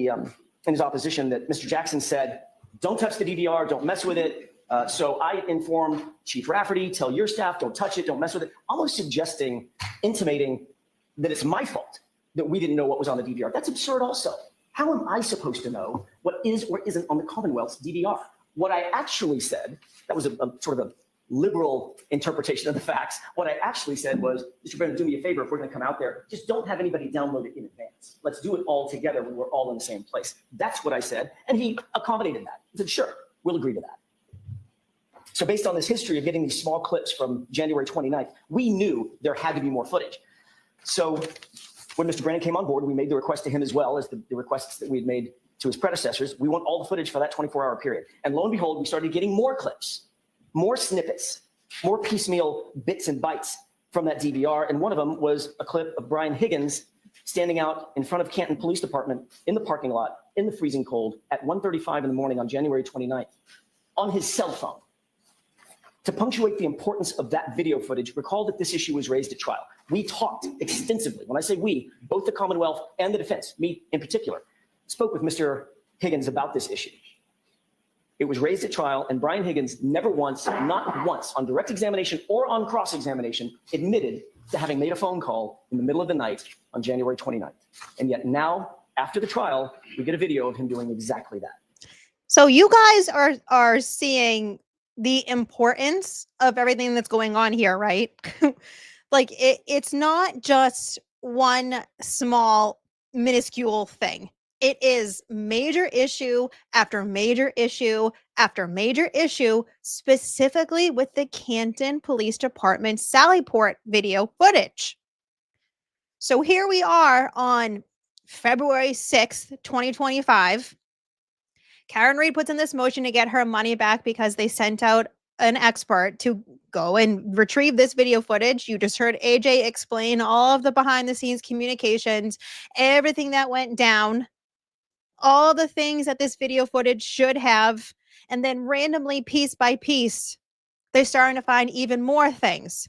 his opposition that Mr. Jackson said, don't touch the DVR, don't mess with it. So I informed Chief Rafferty, tell your staff, don't touch it, don't mess with it, almost suggesting, intimating that it's my fault that we didn't know what was on the DVR. That's absurd also. How am I supposed to know what is or isn't on the Commonwealth's DVR? What I actually said, that was a sort of a liberal interpretation of the facts. What I actually said was, Mr. Brennan, do me a favor, if we're going to come out there, just don't have anybody download it in advance. Let's do it all together when we're all in the same place. That's what I said. And he accommodated that. He said, sure, we'll agree to that. So based on this history of getting these small clips from January 29th, we knew there had to be more footage. So when Mr. Brennan came on board, we made the request to him as well as the requests that we had made to his predecessors. We want all the footage for that 24-hour period. And lo and behold, we started getting more clips, more snippets, more piecemeal bits and bytes from that DVR. And one of them was a clip of Brian Higgins standing out in front of Canton Police Department in the parking lot in the freezing cold at 1:35 in the morning on January 29th on his cell phone. To punctuate the importance of that video footage, recall that this issue was raised at trial. We talked extensively. When I say we, both the Commonwealth and the defense, me in particular, spoke with Mr. Higgins about this issue. It was raised at trial, and Brian Higgins never once, not once, on direct examination or on cross-examination, admitted to having made a phone call in the middle of the night on January 29th. And yet now, after the trial, we get a video of him doing exactly that. So you guys are seeing the importance of everything that's going on here, right? Like it's not just one small minuscule thing. It is major issue after major issue after major issue, specifically with the Canton Police Department Sallyport video footage. So here we are on February 6th, 2025. Karen Reed puts in this motion to get her money back because they sent out an expert to go and retrieve this video footage. You just heard AJ explain all of the behind the scenes communications, everything that went down, all the things that this video footage should have. And then randomly, piece by piece, they're starting to find even more things.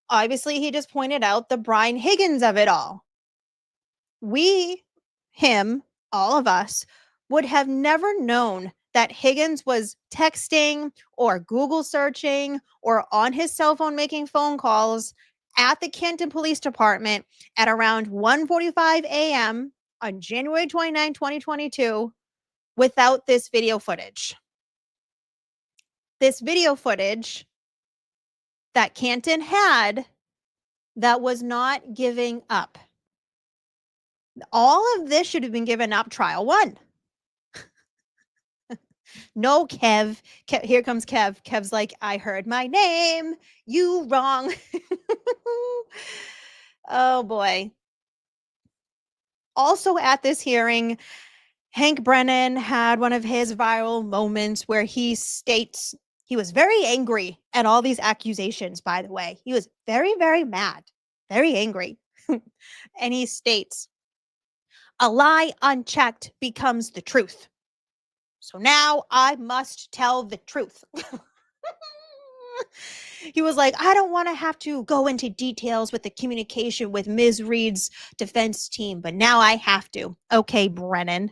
Obviously, he just pointed out the Brian Higgins of it all. We, him, all of us, would have never known that Higgins was texting or Google searching or on his cell phone making phone calls at the Canton Police Department at around 1:45 a.m. on January 29, 2022 without this video footage. This video footage that Canton had that was not giving up. All of this should have been given up trial one. No, Kev. Here comes Kev. Kev's like, I heard my name. You wrong. Oh, boy. Also at this hearing, Hank Brennan had one of his viral moments where he states he was very angry at all these accusations, by the way. He was very, very mad, very angry. And he states, a lie unchecked becomes the truth. So now I must tell the truth. He was like, I don't want to have to go into details with the communication with Ms. Reed's defense team, but now I have to. Okay, Brennan.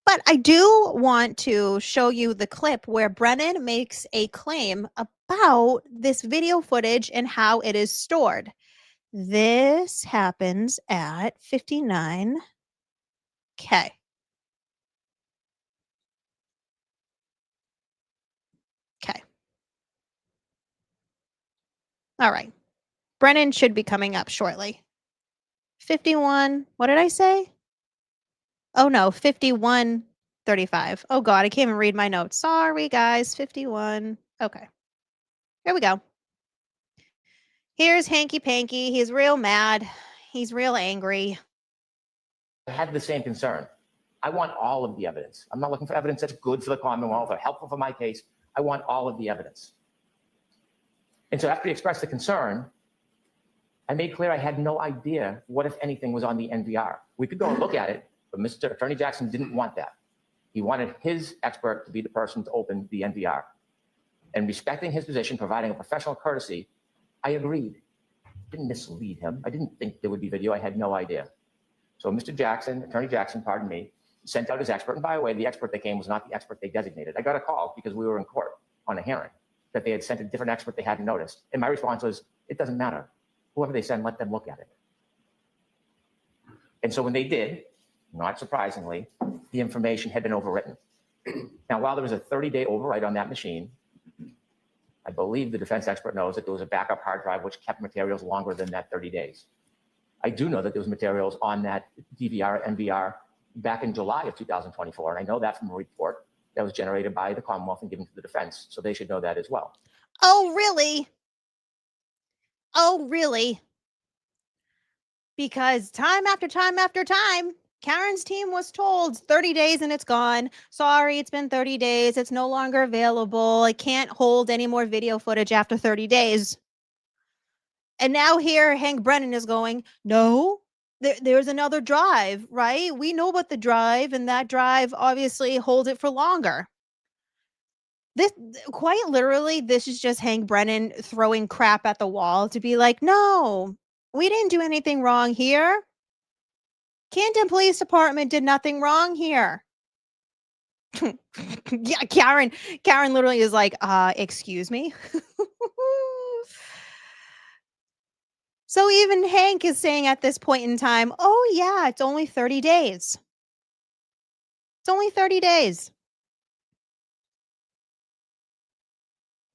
But I do want to show you the clip where Brennan makes a claim about this video footage and how it is stored. This happens at 59K. Okay. All right. Brennan should be coming up shortly. 51. What did I say? Oh no, 51:35. Oh God, I can't even read my notes. Sorry, guys. 51. Okay. Here we go. Here's Hanky Panky. He's real mad. He's real angry. I had the same concern. I want all of the evidence. I'm not looking for evidence that's good for the Commonwealth or helpful for my case. I want all of the evidence. And so after he expressed the concern, I made clear I had no idea what, if anything, was on the NVR. We could go and look at it, but Mr. Attorney Jackson didn't want that. He wanted his expert to be the person to open the NVR. And respecting his position, providing a professional courtesy, I agreed. Didn't mislead him. I didn't think there would be video. I had no idea. So Mr. Jackson, Attorney Jackson, pardon me, sent out his expert. And by the way, the expert that came was not the expert they designated. I got a call because we were in court on a hearing that they had sent a different expert they hadn't noticed. And my response was, it doesn't matter. Whoever they send, let them look at it. And so when they did, not surprisingly, the information had been overwritten. Now, while there was a 30-day overwrite on that machine, I believe the defense expert knows that there was a backup hard drive which kept materials longer than that 30 days. I do know that there was materials on that DVR, NVR back in July of 2024. And I know that from a report that was generated by the Commonwealth and given to the defense. So they should know that as well. Oh, really? Oh, really? Because time after time after time, Karen's team was told 30 days and it's gone. Sorry, it's been 30 days. It's no longer available. I can't hold any more video footage after 30 days. And now here, Hank Brennan is going, no, there's another drive, right? We know about the drive, and that drive obviously holds it for longer. This, quite literally, this is just Hank Brennan throwing crap at the wall to be like, no, we didn't do anything wrong here. Canton Police Department did nothing wrong here. Yeah, Karen literally is like, excuse me. So even Hank is saying at this point in time, oh yeah, it's only 30 days. It's only 30 days.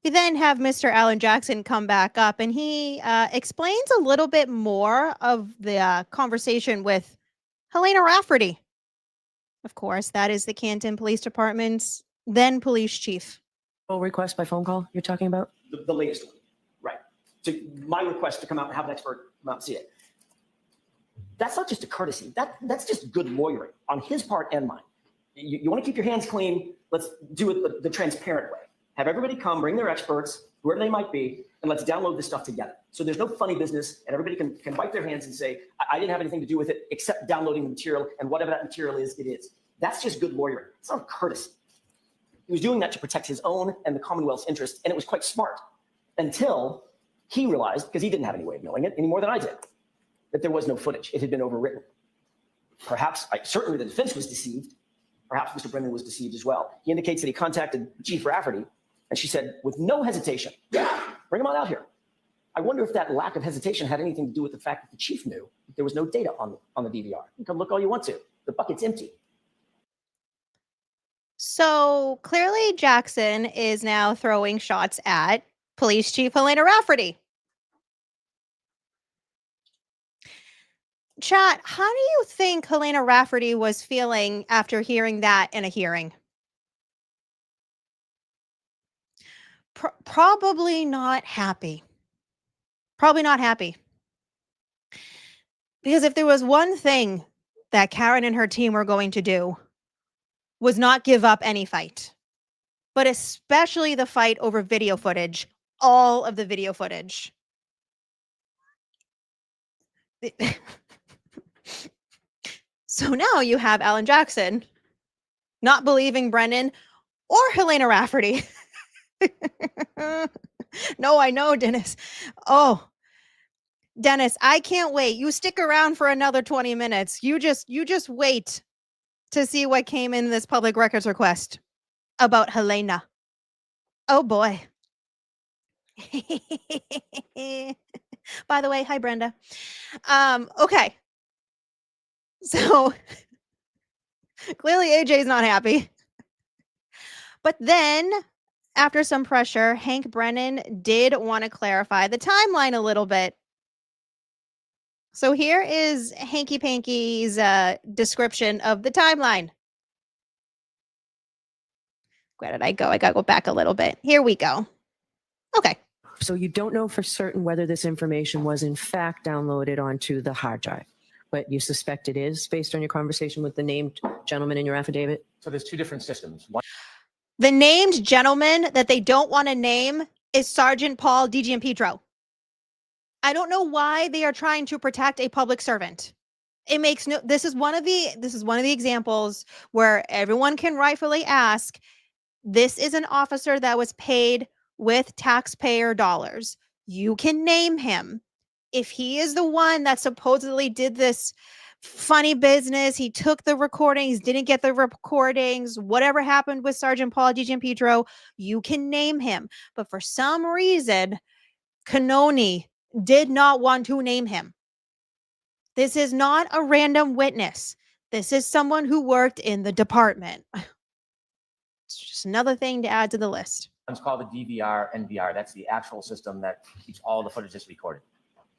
We then have Mr. Alan Jackson come back up, and he explains a little bit more of the conversation with Helena Rafferty. Of course, that is the Canton Police Department's then police chief. Full request by phone call you're talking about? The latest one, right. So my request to come out and have an expert come out and see it. That's not just a courtesy. That's just good lawyering on his part and mine. You want to keep your hands clean, let's do it the transparent way. Have everybody come, bring their experts, whoever they might be, and let's download this stuff together. So there's no funny business, and everybody can wipe their hands and say, I didn't have anything to do with it except downloading the material, and whatever that material is, it is. That's just good lawyering. It's not courtesy. He was doing that to protect his own and the Commonwealth's interest, and it was quite smart until he realized, because he didn't have any way of knowing it any more than I did, that there was no footage. It had been overwritten. Perhaps, certainly the defense was deceived. Perhaps Mr. Brennan was deceived as well. He indicates that he contacted Chief Rafferty, and she said, with no hesitation, yeah, bring him on out here. I wonder if that lack of hesitation had anything to do with the fact that the chief knew that there was no data on the DVR. You can look all you want to. The bucket's empty. So clearly Jackson is now throwing shots at Police Chief Helena Rafferty. Chat, how do you think Helena Rafferty was feeling after hearing that in a hearing? Probably not happy. Probably not happy. Because if there was one thing that Karen and her team were going to do, was not give up any fight. But especially the fight over video footage. All of the video footage. So now you have Alan Jackson not believing Brennan or Helena Rafferty. No, I know, Dennis. Oh, Dennis, I can't wait. You stick around for another 20 minutes. You just wait to see what came in this public records request about Helena. Oh boy. By the way, hi Brenda. Okay. So clearly AJ's not happy. But then after some pressure, Hank Brennan did want to clarify the timeline a little bit. So here is Hanky Panky's description of the timeline. Where did I go? I got to go back a little bit. Here we go. Okay. So you don't know for certain whether this information was in fact downloaded onto the hard drive, but you suspect it is based on your conversation with the named gentleman in your affidavit? So there's two different systems. One The named gentleman that they don't want to name is Sgt DiGiampietro. I don't know why they are trying to protect a public servant. It makes no, this is one of the examples where everyone can rightfully ask, this is an officer that was paid with taxpayer dollars. You can name him. If he is the one that supposedly did this funny business, he took the recordings, didn't get the recordings, whatever happened with Sgt. DiGiampietro, you can name him. But for some reason, Canoni did not want to name him. This is not a random witness. This is someone who worked in the department. It's just another thing to add to the list. One's called the DVR NVR. That's the actual system that keeps all the footage that's recorded.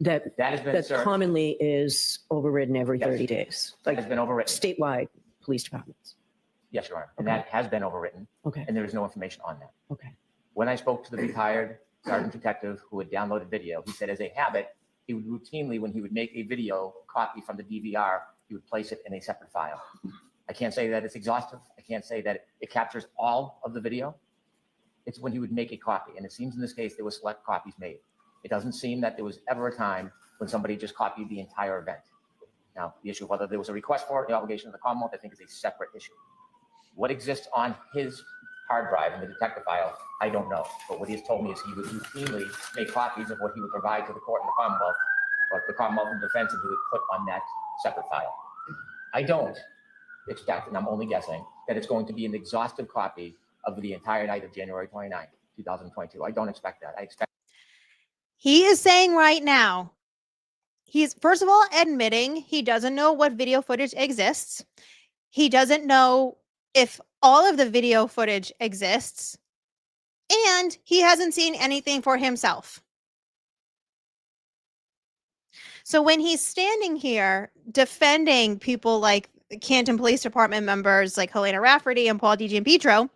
That has been That searched. commonly is overridden every Yes. 30 days, That has been overwritten. statewide police departments. Yes, Your Honor. And Okay. that has been overwritten, Okay, and there is no information on that. okay. When I spoke to the retired sergeant detective who had downloaded video, he said as a habit, he would routinely, when he would make a video copy from the DVR, he would place it in a separate file. I can't say that it's exhaustive. I can't say that it captures all of the video. It's when he would make a copy. And it seems in this case, there were select copies made. It doesn't seem that there was ever a time when somebody just copied the entire event. Now, the issue of whether there was a request for it, the obligation of the Commonwealth, I think is a separate issue. What exists on his hard drive in the detective file, I don't know. But what he has told me is he would routinely make copies of what he would provide to the court and the Commonwealth, or the Commonwealth and defense, and he would put on that separate file. I don't expect, and I'm only guessing, that it's going to be an exhaustive copy of the entire night of January 29th, 2022. I don't expect that. I expect. He is saying right now, he's first of all admitting he doesn't know what video footage exists. He doesn't know if all of the video footage exists, and he hasn't seen anything for himself. So when he's standing here defending people like Canton Police Department members like Helena Rafferty and Paul DiGiampietro,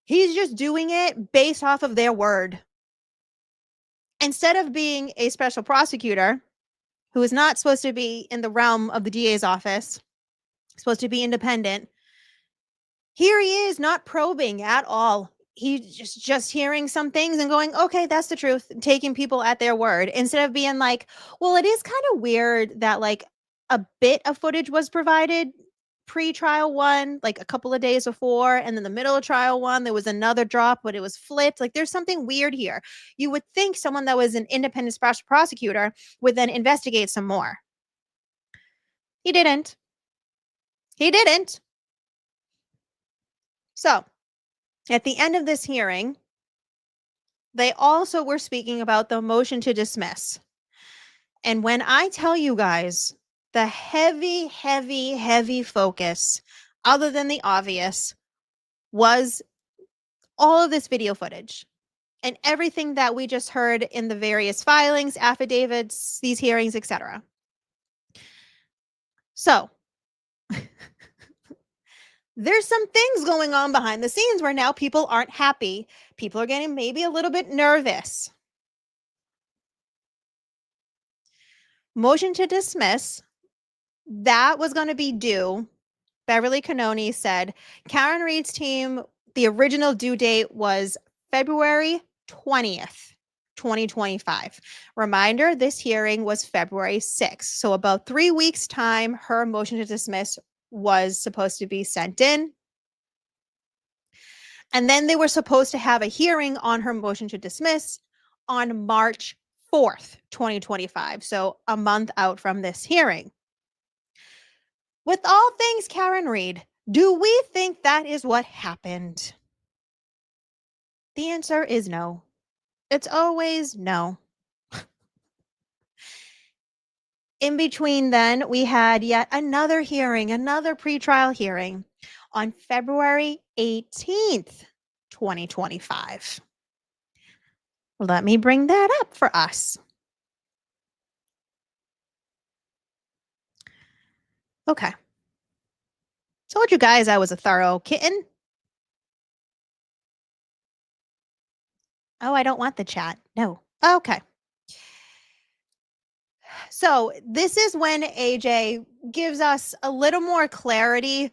he's just doing it based off of their word. Instead of being a special prosecutor who is not supposed to be in the realm of the DA's office, supposed to be independent, here he is not probing at all. He's just hearing some things and going, okay, that's the truth, taking people at their word, instead of being like, well, it is kind of weird that like a bit of footage was provided pre-trial one, like a couple of days before, and then the middle of trial one, there was another drop, but it was flipped. Like there's something weird here. You would think someone that was an independent special prosecutor would then investigate some more. He didn't. He didn't. So at the end of this hearing, they also were speaking about the motion to dismiss. And when I tell you guys, the heavy, heavy, heavy focus, other than the obvious, was all of this video footage and everything that we just heard in the various filings, affidavits, these hearings, etc. So there's some things going on behind the scenes where now people aren't happy. People are getting maybe a little bit nervous. Motion to dismiss, that was going to be due. Beverly Canoni said Karen Reed's team, the original due date was February 20th, 2025. Reminder, this hearing was February 6th. So about 3 weeks' time, her motion to dismiss was supposed to be sent in. And then they were supposed to have a hearing on her motion to dismiss on March 4th, 2025. So a month out from this hearing. With all things Karen Reed, do we think that is what happened? The answer is no. It's always no. In between then, we had yet another hearing, another pretrial hearing on February 18th, 2025. Let me bring that up for us. Okay. Told you guys I was a thorough kitten. Oh, I don't want the chat. No. Okay. So this is when AJ gives us a little more clarity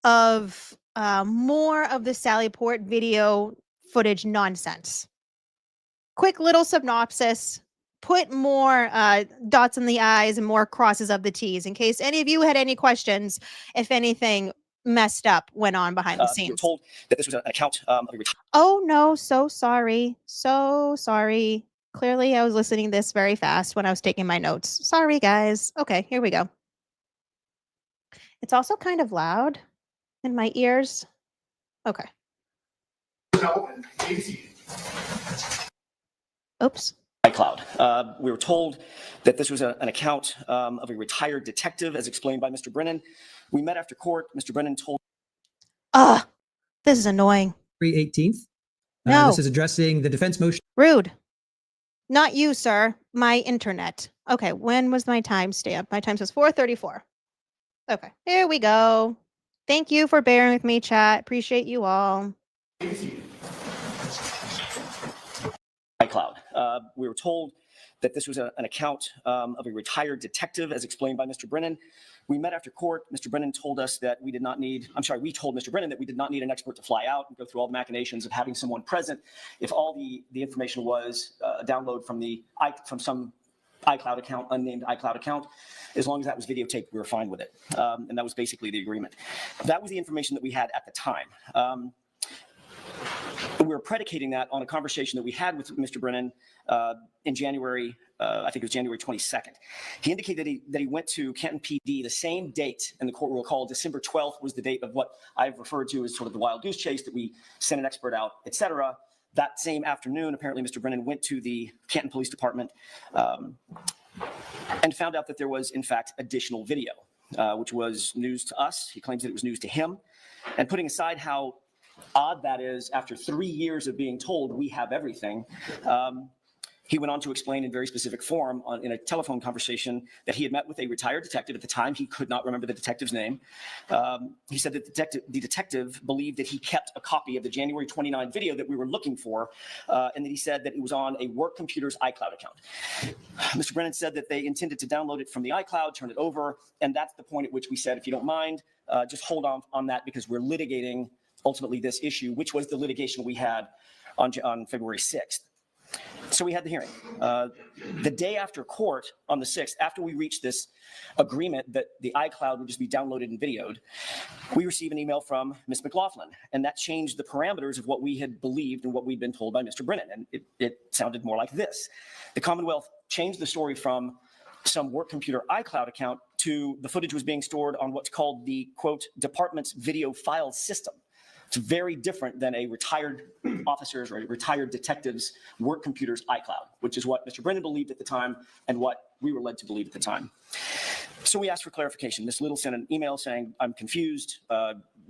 of more of the Sallyport video footage nonsense. Quick little synopsis. Put more dots in the I's and more crosses of the T's in case any of you had any questions, if anything messed up went on behind the We were scenes. told that this was an account of a Oh, no, so sorry. So sorry. Clearly, I was listening to this very fast when I was taking my notes. Sorry, guys. Okay, here we go. It's also kind of loud in my ears. Okay. Oops. iCloud. We were told that this was an account of a retired detective, as explained by Mr. Brennan. We met after court. Mr. Brennan told. This is annoying. 18th. No. This is addressing the defense motion. Rude. Not you, sir. My internet. Okay, when was my timestamp? My time says 4:34. Okay, there we go. Thank you for bearing with me, chat. Appreciate you all. iCloud. We were told that this was an account of a retired detective, as explained by Mr. Brennan. We met after court. Mr. Brennan told us that we did not need, we told Mr. Brennan that we did not need an expert to fly out and go through all the machinations of having someone present. If all the information was a download from some iCloud account, unnamed iCloud account, as long as that was videotaped, we were fine with it. And that was basically the agreement. That was the information that we had at the time. We were predicating that on a conversation that we had with Mr. Brennan in January, I think it was January 22nd. He indicated that he went to Canton PD the same date, and the court will recall December 12th was the date of what I've referred to as sort of the wild goose chase, that we sent an expert out, et cetera. That same afternoon, apparently Mr. Brennan went to the Canton Police Department and found out that there was, in fact, additional video, which was news to us. He claims that it was news to him. And putting aside how odd that is, after 3 years of being told we have everything, he went on to explain in very specific form in a telephone conversation that he had met with a retired detective. At the time, he could not remember the detective's name. He said that the detective believed that he kept a copy of the January 29 video that we were looking for, and that he said that it was on a work computer's iCloud account. Mr. Brennan said that they intended to download it from the iCloud, turn it over, and that's the point at which we said, if you don't mind, just hold on that, because we're litigating ultimately this issue, which was the litigation we had on February 6th. So we had the hearing. The day after court, on the 6th, after we reached this agreement that the iCloud would just be downloaded and videoed, we received an email from Ms. McLaughlin, and that changed the parameters of what we had believed and what we'd been told by Mr. Brennan, and it sounded more like this. The Commonwealth changed the story from some work computer iCloud account to the footage was being stored on what's called the, quote, department's video file system. It's very different than a retired officer's or a retired detective's work computer's iCloud, which is what Mr. Brennan believed at the time and what we were led to believe at the time. So we asked for clarification. Ms. Little sent an email saying, I'm confused.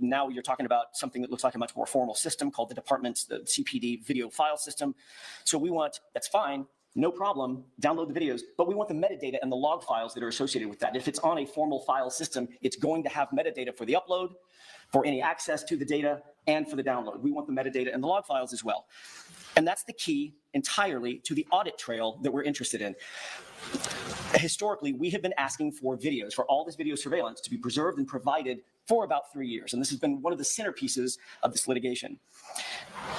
Now you're talking about something that looks like a much more formal system called the department's, the CPD video file system. So we want, that's fine, no problem, download the videos, but we want the metadata and the log files that are associated with that. If it's on a formal file system, it's going to have metadata for the upload, for any access to the data, and for the download. We want the metadata and the log files as well. And that's the key entirely to the audit trail that we're interested in. Historically, we have been asking for videos, for all this video surveillance to be preserved and provided for about 3 years. And this has been one of the centerpieces of this litigation.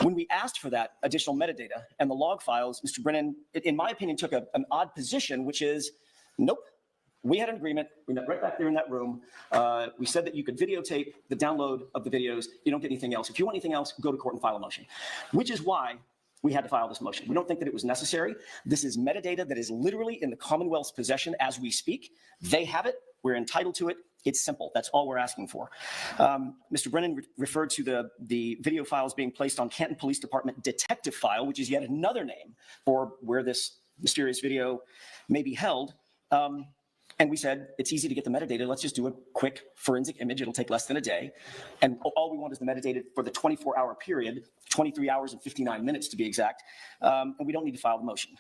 When we asked for that additional metadata and the log files, Mr. Brennan, in my opinion, took an odd position, which is, nope, We had an agreement. We met right back there in that room. We said that you could videotape the download of the videos. You don't get anything else. If you want anything else, go to court and file a motion, which is why we had to file this motion. We don't think that it was necessary. This is metadata that is literally in the Commonwealth's possession as we speak. They have it. We're entitled to it. It's simple. That's all we're asking for. Mr. Brennan referred to the video files being placed on Canton Police Department detective file, which is yet another name for where this mysterious video may be held. And we said, it's easy to get the metadata. Let's just do a quick forensic image. It'll take less than a day. And all we want is the metadata for the 24-hour period, 23 hours and 59 minutes to be exact. And we don't need to file the motion.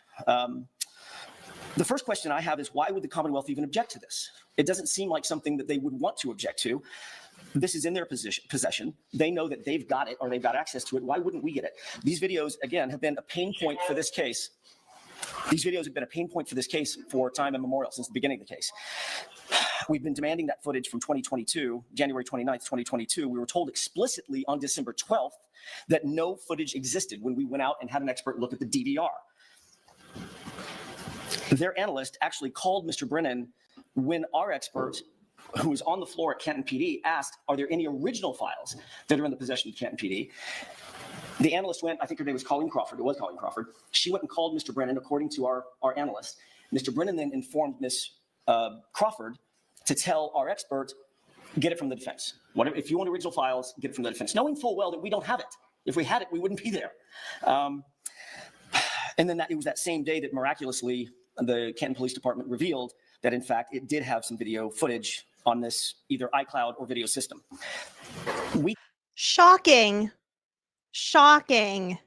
The first question I have is, why would the Commonwealth even object to this? It doesn't seem like something that they would want to object to. This is in their possession. They know that they've got it or they've got access to it. Why wouldn't we get it? These videos, again, have been a pain point for this case. These videos have been a pain point for this case for time immemorial, since the beginning of the case. We've been demanding that footage from 2022, January 29th, 2022. We were told explicitly on December 12th that no footage existed when we went out and had an expert look at the DVR. Their analyst actually called Mr. Brennan when our expert, who was on the floor at Canton PD, asked, are there any original files that are in the possession of Canton PD? The analyst went, I think her name was Coleen Crawford. It was Coleen Crawford. She went and called Mr. Brennan, according to our analyst. Mr. Brennan then informed Ms. Crawford to tell our expert, get it from the defense. If you want original files, get it from the defense, knowing full well that we don't have it. If we had it, we wouldn't be there. And then it was that same day that miraculously the Canton Police Department revealed that, in fact, it did have some video footage on this either iCloud or video system. Shocking. Shocking.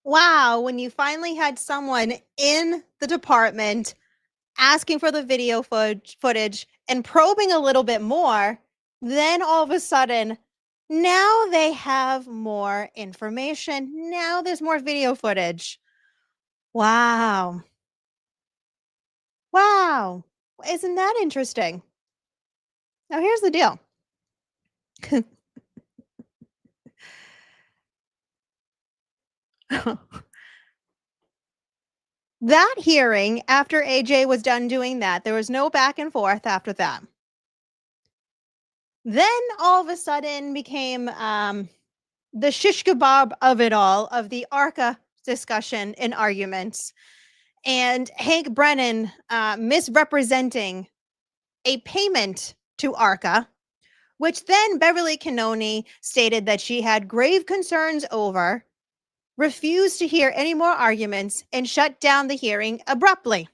Wow, when you finally had someone in the department asking for the video footage and probing a little bit more, then all of a sudden, now they have more information. Now there's more video footage. Wow. Wow. Isn't that interesting? Now, here's the deal. That hearing, after AJ was done doing that, there was no back and forth after that. Then all of a sudden became the shish kebab of it all, of the ARCA discussion and arguments, and Hank Brennan misrepresenting a payment to ARCA, which then Beverly Cannoni stated that she had grave concerns over, refused to hear any more arguments, and shut down the hearing abruptly.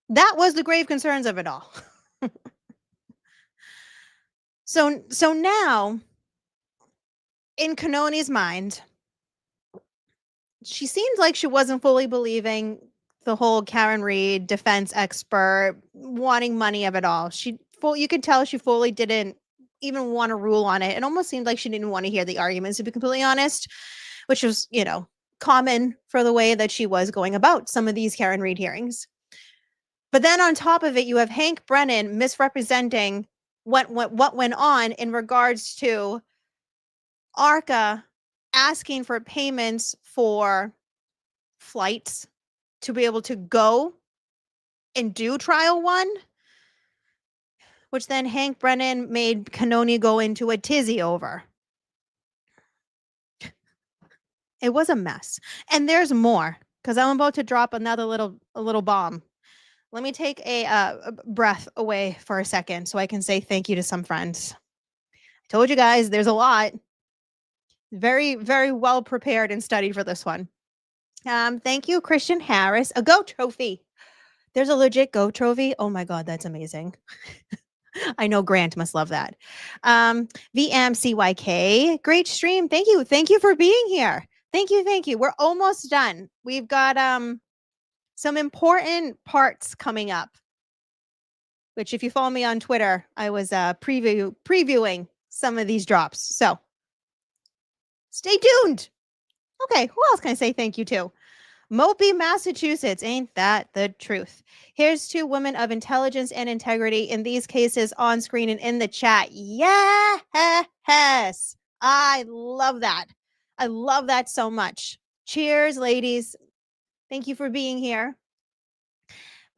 That was the grave concerns of it all. So now, in Cannoni's mind, she seemed like she wasn't fully believing the whole Karen Reed defense expert wanting money of it all. You could tell she fully didn't even want to rule on it. It almost seemed like she didn't want to hear the arguments, to be completely honest, which was, common for the way that she was going about some of these Karen Reed hearings. But then on top of it, you have Hank Brennan misrepresenting what went on in regards to ARCA asking for payments for flights to be able to go and do trial one, which then Hank Brennan made Cannoni go into a tizzy over. It was a mess. And there's more, because I'm about to drop another little bomb. Let me take a breath away for a second so I can say thank you to some friends. I told you guys there's a lot. Very, very well prepared and studied for this one. Thank you, Christian Harris. A GO trophy. There's a legit GO trophy. Oh my God, that's amazing. I know Grant must love that. VMCYK, great stream. Thank you. Thank you for being here. Thank you. Thank you. We're almost done. We've got some important parts coming up, which if you follow me on Twitter, I was previewing some of these drops. So stay tuned. Okay, who else can I say thank you to? Mopey, Massachusetts. Ain't that the truth? Here's two women of intelligence and integrity in these cases on screen and in the chat. Yes. I love that. I love that so much. Cheers, ladies. Thank you for being here.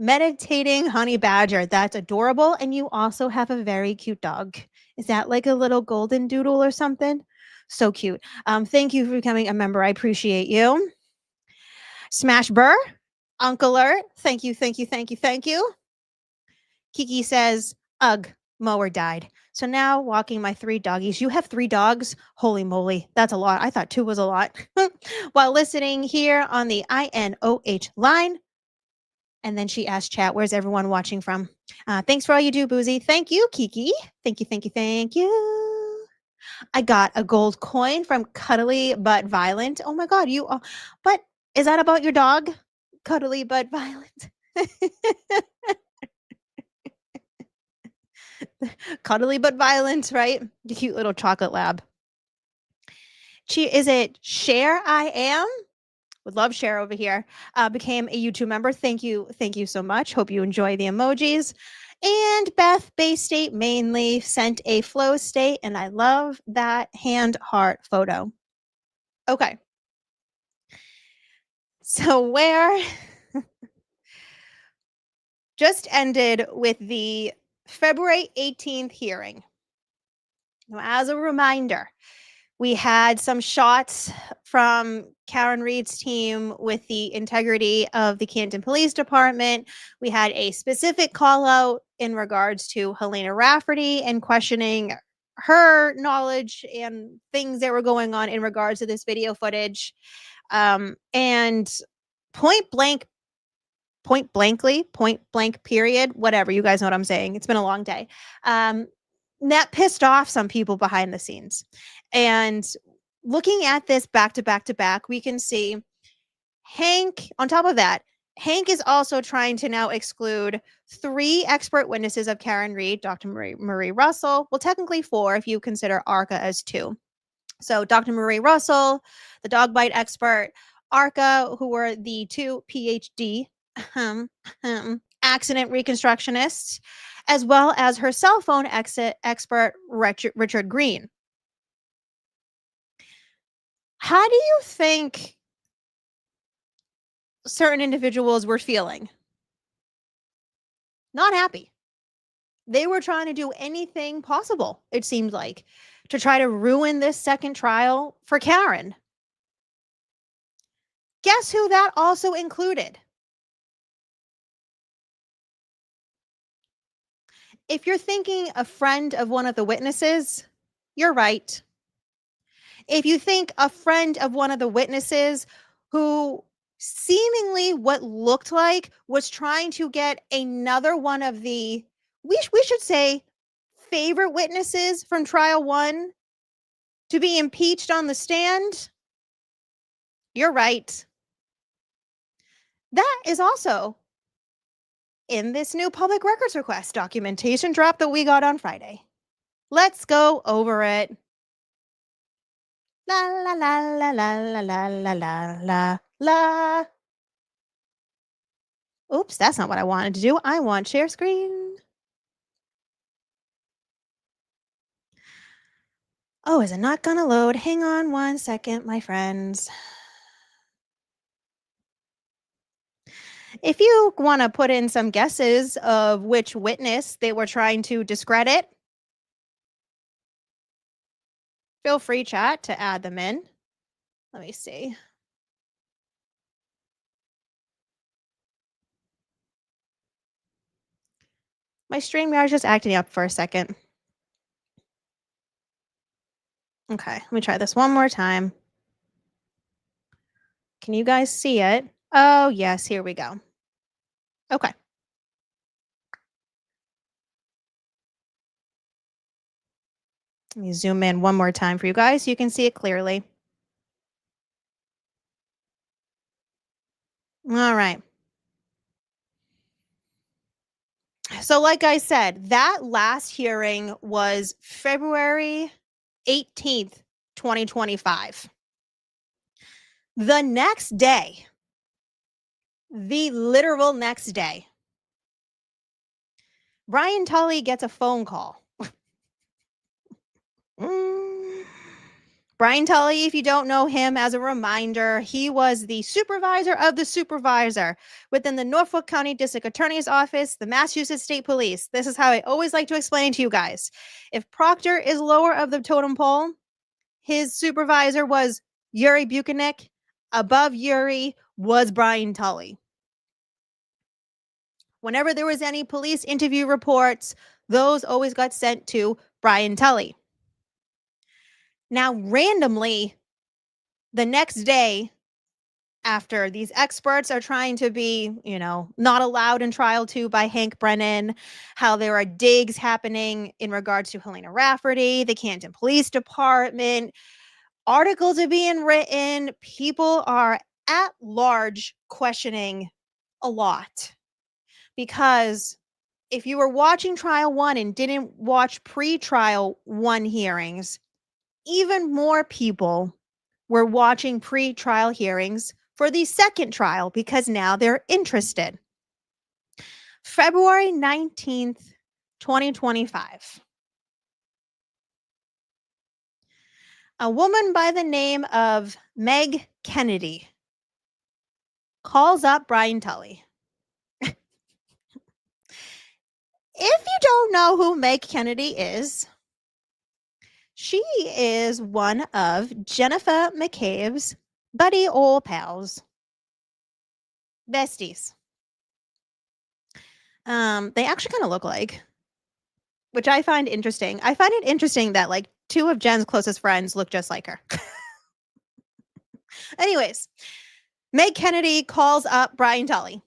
Meditating honey badger. That's adorable. And you also have a very cute dog. Is that like a little golden doodle or something? So cute. Thank you for becoming a member. I appreciate you. Smash Burr, Uncle Alert. Thank you, thank you, thank you, thank you. Kiki says, ugh, mower died. So now walking my 3 doggies. You have 3 dogs? Holy moly, that's a lot. I thought 2 was a lot. While listening here on the INOH line. And then she asked chat, where's everyone watching from? Thanks for all you do, Boozey. Thank you, Kiki. Thank you, thank you, thank you. I got a gold coin from Cuddly But Violent. Oh my God, you. But is that about your dog? Cuddly But Violent. Cuddly But Violent, right? The cute little chocolate lab. Is it Cher I Am? Would love Cher over here. Became a YouTube member. Thank you so much. Hope you enjoy the emojis. And Beth Bay State mainly sent a flow state, and I love that hand heart photo. Okay. So where just ended with the February 18th hearing. Now, as a reminder, we had some shots from Karen Reed's team with the integrity of the Canton Police Department. We had a specific call out in regards to Helena Rafferty and questioning her knowledge and things that were going on in regards to this video footage. And point blank period, whatever, you guys know what I'm saying. It's been a long day. That pissed off some people behind the scenes. And looking at this back to back to back, we can see Hank, on top of that, Hank is also trying to now exclude 3 expert witnesses of Karen Reed, Dr. Marie Russell. Well, technically 4 if you consider ARCA as 2. So Dr. Marie Russell, the dog bite expert, ARCA, who were the 2 PhD accident reconstructionists, as well as her cell phone expert, Richard Green. How do you think certain individuals were feeling? Not happy. They were trying to do anything possible, it seemed like, to try to ruin this second trial for Karen. Guess who that also included? If you're thinking a friend of one of the witnesses, you're right. If you think a friend of one of the witnesses who seemingly what looked like was trying to get another one of the, we should say, favorite witnesses from trial 1 to be impeached on the stand, you're right. That is also in this new public records request documentation drop that we got on Friday. Let's go over it. La la la la la la la la la la la. Oops, that's not what I wanted to do. I want share screen. Oh, is it not gonna load? Hang on 1 second, my friends. If you want to put in some guesses of which witness they were trying to discredit, feel free, chat, to add them in. Let me see. My StreamYard is just acting up for a second. Okay, let me try this one more time. Can you guys see it? Oh, yes, here we go. Okay. Let me zoom in one more time for you guys so you can see it clearly. All right. So like I said, that last hearing was February 18th, 2025. The next day, the literal next day, Brian Tully gets a phone call. Brian Brian Tully, if you don't know him, as a reminder, he was the supervisor of the supervisor within the Norfolk County District Attorney's Office, the Massachusetts State Police. This is how I always like to explain it to you guys. If Proctor is lower of the totem pole, his supervisor was Yuri Bukhenik. Above Yuri was Brian Tully. Whenever there was any police interview reports, those always got sent to Brian Tully. Now, randomly, the next day, after these experts are trying to be, not allowed in trial 2 by Hank Brennan, how there are digs happening in regards to Helena Rafferty, the Canton Police Department, articles are being written, people are at large questioning a lot. Because if you were watching trial 1 and didn't watch pre-trial 1 hearings, even more people were watching pre-trial hearings for the second trial because now they're interested. February 19th, 2025. A woman by the name of Meg Kennedy calls up Brian Tully. If you don't know who Meg Kennedy is, she is one of Jennifer McCabe's buddy old pals. Besties. They actually kind of look like, which I find interesting. I find it interesting that like 2 of Jen's closest friends look just like her. Anyways, Meg Kennedy calls up Brian Tully.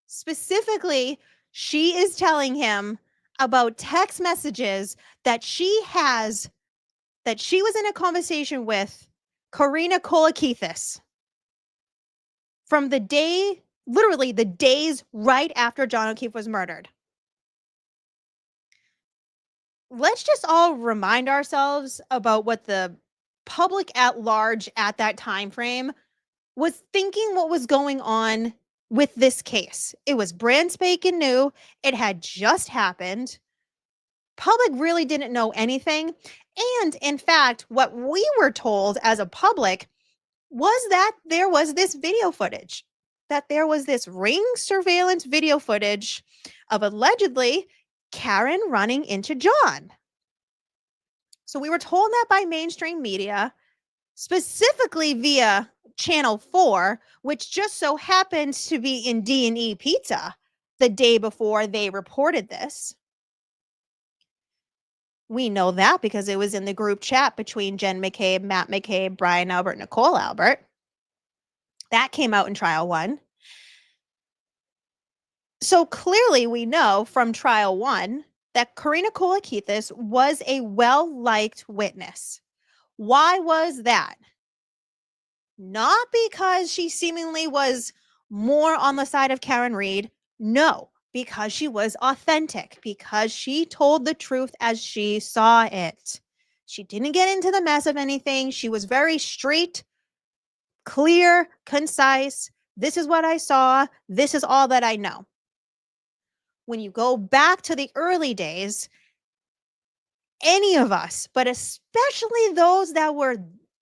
Specifically, she is telling him about text messages that she was in a conversation with Karina Kolokithas from the day, literally the days right after John O'Keefe was murdered. Let's just all remind ourselves about what the public at large at that time frame was thinking what was going on with this case. It was brand spanking new. It had just happened. Public really didn't know anything. And in fact, what we were told as a public was that there was this video footage, that there was this ring surveillance video footage of allegedly Karen running into John. So we were told that by mainstream media, specifically via Channel 4, which just so happens to be in D&E Pizza the day before they reported this. We know that because it was in the group chat between Jen McCabe, Matt McCabe, Brian Albert, Nicole Albert. That came out in trial 1. So clearly we know from trial 1 that Karina Kolokithas was a well-liked witness. Why was that? Not because she seemingly was more on the side of Karen Reed. No, because she was authentic, because she told the truth as she saw it. She didn't get into the mess of anything. She was very straight, clear, concise. This is what I saw. This is all that I know. When you go back to the early days, any of us, but especially those that were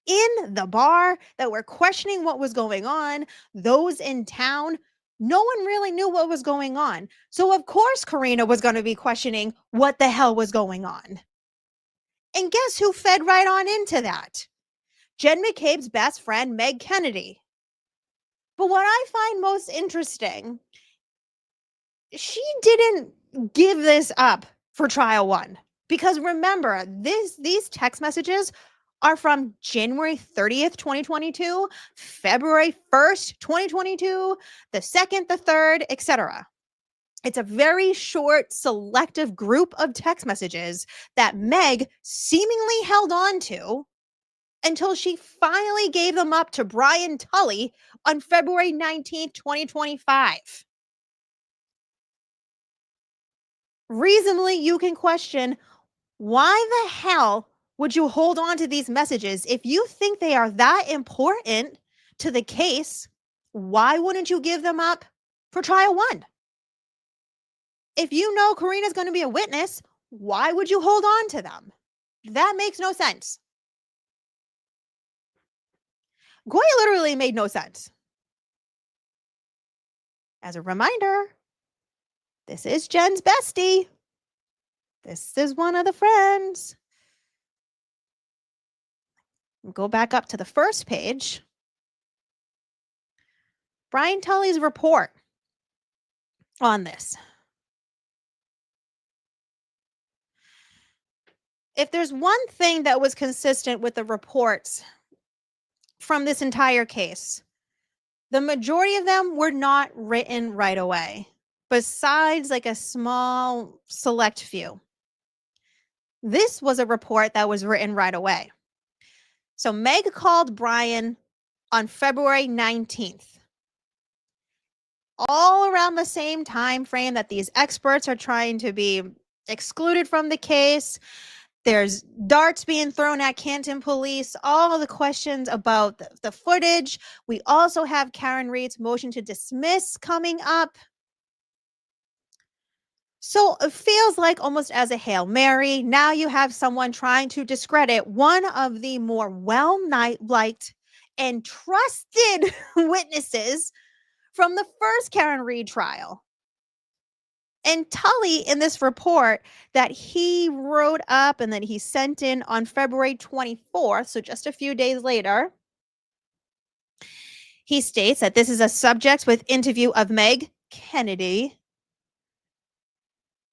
in the bar, that were questioning what was going on, those in town, no one really knew what was going on. So of course, Karina was going to be questioning what the hell was going on. And guess who fed right on into that? Jen McCabe's best friend, Meg Kennedy. But what I find most interesting, she didn't give this up for trial 1. Because remember, these text messages are from January 30th, 2022, February 1st, 2022, the 2nd, the 3rd, etc. It's a very short, selective group of text messages that Meg seemingly held on to until she finally gave them up to Brian Tully on February 19th, 2025. Reasonably, you can question, why the hell would you hold on to these messages? If you think they are that important to the case, why wouldn't you give them up for trial 1? If you know Karina's going to be a witness, why would you hold on to them? That makes no sense. Goya literally made no sense. As a reminder, this is Jen's bestie. This is one of the friends. Go back up to the first page. Brian Tully's report on this. If there's one thing that was consistent with the reports from this entire case, the majority of them were not written right away, besides like a small select few. This was a report that was written right away. So Meg called Brian on February 19th. All around the same time frame that these experts are trying to be excluded from the case. There's darts being thrown at Canton Police, all the questions about the footage. We also have Karen Reed's motion to dismiss coming up. So it feels like almost as a Hail Mary, now you have someone trying to discredit one of the more well-liked and trusted witnesses from the first Karen Reed trial. And Tully, in this report that he wrote up and that he sent in on February 24th, so just a few days later, he states that this is a subject with interview of Meg Kennedy.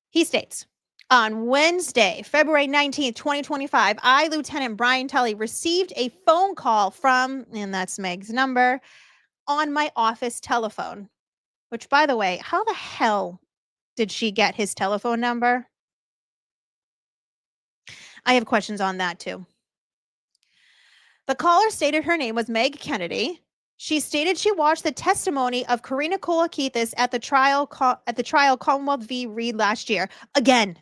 He states, on Wednesday, February 19th, 2025, I, Lieutenant Brian Tully, received a phone call from, and that's Meg's number, on my office telephone. Which, by the way, how the hell did she get his telephone number? I have questions on that too. The caller stated her name was Meg Kennedy. She stated she watched the testimony of Karina Kolokithas at the trial Commonwealth v. Reed last year. Again,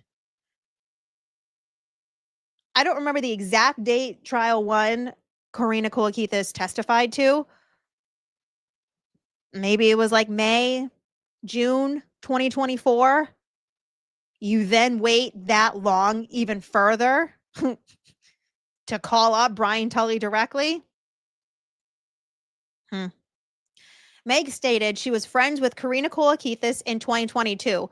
I don't remember the exact date trial one Karina Kolokithas testified to. Maybe it was like May, June 2024. You then wait that long even further to call up Brian Tully directly. Meg stated she was friends with Karina Kolokithas in 2022.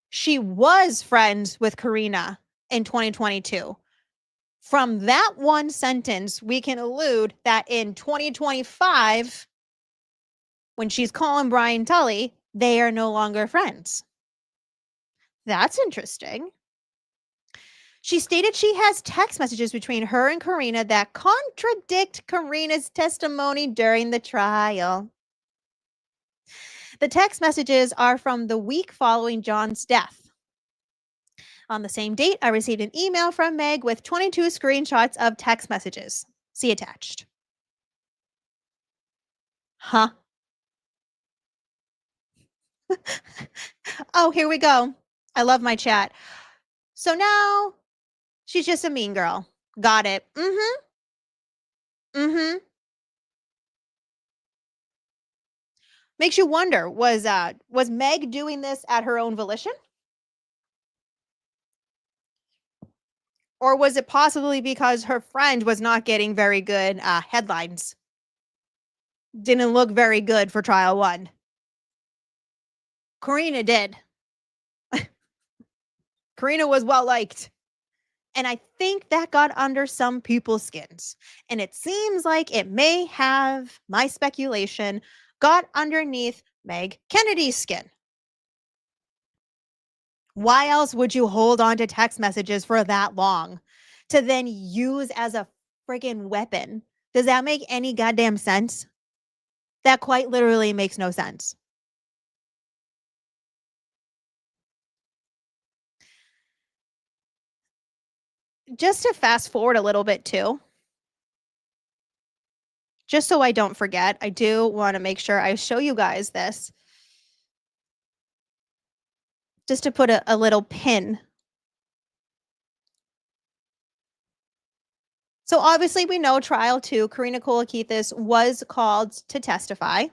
She was friends with Karina in 2022. From that one sentence, we can allude that in 2025, when she's calling Brian Tully, they are no longer friends. That's interesting. She stated she has text messages between her and Karina that contradict Karina's testimony during the trial. The text messages are from the week following John's death. On the same date, I received an email from Meg with 22 screenshots of text messages. See attached. Huh? Oh, here we go. I love my chat. So now she's just a mean girl. Got it. Makes you wonder, was Meg doing this at her own volition? Or was it possibly because her friend was not getting very good headlines? Didn't look very good for trial one. Karina did. Karina was well liked. And I think that got under some people's skins. And it seems like it may have, my speculation, got underneath Meg Kennedy's skin. Why else would you hold on to text messages for that long to then use as a friggin' weapon? Does that make any goddamn sense? That quite literally makes no sense. Just to fast forward a little bit too, just so I don't forget, I do want to make sure I show you guys this. Just to put a little pin. So obviously we know trial 2, Karina Kolokithas was called to testify.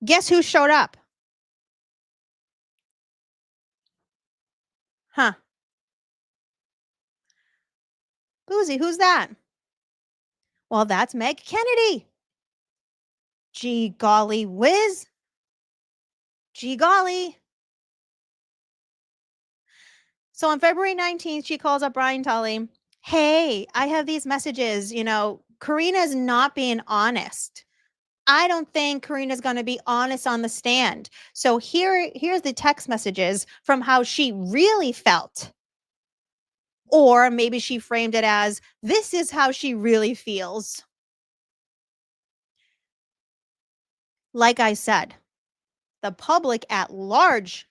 Guess who showed up? Huh. Boozey, who's that? Well, that's Meg Kennedy. Gee golly whiz. Gee golly. So on February 19th, she calls up Brian Tully. Hey, I have these messages. Karina's not being honest. I don't think Karina's going to be honest on the stand. So here's the text messages from how she really felt. Or maybe she framed it as, this is how she really feels. Like I said, the public at large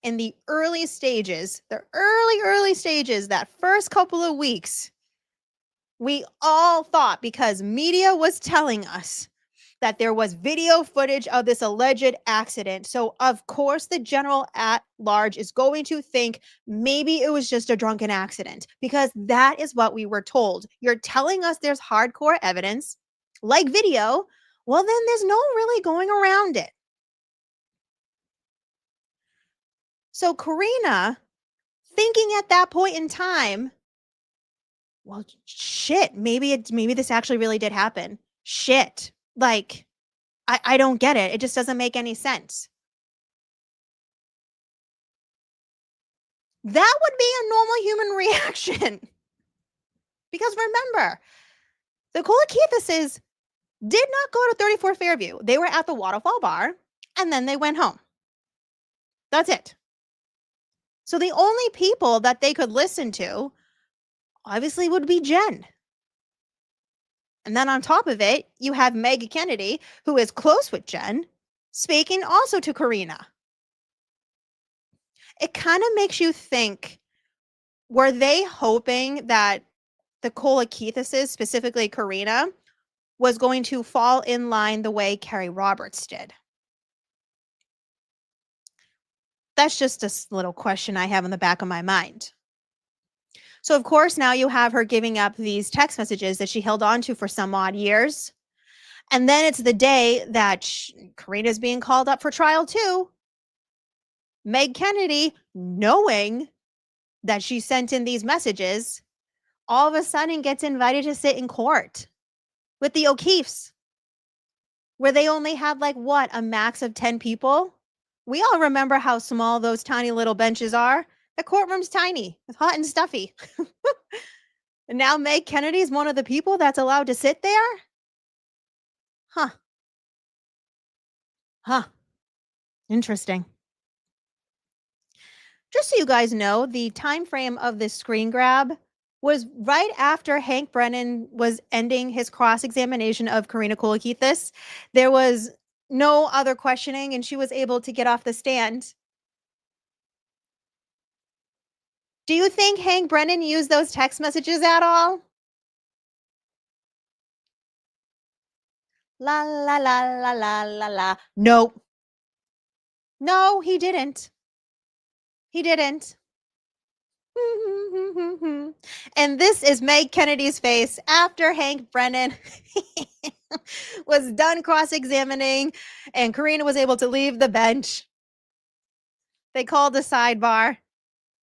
in the early stages, early stages, that first couple of weeks, we all thought, because media was telling us that there was video footage of this alleged accident. So of course the general at large is going to think maybe it was just a drunken accident, because that is what we were told. You're telling us there's hardcore evidence like video. Well, then there's no really going around it. So Karina, thinking at that point in time, well, shit, maybe this actually really did happen. Shit. Like, I don't get it. It just doesn't make any sense. That would be a normal human reaction. Because remember, the Kolokithases did not go to 34 Fairview. They were at the Waterfall Bar, and then they went home. That's it. So the only people that they could listen to, obviously, would be Jen. And then on top of it, you have Meg Kennedy, who is close with Jen, speaking also to Karina. It kind of makes you think, were they hoping that the Kolokithases, specifically Karina, was going to fall in line the way Carrie Roberts did? That's just a little question I have in the back of my mind. So, of course, now you have her giving up these text messages that she held on to for some odd years. And then it's the day that Karina's being called up for trial too. Meg Kennedy, knowing that she sent in these messages, all of a sudden gets invited to sit in court with the O'Keefes, where they only had a max of 10 people. We all remember how small those tiny little benches are. The courtroom's tiny. It's hot and stuffy. And now Meg Kennedy's one of the people that's allowed to sit there? Huh. Interesting. Just so you guys know, the time frame of this screen grab was right after Hank Brennan was ending his cross-examination of Karina Kolokithas. There was no other questioning, and she was able to get off the stand. Do you think Hank Brennan used those text messages at all? La la la la la la la. Nope. No, he didn't. He didn't. And this is Meg Kennedy's face after Hank Brennan was done cross-examining and Karina was able to leave the bench. They called a sidebar,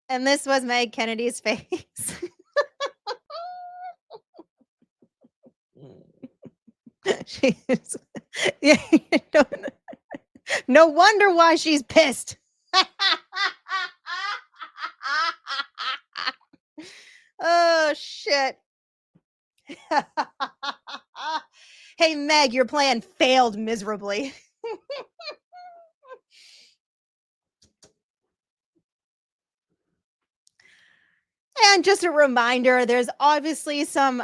and this was Meg Kennedy's face. She's, yeah, no wonder why she's pissed. Oh, shit. Hey, Meg, your plan failed miserably. And just a reminder, there's obviously some,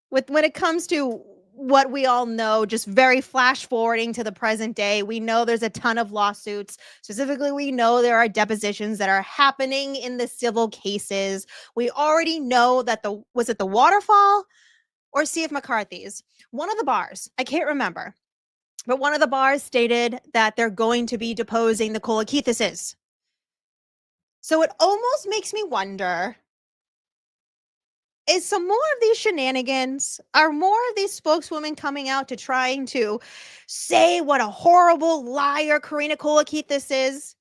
when it comes to what we all know, just very flash forwarding to the present day, we know there's a ton of lawsuits. Specifically, we know there are depositions that are happening in the civil cases. We already know that was it the Waterfall or C.F. McCarthy's? One of the bars, I can't remember, but one of the bars stated that they're going to be deposing the Kolokithases. So it almost makes me wonder, is some more of these shenanigans, are more of these spokeswomen coming out to trying to say what a horrible liar Karina Kolokithas is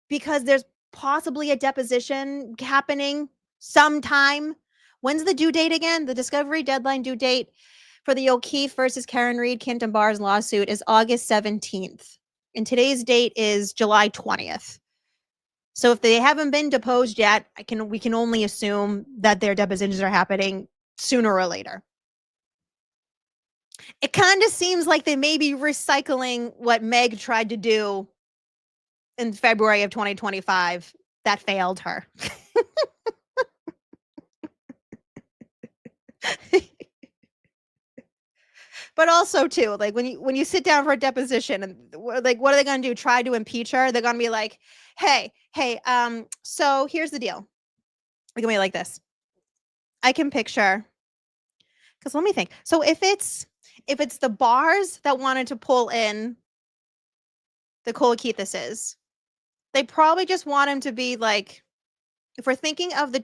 because there's possibly a deposition happening sometime. When's the due date again? The discovery deadline due date for the O'Keefe versus Karen Reed Canton Bars lawsuit is August 17th. And today's date is July 20th. So if they haven't been deposed yet, we can only assume that their depositions are happening sooner or later. It kind of seems like they may be recycling what Meg tried to do in February of 2025 that failed her. But also too, like when you sit down for a deposition and like, what are they going to do? Try to impeach her? They're going to be like, hey, so here's the deal. They're going to be like this. I can picture, because let me think. So if it's the bars that wanted to pull in the Kolokithases, they probably just want him to be like, if we're thinking of the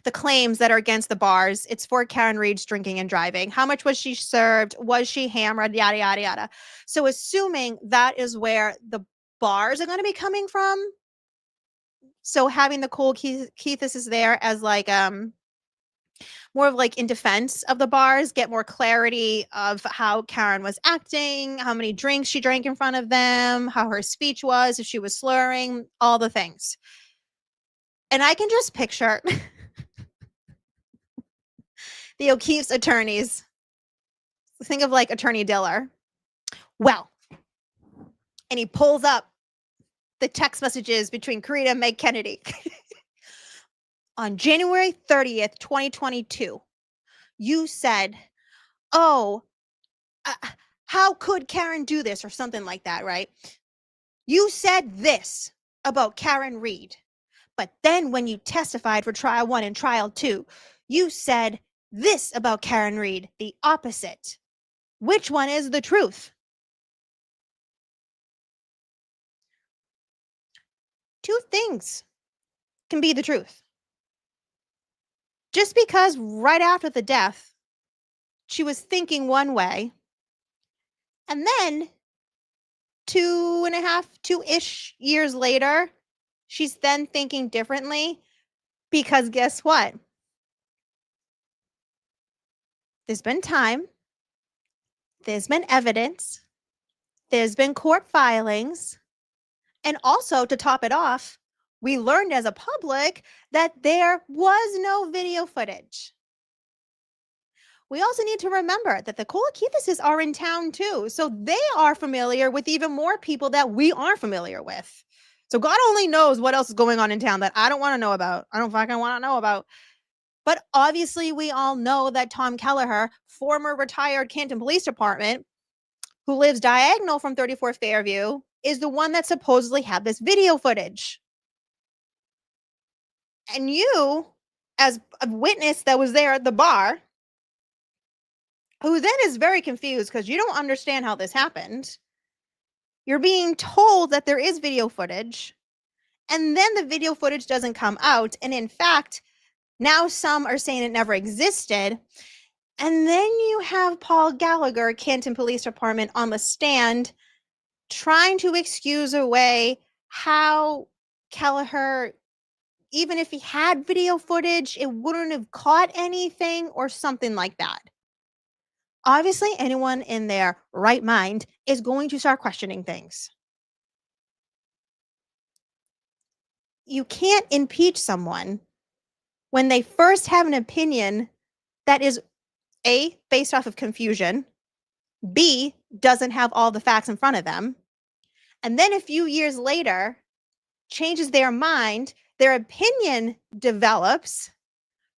the claims that are against the bars, it's for Karen Reed's drinking and driving. How much was she served? Was she hammered? Yada, yada, yada. So assuming that is where the bars are going to be coming from. So having the Kolokithas there as like, more of like in defense of the bars, get more clarity of how Karen was acting, how many drinks she drank in front of them, how her speech was, if she was slurring, all the things. And I can just picture the O'Keefe's attorneys. Think of like Attorney Diller. Well, and he pulls up the text messages between Karina and Meg Kennedy. On January 30th, 2022, you said, how could Karen do this or something like that, right? You said this about Karen Reed. But then when you testified for trial 1 and trial 2, you said this about Karen Reed, the opposite. Which one is the truth? Two things can be the truth. Just because right after the death, she was thinking one way, and then 2.5-ish years later, she's then thinking differently, because guess what? There's been time, there's been evidence, there's been court filings, and also to top it off, we learned as a public that there was no video footage. We also need to remember that the Kolokithases are in town too, so they are familiar with even more people that we aren't familiar with. So God only knows what else is going on in town that I don't want to know about. I don't fucking want to know about. But obviously, we all know that Tom Kelleher, former retired Canton Police Department, who lives diagonal from 34 Fairview, is the one that supposedly had this video footage. And you, as a witness that was there at the bar, who then is very confused because you don't understand how this happened, you're being told that there is video footage, and then the video footage doesn't come out. And in fact, now some are saying it never existed. And then you have Paul Gallagher, Canton Police Department, on the stand trying to excuse away how Kelleher, even if he had video footage, it wouldn't have caught anything or something like that. Obviously, anyone in their right mind is going to start questioning things. You can't impeach someone when they first have an opinion that is A, based off of confusion, B, doesn't have all the facts in front of them, and then a few years later changes their mind, their opinion develops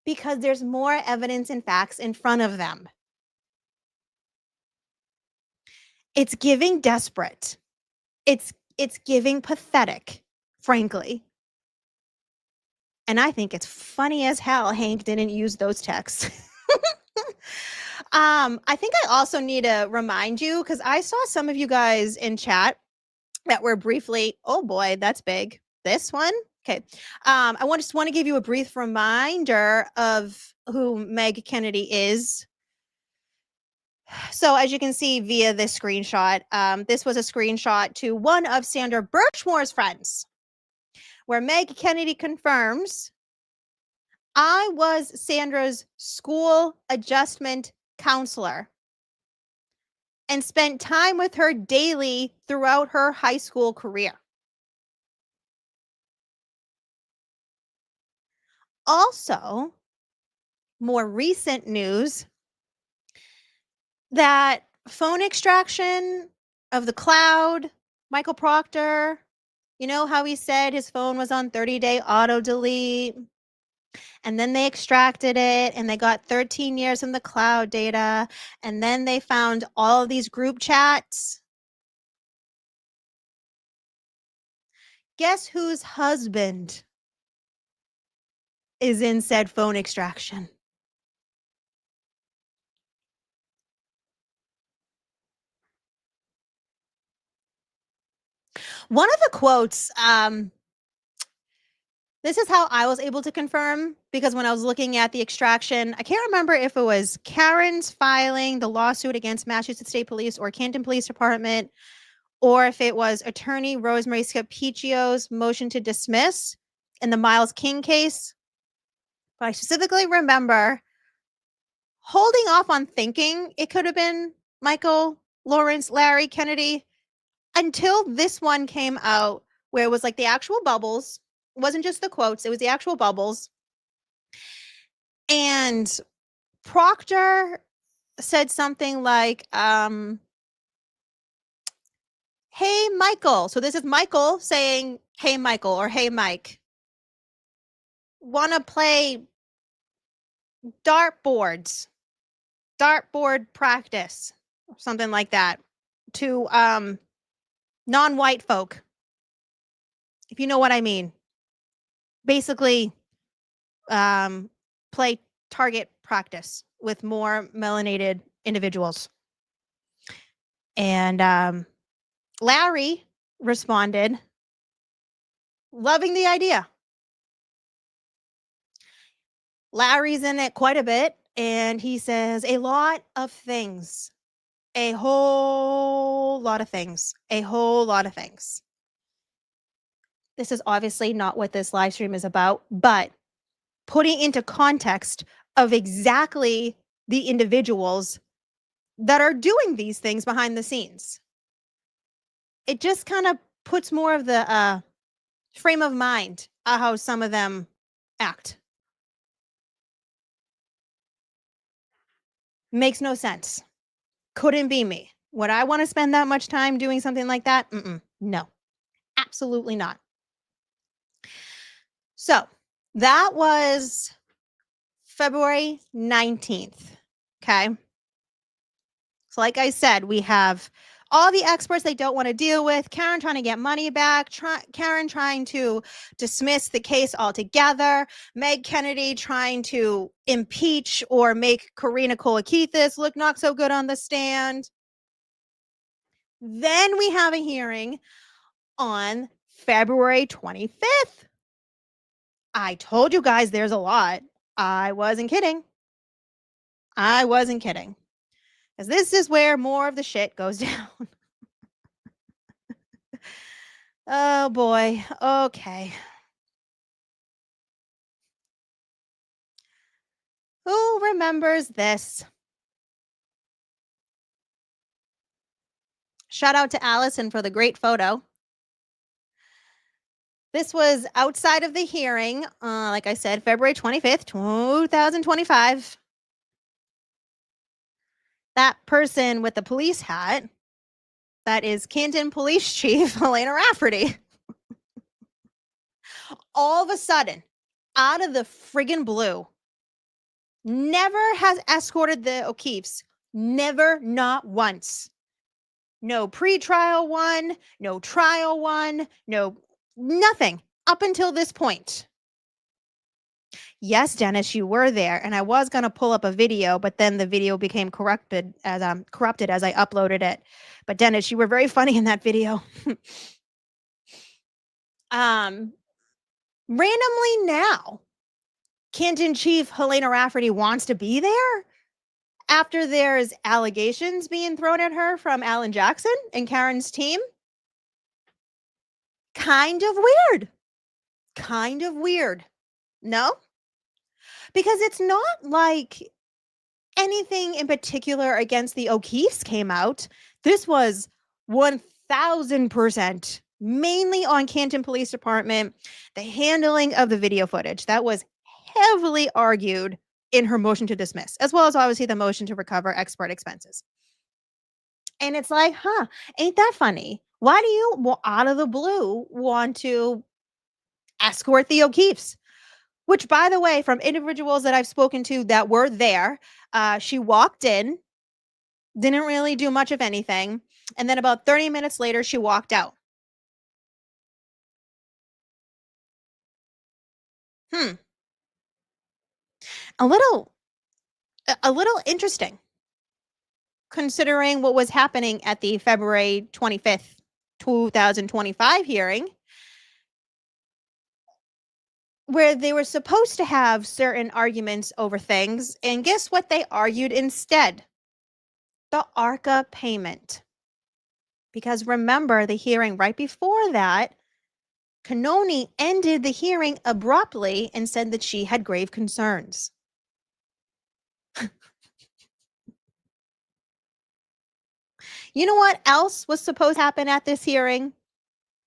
because there's more evidence and facts in front of them. It's giving desperate. It's giving pathetic, frankly. And I think it's funny as hell Hank didn't use those texts. I think I also need to remind you, because I saw some of you guys in chat that were briefly, oh boy, that's big. This one? Okay. I just want to give you a brief reminder of who Meg Kennedy is. So as you can see via this screenshot, this was a screenshot to one of Sandra Birchmore's friends. where Meg Kennedy confirms, I was Sandra's school adjustment counselor and spent time with her daily throughout her high school career. Also, more recent news that phone extraction of the cloud, Michael Proctor, you know how he said his phone was on 30-day auto delete, and then they extracted it and they got 13 years in the cloud data, and then they found all of these group chats. Guess whose husband is in said phone extraction? One of the quotes, this is how I was able to confirm, because when I was looking at the extraction, I can't remember if it was Karen's filing the lawsuit against Massachusetts State Police or Canton Police Department, or if it was attorney Rosemary Scapiccio's motion to dismiss in the Miles King case. But I specifically remember holding off on thinking it could have been Michael, Lawrence, Larry, Kennedy, until this one came out where it was like the actual bubbles. It wasn't just the quotes, it was the actual bubbles. And Proctor said something like, hey, Michael. So this is Michael saying, hey, Michael, or hey, Mike. Want to play dartboard practice, or something like that, to non-white folk, if you know what I mean. Basically, play target practice with more melanated individuals. And Larry responded, loving the idea. Larry's in it quite a bit, and he says a lot of things, a whole lot of things, a whole lot of things. This is obviously not what this live stream is about, but putting into context of exactly the individuals that are doing these things behind the scenes. It just kind of puts more of the frame of mind of how some of them act. Makes no sense. Couldn't be me. Would I want to spend that much time doing something like that? No, absolutely not. So that was February 19th. Okay. So like I said, we have all the experts they don't want to deal with, Karen trying to get money back, Karen trying to dismiss the case altogether, Meg Kennedy trying to impeach or make Karina Kolokithas look not so good on the stand. Then we have a hearing on February 25th. I told you guys there's a lot. I wasn't kidding. I wasn't kidding. Because this is where more of the shit goes down. Oh boy. Okay. Who remembers this? Shout out to Allison for the great photo. This was outside of the hearing, like I said, February 25th, 2025. That person with the police hat, that is Canton Police Chief Helena Rafferty. All of a sudden, out of the friggin' blue, never has escorted the O'Keefes. Never, not once. No pre-trial one, no trial one, no nothing up until this point. Yes, Dennis, you were there, and I was going to pull up a video, but then the video became corrupted as I uploaded it. But Dennis, you were very funny in that video. Randomly now, Canton Chief Helena Rafferty wants to be there after there's allegations being thrown at her from Alan Jackson and Karen's team. Kind of weird. kind of weird. No? Because it's not like anything in particular against the O'Keefes came out. This was 1000% mainly on Canton Police Department, the handling of the video footage. That was heavily argued in her motion to dismiss, as well as obviously the motion to recover expert expenses. And it's like, ain't that funny? Why do you, out of the blue, want to escort the O'Keefes? Which, by the way, from individuals that I've spoken to that were there, she walked in, didn't really do much of anything, and then about 30 minutes later, she walked out. A little interesting, considering what was happening at the February 25th, 2025 hearing, where they were supposed to have certain arguments over things, and guess what they argued instead? The ARCA payment. Because remember, the hearing right before that, Canoni ended the hearing abruptly and said that she had grave concerns. You know what else was supposed to happen at this hearing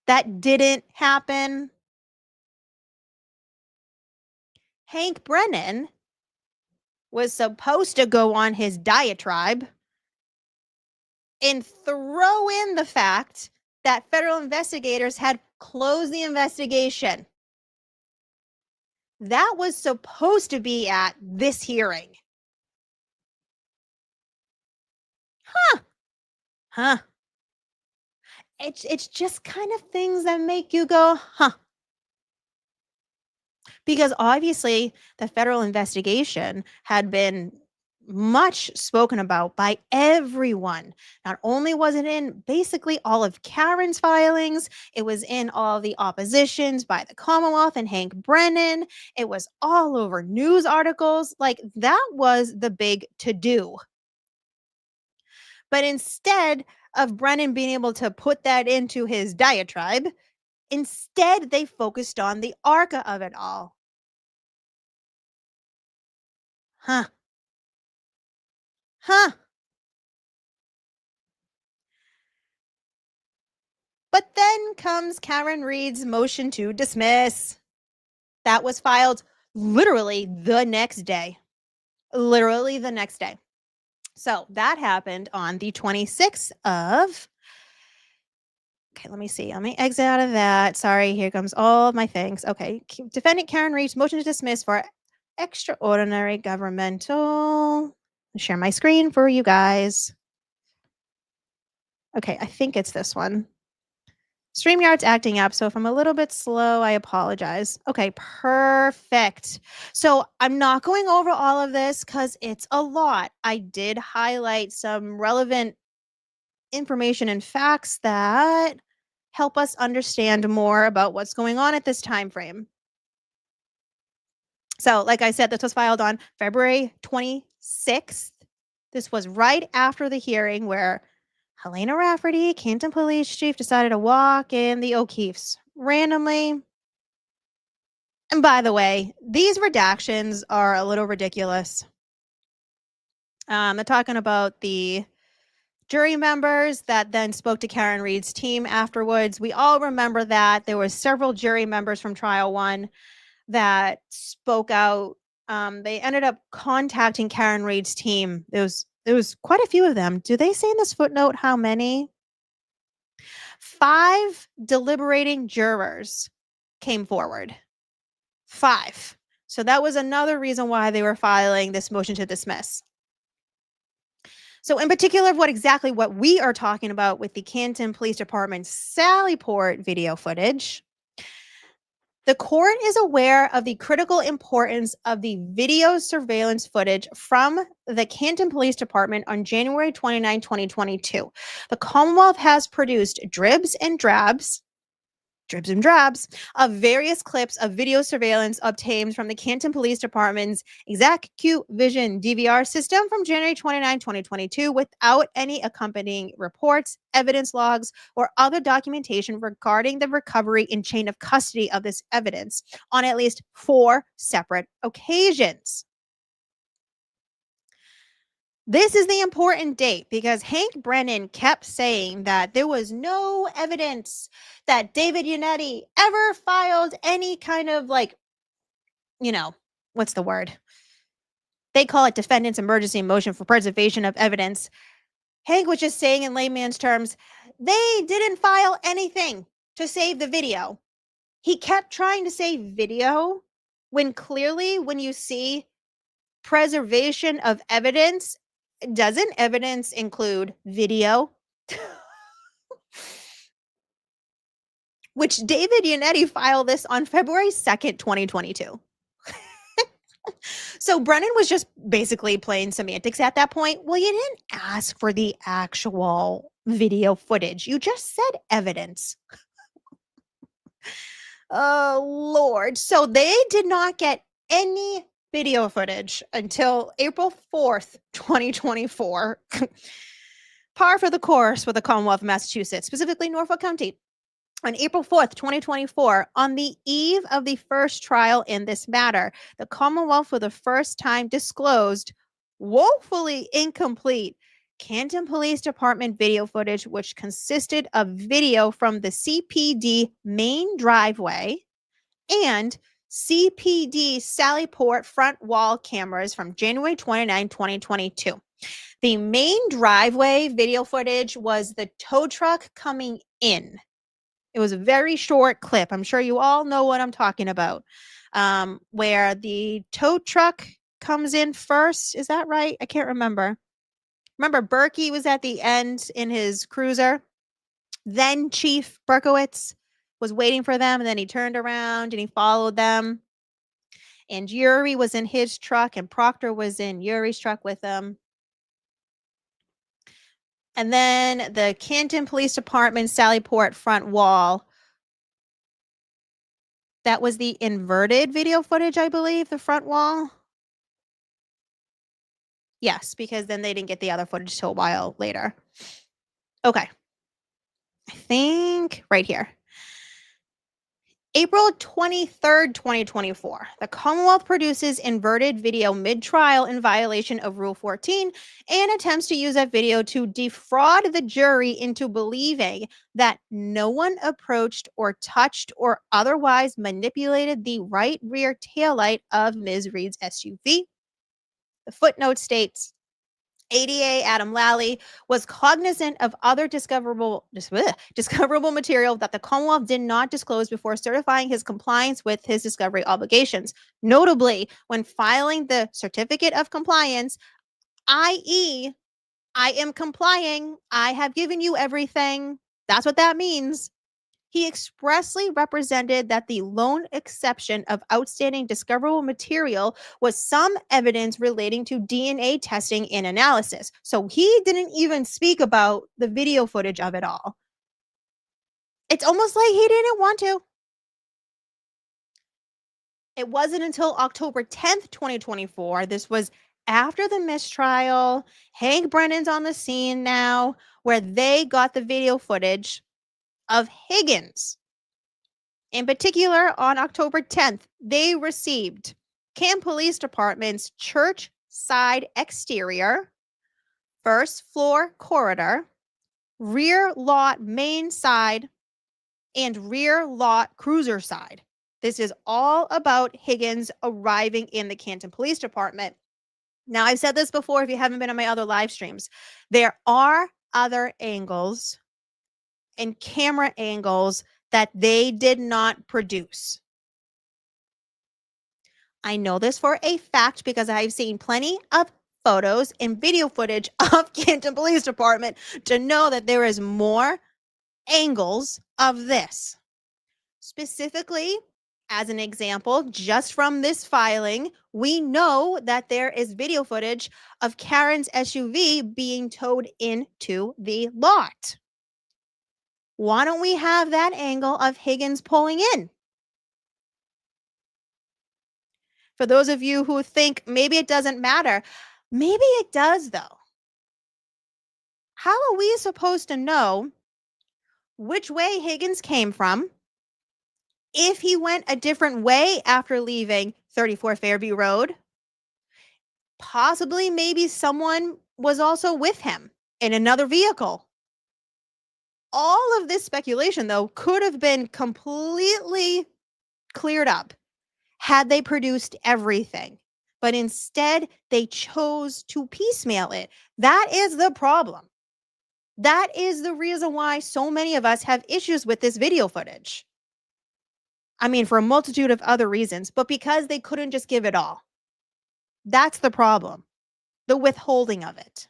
that didn't happen? Hank Brennan was supposed to go on his diatribe and throw in the fact that federal investigators had closed the investigation. That was supposed to be at this hearing. It's just kind of things that make you go, Because obviously the federal investigation had been much spoken about by everyone. Not only was it in basically all of Karen's filings, it was in all the oppositions by the Commonwealth and Hank Brennan. It was all over news articles. Like, that was the big to-do. But instead of Brennan being able to put that into his diatribe, instead they focused on the ARCA of it all. But then comes Karen Reed's motion to dismiss. That was filed literally the next day. Literally the next day. So that happened on the 26th of... Okay, let me see. Let me exit out of that. Sorry, here comes all of my things. Okay, defendant Karen Reed's motion to dismiss for extraordinary governmental... I'll share my screen for you guys. Okay, I think it's this one. StreamYard's acting up, so if I'm a little bit slow, I apologize. Okay, perfect. So I'm not going over all of this because it's a lot. I did highlight some relevant information and facts that help us understand more about what's going on at this time frame. So, like I said, this was filed on February 26th. This was right after the hearing where Helena Rafferty, Canton Police Chief, decided to walk in the O'Keefes randomly. And by the way, these redactions are a little ridiculous. They're talking about the jury members that then spoke to Karen Reed's team afterwards. We all remember that. There were several jury members from Trial 1 that spoke out. They ended up contacting Karen Reed's team. There was quite a few of them. Do they say in this footnote how many? 5 deliberating jurors came forward. 5. So that was another reason why they were filing this motion to dismiss. So in particular, exactly what we are talking about with the Canton Police Department Sallyport video footage, the court is aware of the critical importance of the video surveillance footage from the Canton Police Department on January 29, 2022. The Commonwealth has produced dribs and drabs dribs and drabs of various clips of video surveillance obtained from the Canton Police Department's Exact-Q Vision DVR system from January 29, 2022, without any accompanying reports, evidence logs, or other documentation regarding the recovery and chain of custody of this evidence on at least 4 separate occasions. This is the important date because Hank Brennan kept saying that there was no evidence that David Yannetti ever filed any kind of what's the word? They call it defendant's emergency motion for preservation of evidence. Hank was just saying in layman's terms, they didn't file anything to save the video. He kept trying to say video when clearly when you see preservation of evidence, doesn't evidence include video? Which David Yannetti filed this on February 2nd, 2022. So Brennan was just basically playing semantics at that point. Well, you didn't ask for the actual video footage. You just said evidence. Oh, Lord. So they did not get any video footage until April 4th, 2024. Par for the course for the Commonwealth of Massachusetts, specifically Norfolk County. On April 4th, 2024, on the eve of the first trial in this matter, the Commonwealth for the first time disclosed woefully incomplete Canton Police Department video footage, which consisted of video from the CPD main driveway and CPD Sallyport front wall cameras from January 29, 2022. The main driveway video footage was the tow truck coming in. It was a very short clip. I'm sure you all know what I'm talking about. Where the tow truck comes in first. Is that right? I can't remember. Remember, Berkey was at the end in his cruiser. Then Chief Berkowitz was waiting for them, and then he turned around and he followed them. And Yuri was in his truck, and Proctor was in Yuri's truck with them. And then the Canton Police Department Sallyport front wall. That was the inverted video footage, I believe, the front wall. Yes, because then they didn't get the other footage till a while later. Okay. I think right here. April 23rd, 2024, the Commonwealth produces inverted video mid-trial in violation of Rule 14 and attempts to use that video to defraud the jury into believing that no one approached or touched or otherwise manipulated the right rear taillight of Ms. Reed's SUV. The footnote states, ADA Adam Lally was cognizant of other discoverable material that the Commonwealth did not disclose before certifying his compliance with his discovery obligations. Notably, when filing the certificate of compliance, i.e., I am complying, I have given you everything. That's what that means. He expressly represented that the lone exception of outstanding discoverable material was some evidence relating to DNA testing and analysis. So he didn't even speak about the video footage of it all. It's almost like he didn't want to. It wasn't until October 10th, 2024. This was after the mistrial. Hank Brennan's on the scene now, where they got the video footage of Higgins. In particular, on October 10th, they received Canton Police Department's church side exterior, first floor corridor, rear lot main side, and rear lot cruiser side. This is all about Higgins arriving in the Canton Police Department. Now, I've said this before if you haven't been on my other live streams. There are other angles and camera angles that they did not produce. I know this for a fact because I've seen plenty of photos and video footage of Canton Police Department to know that there is more angles of this. Specifically, as an example, just from this filing, we know that there is video footage of Karen's SUV being towed into the lot. Why don't we have that angle of Higgins pulling in? For those of you who think maybe it doesn't matter, maybe it does though. How are we supposed to know which way Higgins came from if he went a different way after leaving 34 Fairview Road? Possibly, maybe someone was also with him in another vehicle. All of this speculation, though, could have been completely cleared up had they produced everything. But instead, they chose to piecemeal it. That is the problem. That is the reason why so many of us have issues with this video footage. I mean, for a multitude of other reasons, but because they couldn't just give it all. That's the problem, the withholding of it.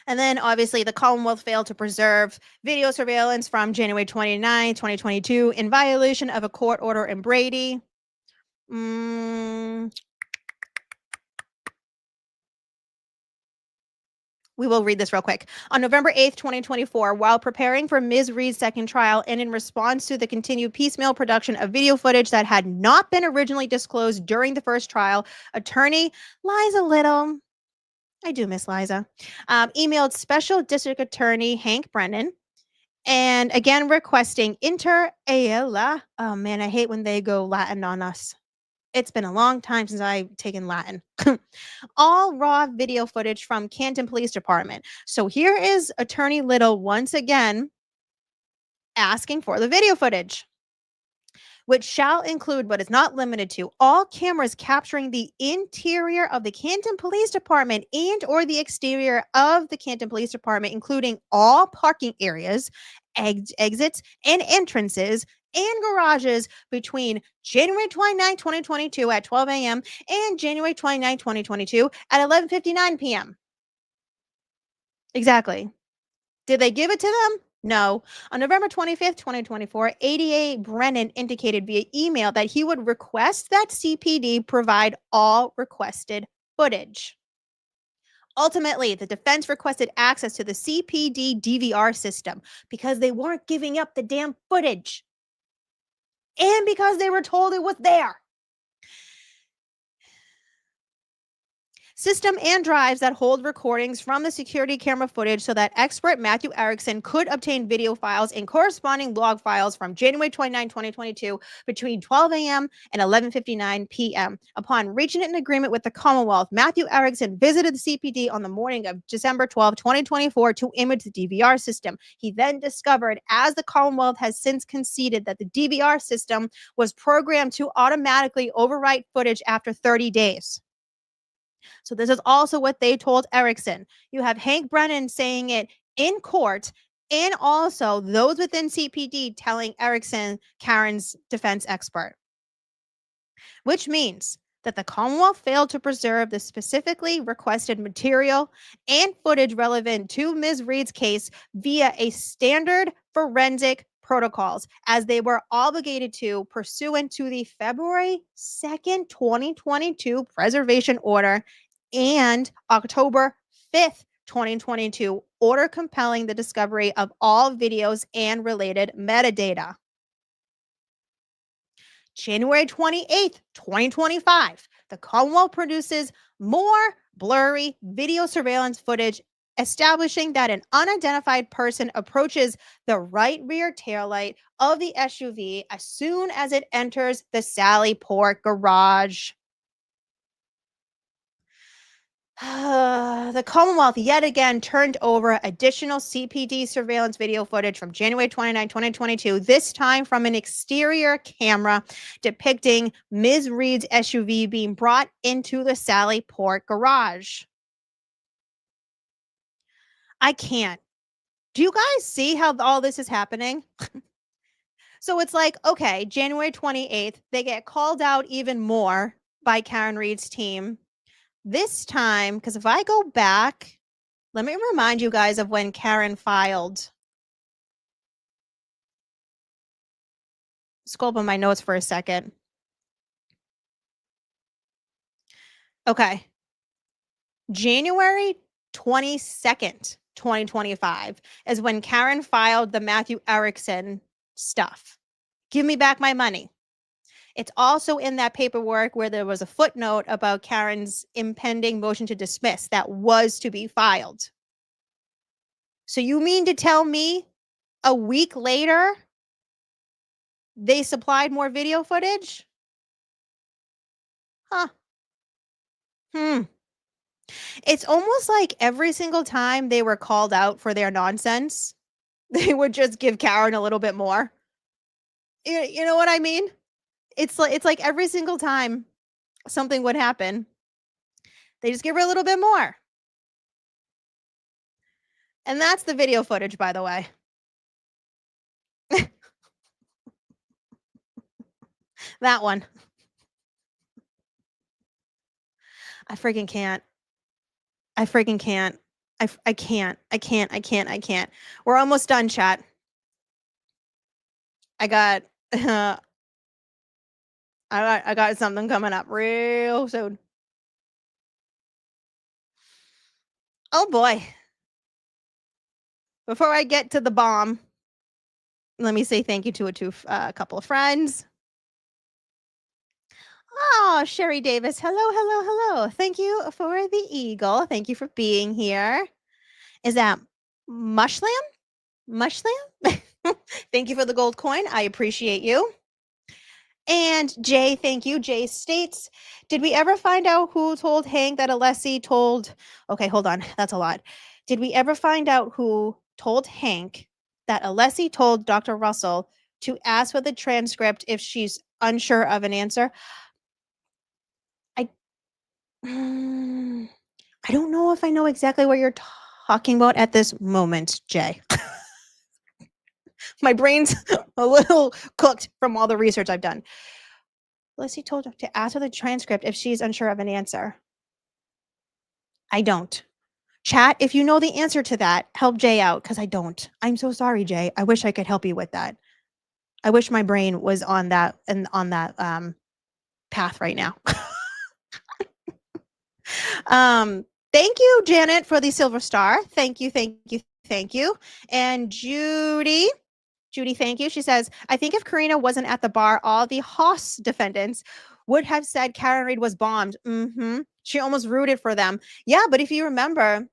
And then obviously the Commonwealth failed to preserve video surveillance from January 29, 2022 in violation of a court order in Brady. We will read this real quick. On November 8th, 2024, while preparing for Ms. Reed's second trial and in response to the continued piecemeal production of video footage that had not been originally disclosed during the first trial, attorney Liza Little, I do miss Liza, emailed Special District Attorney Hank Brennan, and again requesting inter alia. Oh man, I hate when they go Latin on us. It's been a long time since I've taken Latin. All raw video footage from Canton Police Department. So here is Attorney Little once again asking for the video footage, which shall include but is not limited to all cameras capturing the interior of the Canton Police Department and or the exterior of the Canton Police Department, including all parking areas, exits, and entrances and garages between January 29, 2022 at 12 a.m. and January 29, 2022 at 11:59 p.m. Exactly. Did they give it to them? No. On November 25th, 2024, ADA Brennan indicated via email that he would request that CPD provide all requested footage. Ultimately, the defense requested access to the CPD DVR system because they weren't giving up the damn footage. And because they were told it was there. System and drives that hold recordings from the security camera footage so that expert Matthew Erickson could obtain video files and corresponding log files from January 29, 2022 between 12 a.m. and 11:59 p.m. Upon reaching an agreement with the Commonwealth, Matthew Erickson visited the CPD on the morning of December 12, 2024 to image the DVR system. He then discovered, as the Commonwealth has since conceded, that the DVR system was programmed to automatically overwrite footage after 30 days. So this is also what they told Erickson. You have Hank Brennan saying it in court, and also those within CPD telling Erickson, Karen's defense expert. Which means that the Commonwealth failed to preserve the specifically requested material and footage relevant to Ms. Reed's case via a standard forensic protocols, as they were obligated to pursuant to the February 2nd, 2022 preservation order and October 5th, 2022 order compelling the discovery of all videos and related metadata. January 28th, 2025, the Commonwealth produces more blurry video surveillance footage establishing that an unidentified person approaches the right rear taillight of the SUV as soon as it enters the Sallyport garage. The Commonwealth yet again turned over additional CPD surveillance video footage from January 29, 2022, this time from an exterior camera depicting Ms. Reed's SUV being brought into the Sallyport garage. I can't. Do you guys see how all this is happening? So it's like, okay, January 28th, they get called out even more by Karen Reed's team. This time, because if I go back, let me remind you guys of when Karen filed. Scroll up on my notes for a second. Okay. January 22nd, 2025 is when Karen filed the Matthew Erickson stuff. Give me back my money. It's also in that paperwork where there was a footnote about Karen's impending motion to dismiss that was to be filed. So you mean to tell me a week later they supplied more video footage? Huh. It's almost like every single time they were called out for their nonsense, they would just give Karen a little bit more. You know what I mean? It's like every single time something would happen, they just give her a little bit more. And that's the video footage, by the way. That one. I freaking can't. I freaking can't. I can't. We're almost done, chat. I got I got something coming up real soon. Oh boy. Before I get to the bomb, let me say thank you to a couple of friends. Oh, Sherry Davis. Hello. Thank you for the eagle. Thank you for being here. Is that Mushlam? Thank you for the gold coin. I appreciate you. And Jay, thank you. Jay states, did we ever find out who told Hank that Alessi told... Okay, hold on. That's a lot. Did we ever find out who told Hank that Alessi told Dr. Russell to ask for the transcript if she's unsure of an answer? I don't know if I know exactly what you're talking about at this moment, Jay. My brain's a little cooked from all the research I've done. Lissy told her to ask her the transcript if she's unsure of an answer. I don't. Chat, if you know the answer to that, help Jay out, because I don't. I'm so sorry, Jay. I wish I could help you with that. I wish my brain was on that path right now. Thank you, Janet, for the silver star. Thank you. And Judy, thank you. She says, I think if Karina wasn't at the bar, all the Haas defendants would have said Karen Reed was bombed. She almost rooted for them. Yeah, but if you remember,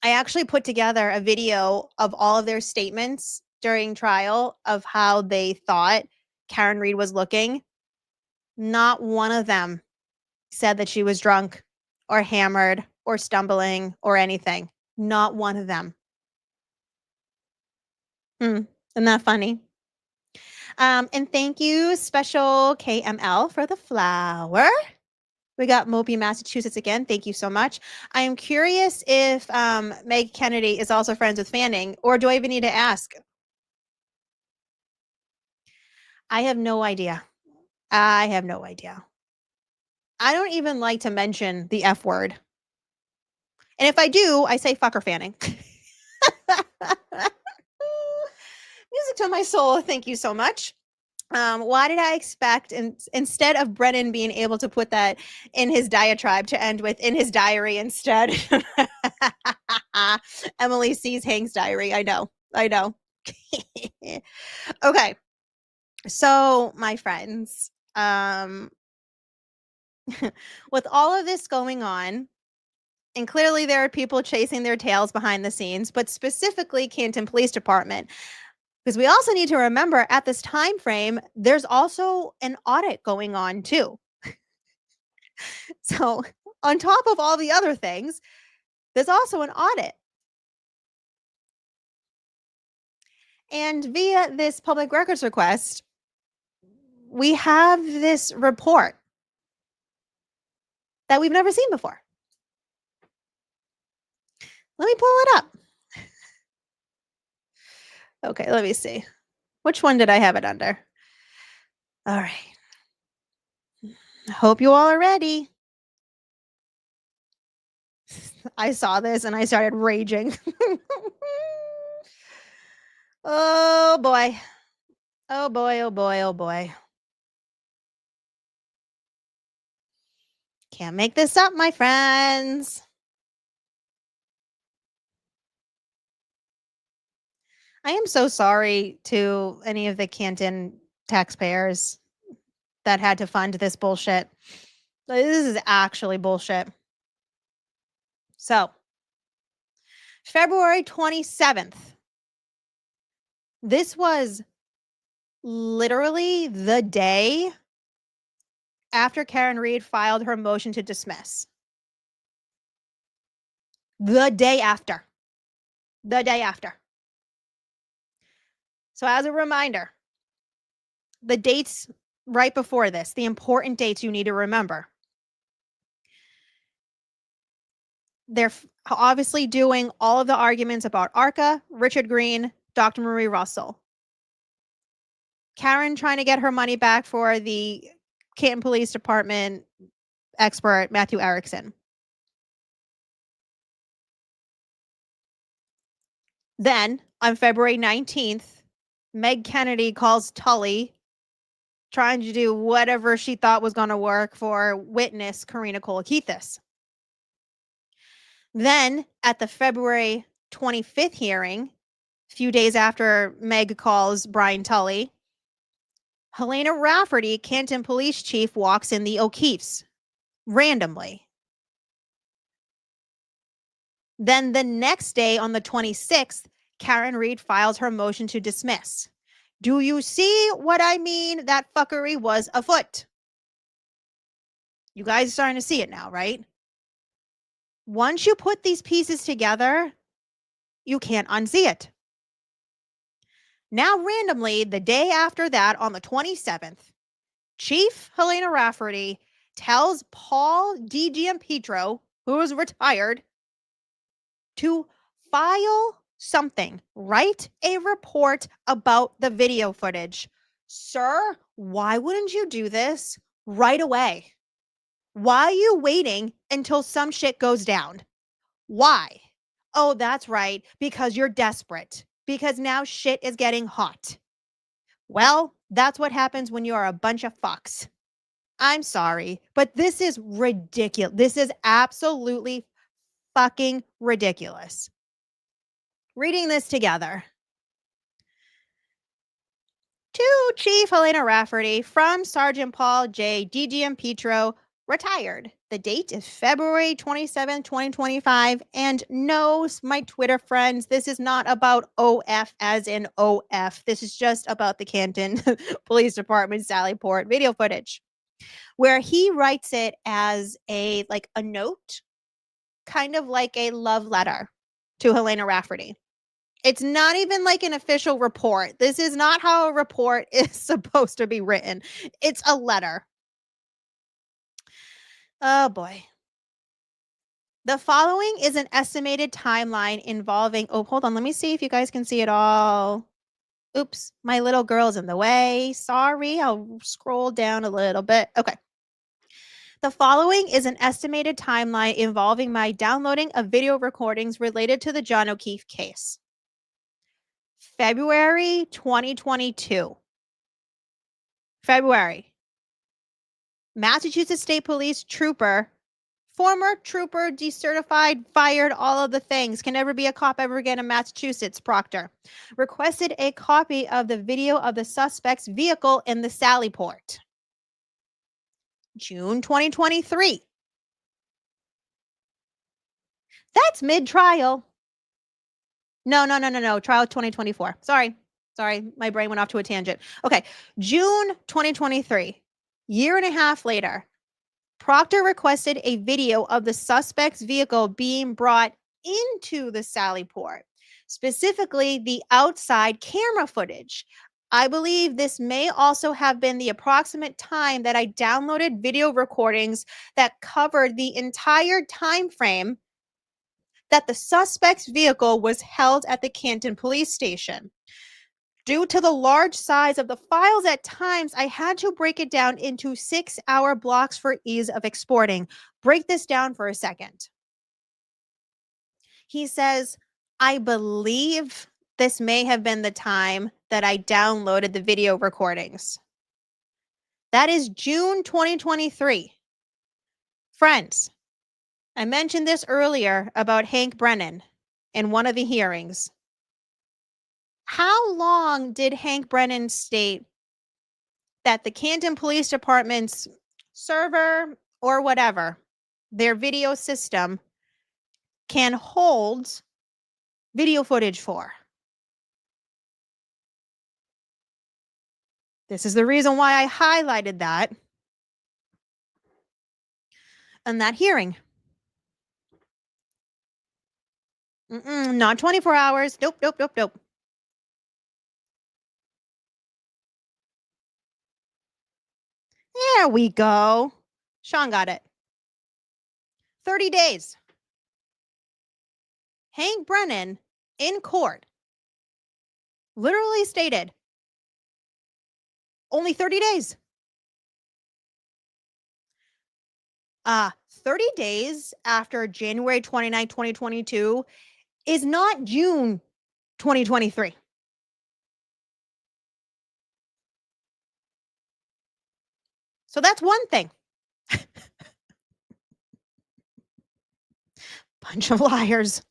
I actually put together a video of all of their statements during trial of how they thought Karen Reed was looking. Not one of them said that she was drunk or hammered or stumbling or anything. Not one of them. Isn't that funny? And thank you, special KML, for the flower. We got Mopey, Massachusetts again. Thank you so much. I am curious if Meg Kennedy is also friends with Fanning, or do I even need to ask? I have no idea. I don't even like to mention the F word. And if I do, I say fucker Fanning. Music to my soul. Thank you so much. Why did I expect, instead of Brennan being able to put that in his diatribe, to end with in his diary instead? Emily sees Hank's diary. I know. Okay. So, my friends, with all of this going on, and clearly there are people chasing their tails behind the scenes, but specifically Canton Police Department, because we also need to remember at this time frame, there's also an audit going on too. So on top of all the other things, there's also an audit. And via this public records request, we have this report that we've never seen before. Let me pull it up. Okay, let me see. Which one did I have it under? All right. I hope you all are ready. I saw this and I started raging. Oh boy. Oh boy. Can't make this up, my friends. I am so sorry to any of the Canton taxpayers that had to fund this bullshit. This is actually bullshit. So, February 27th. This was literally the day after Karen Reed filed her motion to dismiss. The day after. The day after. So, as a reminder, the dates right before this, the important dates you need to remember. They're obviously doing all of the arguments about ARCA, Richard Green, Dr. Marie Russell. Karen trying to get her money back for the Canton Police Department expert, Matthew Erickson. Then, on February 19th, Meg Kennedy calls Tully, trying to do whatever she thought was going to work for witness Karina Kolokithas. Then, at the February 25th hearing, a few days after Meg calls Brian Tully, Helena Rafferty, Canton Police Chief, walks in the O'Keefe's randomly. Then the next day, on the 26th, Karen Reed files her motion to dismiss. Do you see what I mean? That fuckery was afoot. You guys are starting to see it now, right? Once you put these pieces together, you can't unsee it. Now, randomly, the day after that, on the 27th, Chief Helena Rafferty tells Paul DiGiampietro, who is retired, to file something, write a report about the video footage. Sir, why wouldn't you do this right away? Why are you waiting until some shit goes down? Why? Oh, that's right, because you're desperate. Because now shit is getting hot. Well, that's what happens when you are a bunch of fucks. I'm sorry, but this is ridiculous. This is absolutely fucking ridiculous. Reading this together. To Chief Helena Rafferty from Sergeant Paul J. DiGiampietro, retired. The date is February 27, 2025. And no, my Twitter friends, this is not about OF as in OF. This is just about the Canton Police Department Sallyport video footage, where he writes it as a note, kind of like a love letter to Helena Rafferty. It's not even like an official report. This is not how a report is supposed to be written. It's a letter. Oh boy. The following is an estimated timeline involving, oh, hold on. Let me see if you guys can see it all. Oops, my little girl's in the way. Sorry, I'll scroll down a little bit. Okay. The following is an estimated timeline involving my downloading of video recordings related to the John O'Keefe case. February 2022. February. Massachusetts State Police trooper, former trooper, decertified, fired, all of the things, can never be a cop ever again in Massachusetts, Proctor, requested a copy of the video of the suspect's vehicle in the Sallyport. June 2023. That's mid-trial. No. Trial 2024. Sorry. My brain went off to a tangent. Okay. June 2023. Year and a half later, Proctor requested a video of the suspect's vehicle being brought into the Sallyport, specifically the outside camera footage. I believe this may also have been the approximate time that I downloaded video recordings that covered the entire time frame that the suspect's vehicle was held at the Canton Police Station. Due to the large size of the files at times, I had to break it down into 6-hour blocks for ease of exporting. Break this down for a second. He says, I believe this may have been the time that I downloaded the video recordings. That is June 2023. Friends, I mentioned this earlier about Hank Brennan in one of the hearings. How long did Hank Brennan state that the Canton Police Department's server or whatever, their video system, can hold video footage for? This is the reason why I highlighted that in that hearing. Not 24 hours. Nope, nope, nope, nope. There we go. Sean got it. 30 days. Hank Brennan in court literally stated only 30 days. 30 days after January 29, 2022 is not June 2023. So that's one thing. Bunch of liars.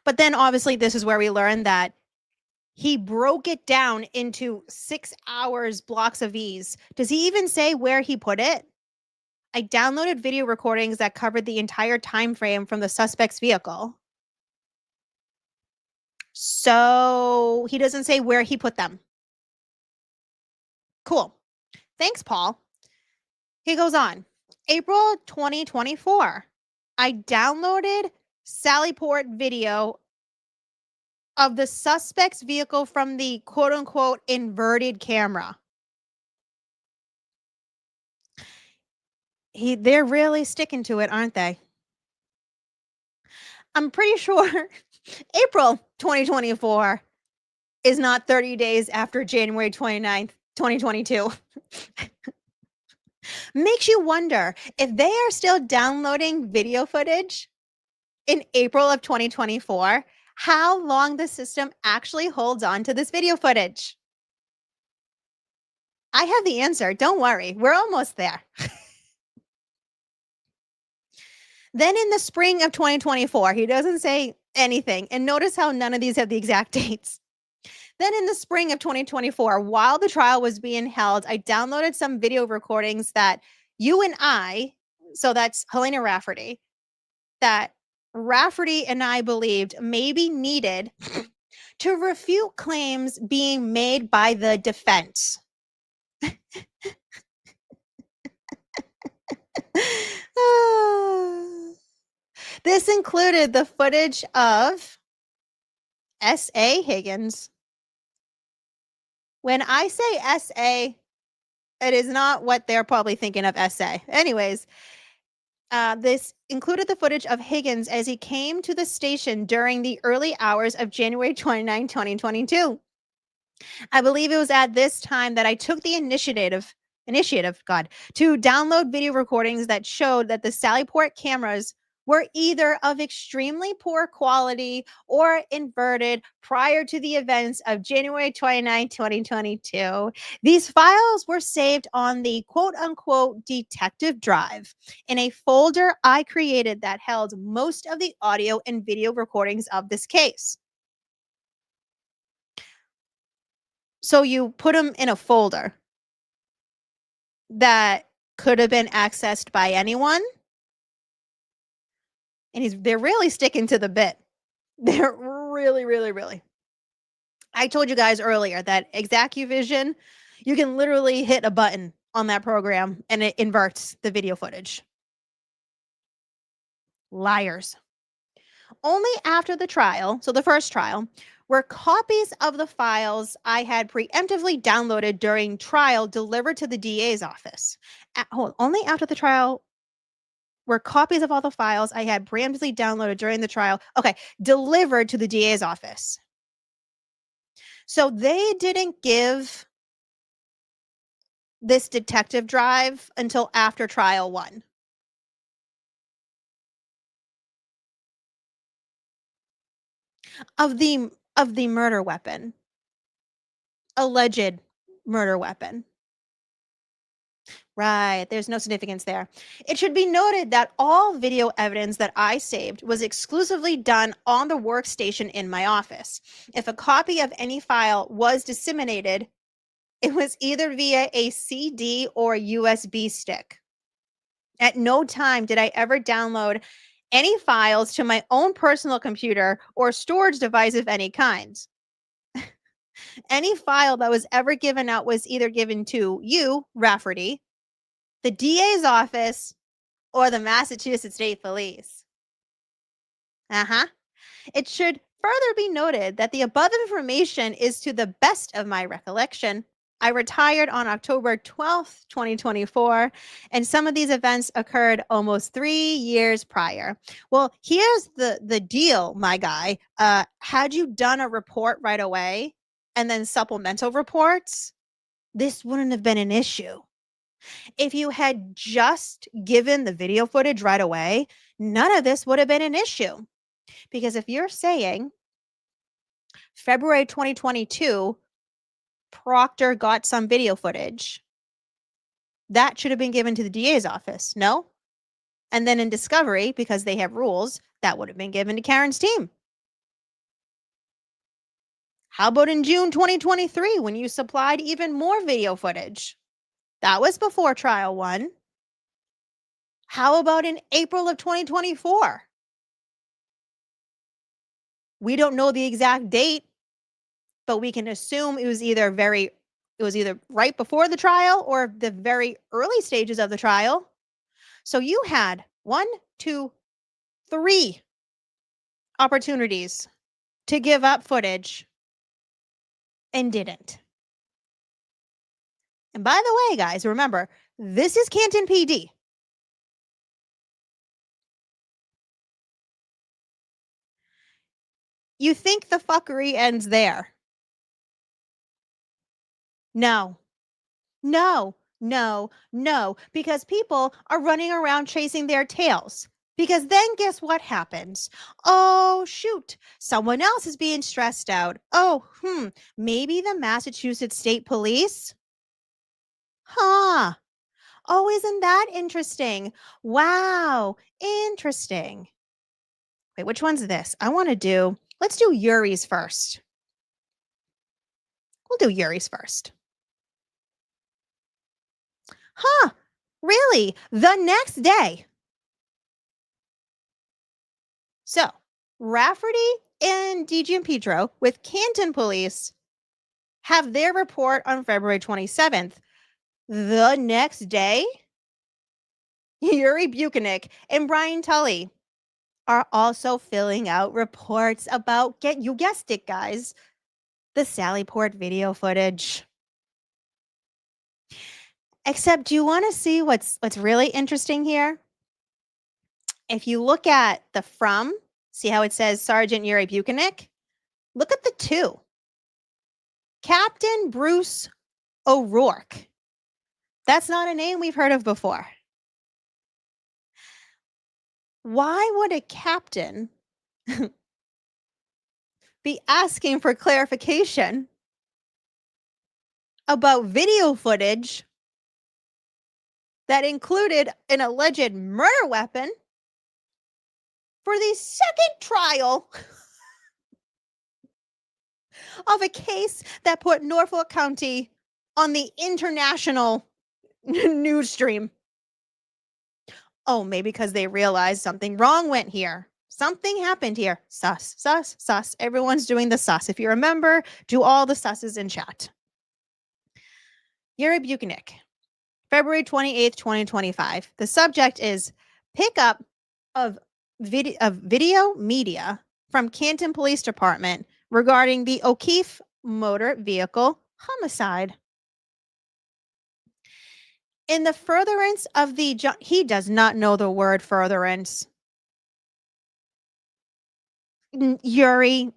But then obviously this is where we learn that he broke it down into 6 hours blocks of ease. Does he even say where he put it? I downloaded video recordings that covered the entire time frame from the suspect's vehicle. So he doesn't say where he put them. Cool. Thanks, Paul. He goes on. April 2024. I downloaded Sallyport video of the suspect's vehicle from the quote unquote inverted camera. They're really sticking to it, aren't they? I'm pretty sure April 2024 is not 30 days after January 29th, 2022. Makes you wonder if they are still downloading video footage in April of 2024, how long the system actually holds on to this video footage. I have the answer. Don't worry. We're almost there. Then in the spring of 2024, he doesn't say anything. And notice how none of these have the exact dates. Then in the spring of 2024, while the trial was being held, I downloaded some video recordings that you and I, so that's Helena Rafferty, that Rafferty and I believed may be needed to refute claims being made by the defense. This included the footage of S.A. Higgins. When I say S.A., it is not what they're probably thinking of S.A. Anyways, this included the footage of Higgins as he came to the station during the early hours of January 29, 2022. I believe it was at this time that I took the initiative, to download video recordings that showed that the Sallyport cameras were either of extremely poor quality or inverted prior to the events of January 29, 2022. These files were saved on the quote-unquote detective drive in a folder I created that held most of the audio and video recordings of this case. So you put them in a folder that could have been accessed by anyone. And they're really sticking to the bit. They're really. I told you guys earlier that ExacuVision, you can literally hit a button on that program and it inverts the video footage. Liars. Only after the trial, so the first trial, were copies of the files I had preemptively downloaded during trial delivered to the DA's office. Only after the trial were copies of all the files I had preemptively downloaded during the trial, delivered to the DA's office. So they didn't give this detective drive until after trial 1. Of the murder weapon. Alleged murder weapon. Right. There's no significance there. It should be noted that all video evidence that I saved was exclusively done on the workstation in my office. If a copy of any file was disseminated, it was either via a CD or USB stick. At no time did I ever download any files to my own personal computer or storage device of any kind. Any file that was ever given out was either given to you, Rafferty, the DA's office, or the Massachusetts State Police. It should further be noted that the above information is to the best of my recollection. I retired on October 12th, 2024, and some of these events occurred almost 3 years prior. Well, here's the deal, my guy. Had you done a report right away and then supplemental reports, this wouldn't have been an issue. If you had just given the video footage right away, none of this would have been an issue. Because if you're saying February 2022, Proctor got some video footage, that should have been given to the DA's office, no? And then in discovery, because they have rules, that would have been given to Karen's team. How about in June 2023 when you supplied even more video footage? That was before trial 1. How about in April of 2024? We don't know the exact date, but we can assume it was either right before the trial or the very early stages of the trial. So you had 1, 2, 3 opportunities to give up footage and didn't. And by the way, guys, remember, this is Canton PD. You think the fuckery ends there? No, because people are running around chasing their tails. Because then guess what happens? Oh, shoot, someone else is being stressed out. Oh, maybe the Massachusetts State Police? Huh. Oh, isn't that interesting? Wow, interesting. Wait, which one's this? Let's do Yuri's first. We'll do Yuri's first. Huh, really? The next day. So, Rafferty and DiGiampietro with Canton Police have their report on February 27th. The next day, Yuri Bukhenik and Brian Tully are also filling out reports about, you guessed it, guys, the Sallyport video footage. Except, do you want to see what's really interesting here? If you look at the from, see how it says Sergeant Yuri Bukhenik? Look at the 2. Captain Bruce O'Rourke. That's not a name we've heard of before. Why would a captain be asking for clarification about video footage that included an alleged murder weapon for the second trial of a case that put Norfolk County on the international news stream? Oh, maybe because they realized something wrong went here. Something happened here. Sus, sus, sus. Everyone's doing the sus. If you remember, do all the susses in chat. Yuri Bukhenik, February 28th, 2025. The subject is pickup of video media from Canton Police Department regarding the O'Keefe motor vehicle homicide. In the furtherance of he does not know the word furtherance. Yuri.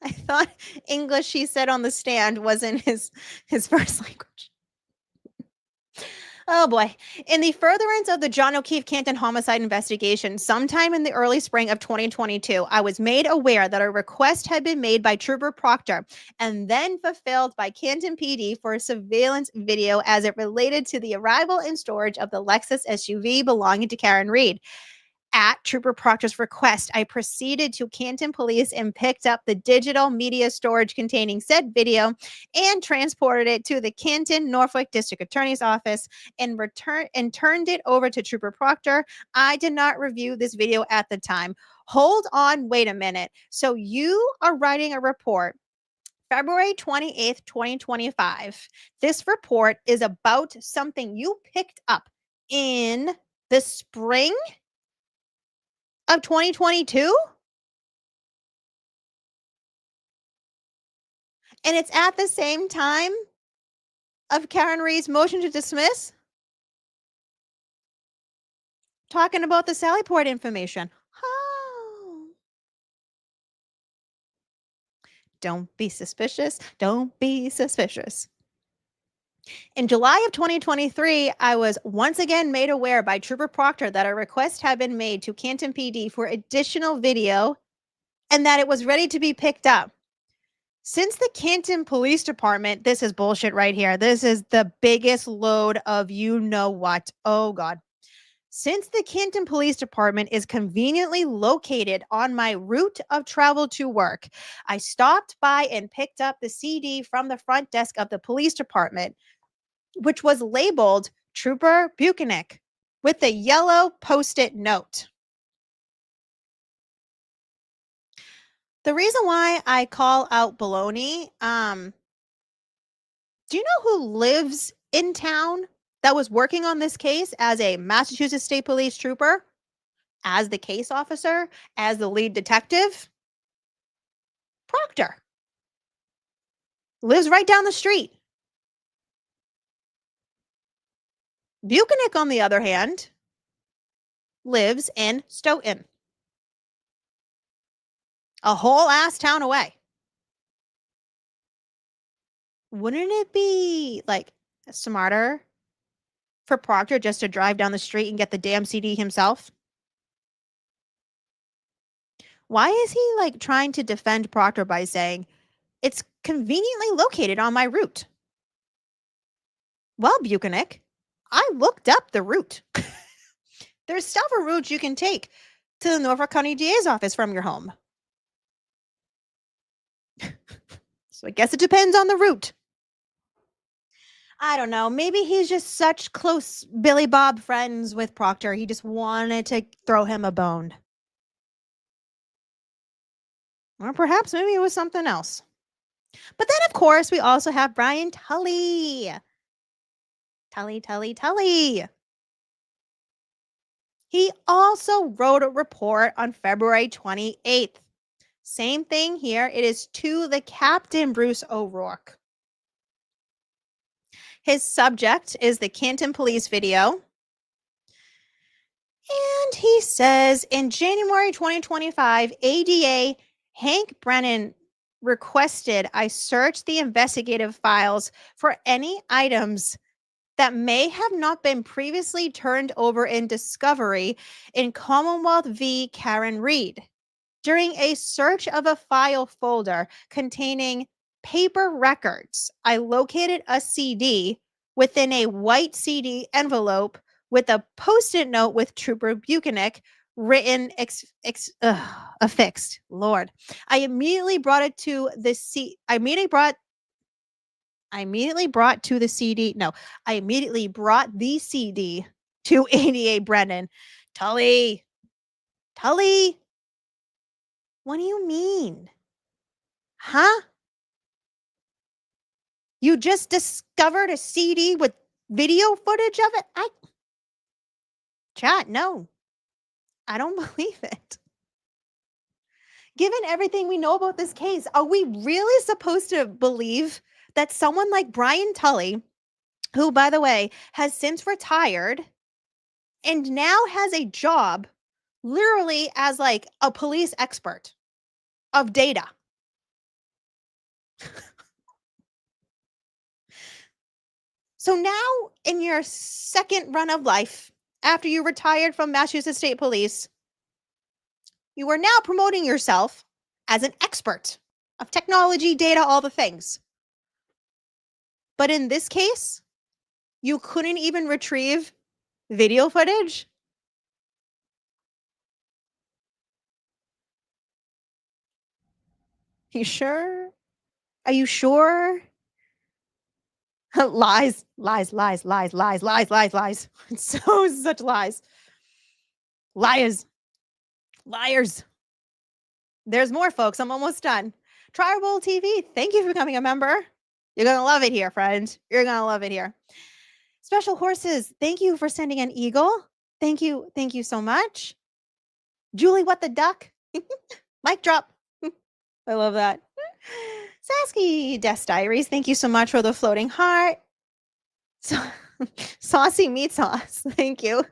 I thought English, he said on the stand, wasn't his first language. Oh boy. In the furtherance of the John O'Keefe Canton homicide investigation, sometime in the early spring of 2022, I was made aware that a request had been made by Trooper Proctor and then fulfilled by Canton PD for a surveillance video as it related to the arrival and storage of the Lexus SUV belonging to Karen Reed. At Trooper Proctor's request, I proceeded to Canton Police and picked up the digital media storage containing said video and transported it to the Canton, Norfolk District Attorney's Office and turned it over to Trooper Proctor. I did not review this video at the time. Hold on, wait a minute. So you are writing a report February 28th, 2025. This report is about something you picked up in the spring of 2022? And it's at the same time of Karen Reed's motion to dismiss? Talking about the Sallyport information. Oh. Don't be suspicious. Don't be suspicious. In July of 2023, I was once again made aware by Trooper Proctor that a request had been made to Canton PD for additional video and that it was ready to be picked up. Since the Canton Police Department, this is bullshit right here. This is the biggest load of you know what. Oh, God. Since the Canton Police Department is conveniently located on my route of travel to work, I stopped by and picked up the CD from the front desk of the police department, which was labeled Trooper Bukhenik with a yellow post-it note. The reason why I call out baloney, do you know who lives in town that was working on this case as a Massachusetts State Police trooper, as the case officer, as the lead detective? Proctor. Lives right down the street. Bukhenik, on the other hand, lives in Stoughton. A whole ass town away. Wouldn't it be like smarter for Proctor just to drive down the street and get the damn CD himself? Why is he like trying to defend Proctor by saying it's conveniently located on my route? Well, Bukhenik, I looked up the route. There's several routes you can take to the Norfolk County DA's office from your home. So I guess it depends on the route. I don't know. Maybe he's just such close Billy Bob friends with Proctor. He just wanted to throw him a bone. Or perhaps maybe it was something else. But then, of course, we also have Brian Tully. Tully. He also wrote a report on February 28th. Same thing here. It is to the Captain Bruce O'Rourke. His subject is the Canton Police video. And he says, in January 2025, ADA Hank Brennan requested I search the investigative files for any items that may have not been previously turned over in discovery in Commonwealth v. Karen Reed. During a search of a file folder containing paper records, I located a CD within a white CD envelope with a post-it note with Trooper Bukhenik written affixed. Lord, I immediately brought the CD to ADA Brennan. Tully, what do you mean? Huh? You just discovered a CD with video footage of it? Chat, no. I don't believe it. Given everything we know about this case, are we really supposed to believe that someone like Brian Tully, who, by the way, has since retired and now has a job literally as like a police expert of data? So now in your second run of life, after you retired from Massachusetts State Police, you are now promoting yourself as an expert of technology, data, all the things. But in this case, you couldn't even retrieve video footage? You sure? Are you sure? Lies, lies, lies, lies, lies, lies, lies, lies. So such lies. Liars. Liars. There's more, folks. I'm almost done. Tribal TV, thank you for becoming a member. You're going to love it here, friend. You're going to love it here. Special Horses, thank you for sending an eagle. Thank you. Thank you so much. Julie, what the duck? Mic drop. I love that. Sasky Death Diaries, thank you so much for the floating heart. So, saucy meat sauce, thank you.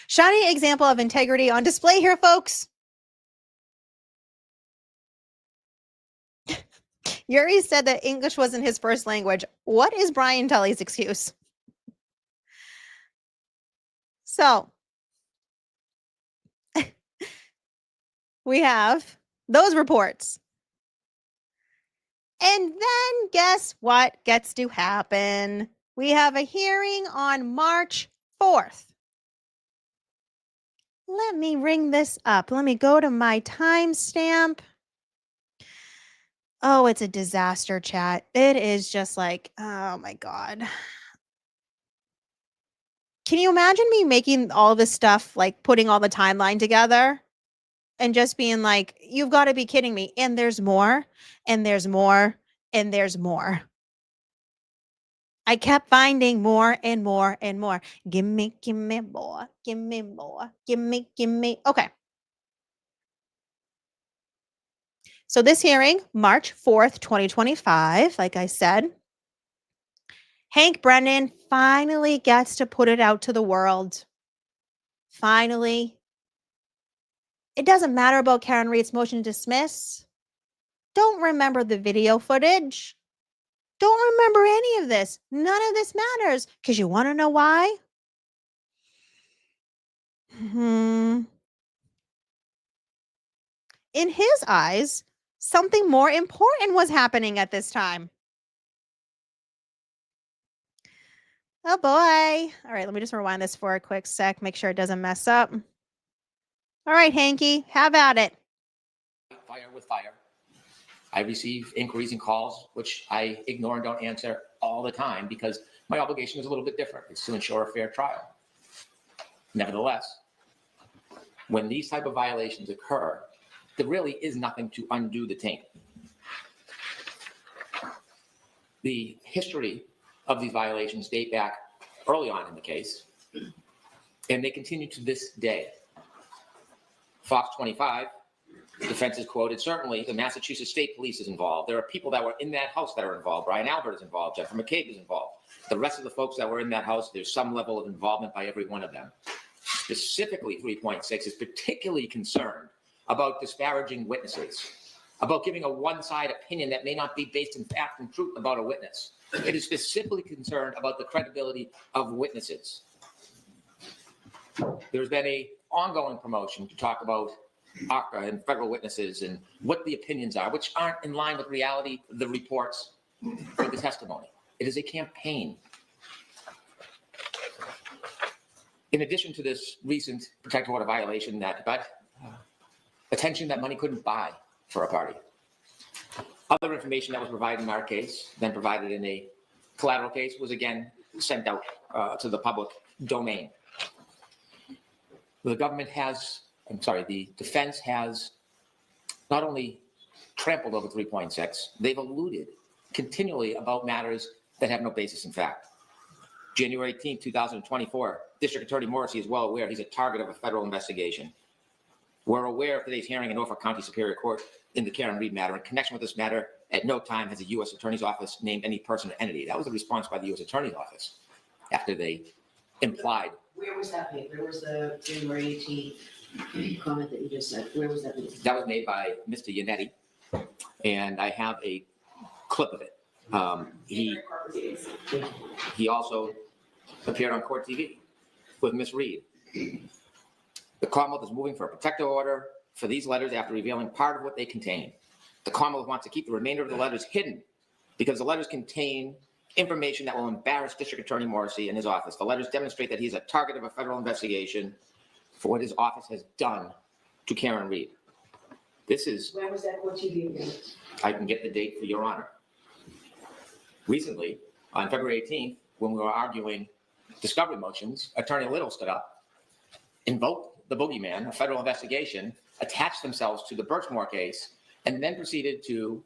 Shining example of integrity on display here, folks. Yuri said that English wasn't his first language. What is Brian Tully's excuse? So, we have those reports. And then guess what gets to happen? We have a hearing on March 4th. Let me ring this up. Let me go to my timestamp. Oh, it's a disaster, chat. It is just like, oh my God. Can you imagine me making all this stuff, like putting all the timeline together and just being like, you've got to be kidding me. And there's more, and there's more, and there's more. I kept finding more and more and more. Give me more, give me more, give me. Okay. So this hearing, March 4th, 2025, like I said, Hank Brennan finally gets to put it out to the world. Finally. It doesn't matter about Karen Reed's motion to dismiss. Don't remember the video footage. Don't remember any of this. None of this matters. Because you want to know why? In his eyes, something more important was happening at this time. Oh boy. All right, let me just rewind this for a quick sec, make sure it doesn't mess up. All right, Hanky, have at it. Fire with fire. I receive inquiries and calls, which I ignore and don't answer all the time because my obligation is a little bit different. It's to ensure a fair trial. Nevertheless, when these type of violations occur, there really is nothing to undo the taint. The history of these violations date back early on in the case, and they continue to this day. Fox 25, the defense is quoted, certainly the Massachusetts State Police is involved. There are people that were in that house that are involved. Brian Albert is involved. Jennifer McCabe is involved. The rest of the folks that were in that house, there's some level of involvement by every one of them. Specifically, 3.6 is particularly concerned about disparaging witnesses, about giving a one-side opinion that may not be based in fact and truth about a witness. It is specifically concerned about the credibility of witnesses. There's been an ongoing promotion to talk about ARCA and federal witnesses and what the opinions are, which aren't in line with reality, the reports or the testimony. It is a campaign. In addition to this recent protective order violation that got attention that money couldn't buy for a party. Other information that was provided in our case, then provided in a collateral case, was again sent out to the public domain. The government has, the defense has not only trampled over 3.6, they've alluded continually about matters that have no basis in fact. January 18, 2024, District Attorney Morrissey is well aware he's a target of a federal investigation. We're aware of today's hearing in Norfolk County Superior Court in the Karen Reed matter. In connection with this matter, at no time has the U.S. Attorney's Office named any person or entity. That was a response by the U.S. Attorney's Office after they implied. Where was that made? Where was the January 18th comment that you just said? Where was that made? That was made by Mr. Yannetti, and I have a clip of it. He also appeared on court TV with Miss Reed. The Commonwealth is moving for a protective order for these letters after revealing part of what they contain. The Commonwealth wants to keep the remainder of the letters hidden because the letters contain information that will embarrass District Attorney Morrissey and his office. The letters demonstrate that he's a target of a federal investigation for what his office has done to Karen Reed. This is, When was that court TV again? I can get the date for your honor. Recently, on February 18th, when we were arguing discovery motions, Attorney Little stood up, invoked the boogeyman, a federal investigation, attached themselves to the Birchmore case, and then proceeded to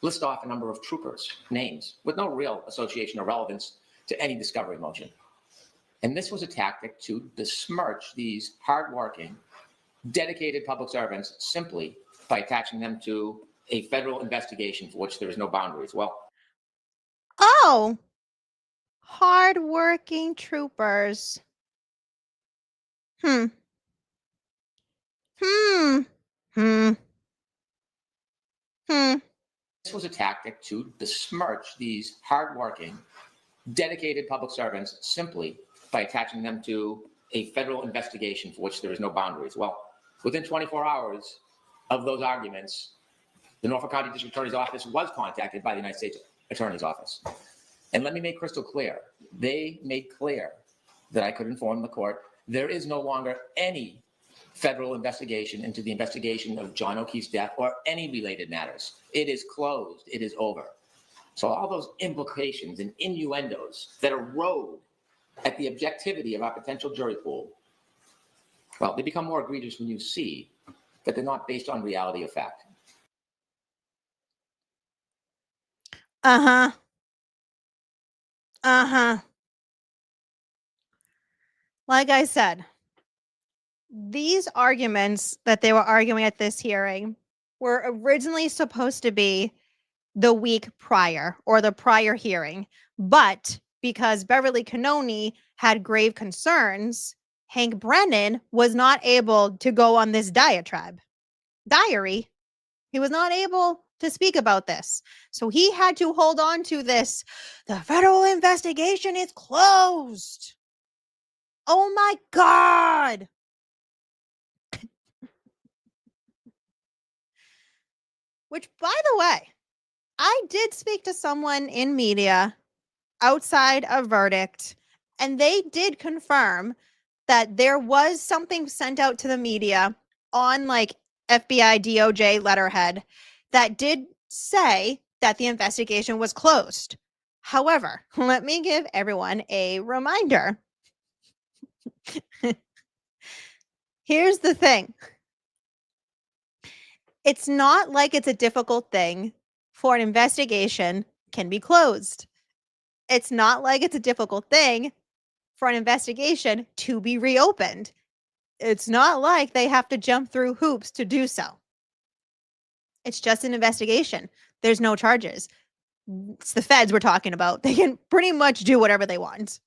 list off a number of troopers' names with no real association or relevance to any discovery motion. And this was a tactic to besmirch these hardworking, dedicated public servants simply by attaching them to a federal investigation for which there is no boundaries. Well, Oh, hardworking troopers. Hmm. this was a tactic to besmirch these hardworking, dedicated public servants simply by attaching them to a federal investigation for which there is no boundaries. Well, within 24 hours of those arguments, the Norfolk County District Attorney's Office was contacted by the United States Attorney's Office. And let me make crystal clear, they made clear that I could inform the court there is no longer any federal investigation into the investigation of John O'Keefe's death or any related matters. It is closed. It is over. So all those implications and innuendos that erode at the objectivity of our potential jury pool, well, they become more egregious when you see that they're not based on reality of fact. Uh-huh. Uh-huh. Like I said, these arguments that they were arguing at this hearing were originally supposed to be the week prior or the prior hearing. But because Beverly Cannoni had grave concerns, Hank Brennan was not able to go on this diary. He was not able to speak about this. So he had to hold on to this. The federal investigation is closed. Oh my God. Which, by the way, I did speak to someone in media outside of verdict, and they did confirm that there was something sent out to the media on like FBI DOJ letterhead that did say that the investigation was closed. However, let me give everyone a reminder. Here's the thing. It's not like it's a difficult thing for an investigation can be closed. It's not like it's a difficult thing for an investigation to be reopened. It's not like they have to jump through hoops to do so. It's just an investigation. There's no charges. It's the feds we're talking about. They can pretty much do whatever they want.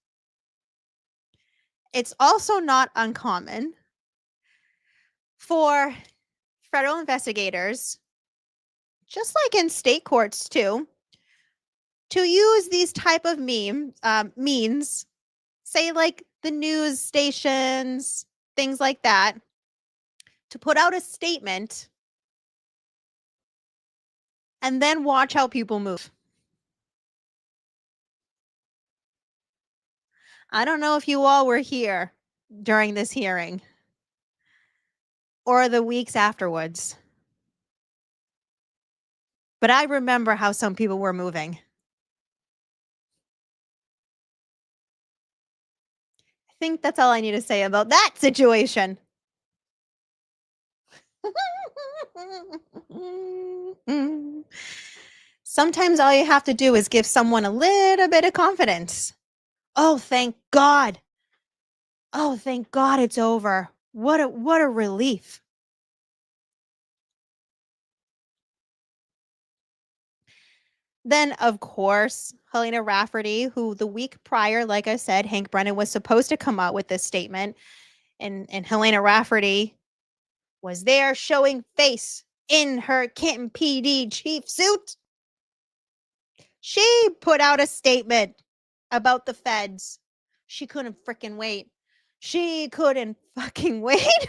It's also not uncommon for federal investigators, just like in state courts too, to use these type of means, say like the news stations, things like that, to put out a statement and then watch how people move. I don't know if you all were here during this hearing or the weeks afterwards, but I remember how some people were moving. I think that's all I need to say about that situation. Sometimes all you have to do is give someone a little bit of confidence. Oh, thank God. Oh, thank God it's over. What a relief. Then, of course, Helena Rafferty, who the week prior, like I said, Hank Brennan was supposed to come out with this statement. And Helena Rafferty was there showing face in her Canton PD chief suit. She put out a statement about the feds. She couldn't freaking wait. She couldn't fucking wait.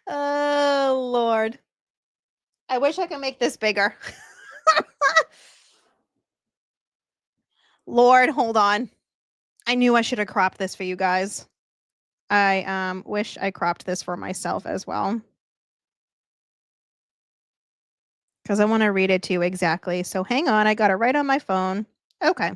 Oh, Lord. I wish I could make this bigger. Lord, hold on. I knew I should have cropped this for you guys. I wish I cropped this for myself as well. Because I want to read it to you exactly. So hang on, I got it right on my phone. Okay.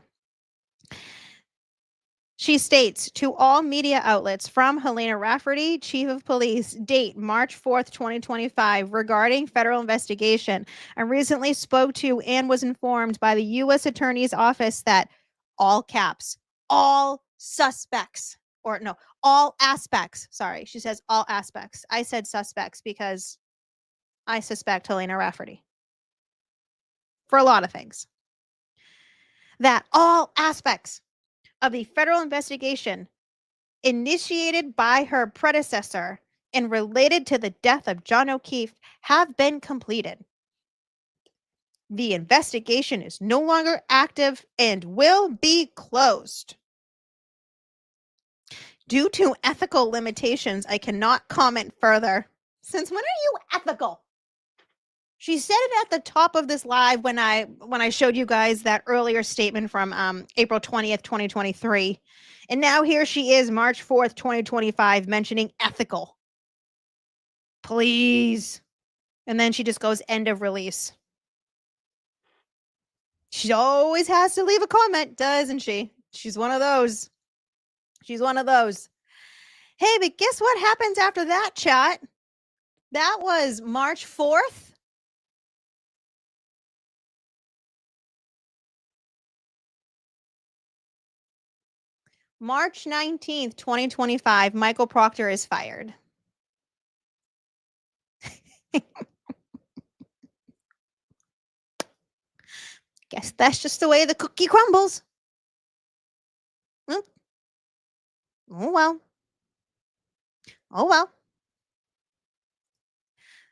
She states, to all media outlets from Helena Rafferty, Chief of Police, date March 4th, 2025, regarding federal investigation. I recently spoke to and was informed by the U.S. Attorney's Office that all caps, all suspects, or no, all aspects. Sorry, she says all aspects. I said suspects because I suspect Helena Rafferty for a lot of things. That all aspects of the federal investigation initiated by her predecessor and related to the death of John O'Keefe have been completed. The investigation is no longer active and will be closed. Due to ethical limitations, I cannot comment further. Since when are you ethical? She said it at the top of this live when I showed you guys that earlier statement from April 20th, 2023. And now here she is, March 4th, 2025, mentioning ethical. Please. And then she just goes, end of release. She always has to leave a comment, doesn't she? She's one of those. She's one of those. Hey, but guess what happens after that, chat? That was March 4th. March 19th, 2025, Michael Proctor is fired. Guess that's just the way the cookie crumbles. Oh well. Oh well.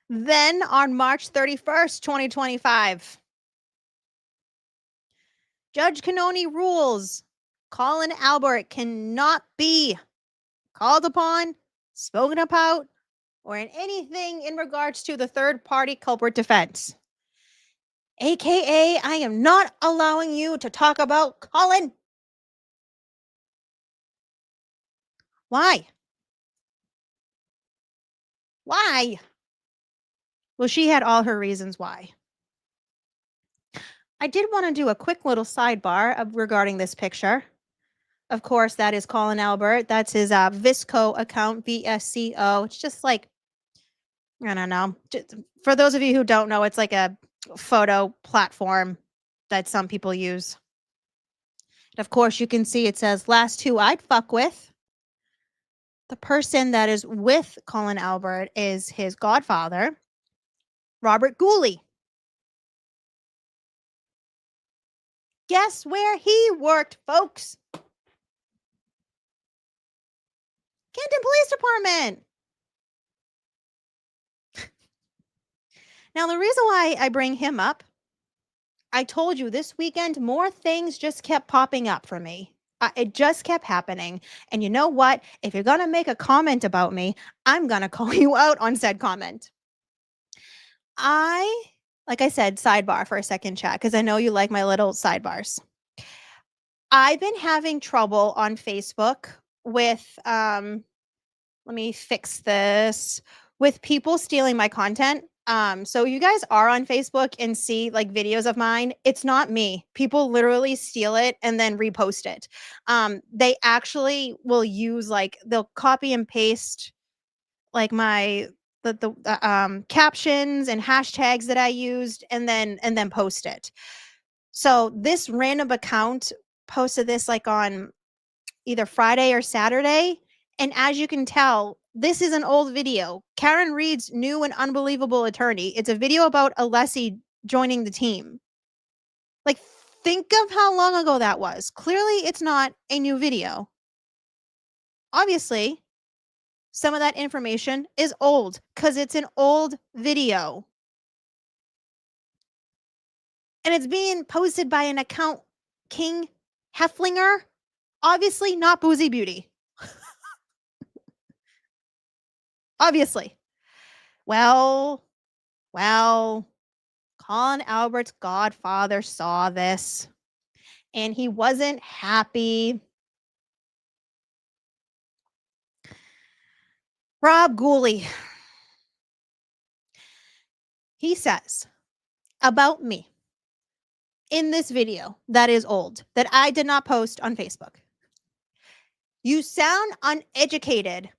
Then on March 31st, 2025, Judge Canoni rules Colin Albert cannot be called upon, spoken about, or in anything in regards to the third-party culprit defense. AKA, I am not allowing you to talk about Colin. Why? Why? Well, she had all her reasons why. I did want to do a quick little sidebar regarding this picture. Of course, that is Colin Albert. That's his Visco account, VSCO. It's just like, I don't know. For those of you who don't know, it's like a photo platform that some people use. And of course, you can see it says, last two I'd fuck with. The person that is with Colin Albert is his godfather, Robert Gooley. Guess where he worked, folks? Canton Police Department. Now, the reason why I bring him up, I told you this weekend, more things just kept popping up for me. It just kept happening. And you know what? If you're going to make a comment about me, I'm going to call you out on said comment. Like I said, sidebar for a second, chat, because I know you like my little sidebars. I've been having trouble on Facebook with, let me fix this, with people stealing my content. So you guys are on Facebook and see like videos of mine. It's not me. People literally steal it and then repost it. They actually will use they'll copy and paste like the captions and hashtags that I used and then post it. So this random account posted this like on either Friday or Saturday. And as you can tell, this is an old video. Karen Reed's new and unbelievable attorney. It's a video about Alessi joining the team. Like, think of how long ago that was. Clearly, it's not a new video. Obviously, some of that information is old because it's an old video. And it's being posted by an account King Hefflinger. Obviously not Boozey Beauty. Obviously. Well, Colin Albert's godfather saw this and he wasn't happy. Rob Gooley, he says about me in this video that is old, that I did not post on Facebook. You sound uneducated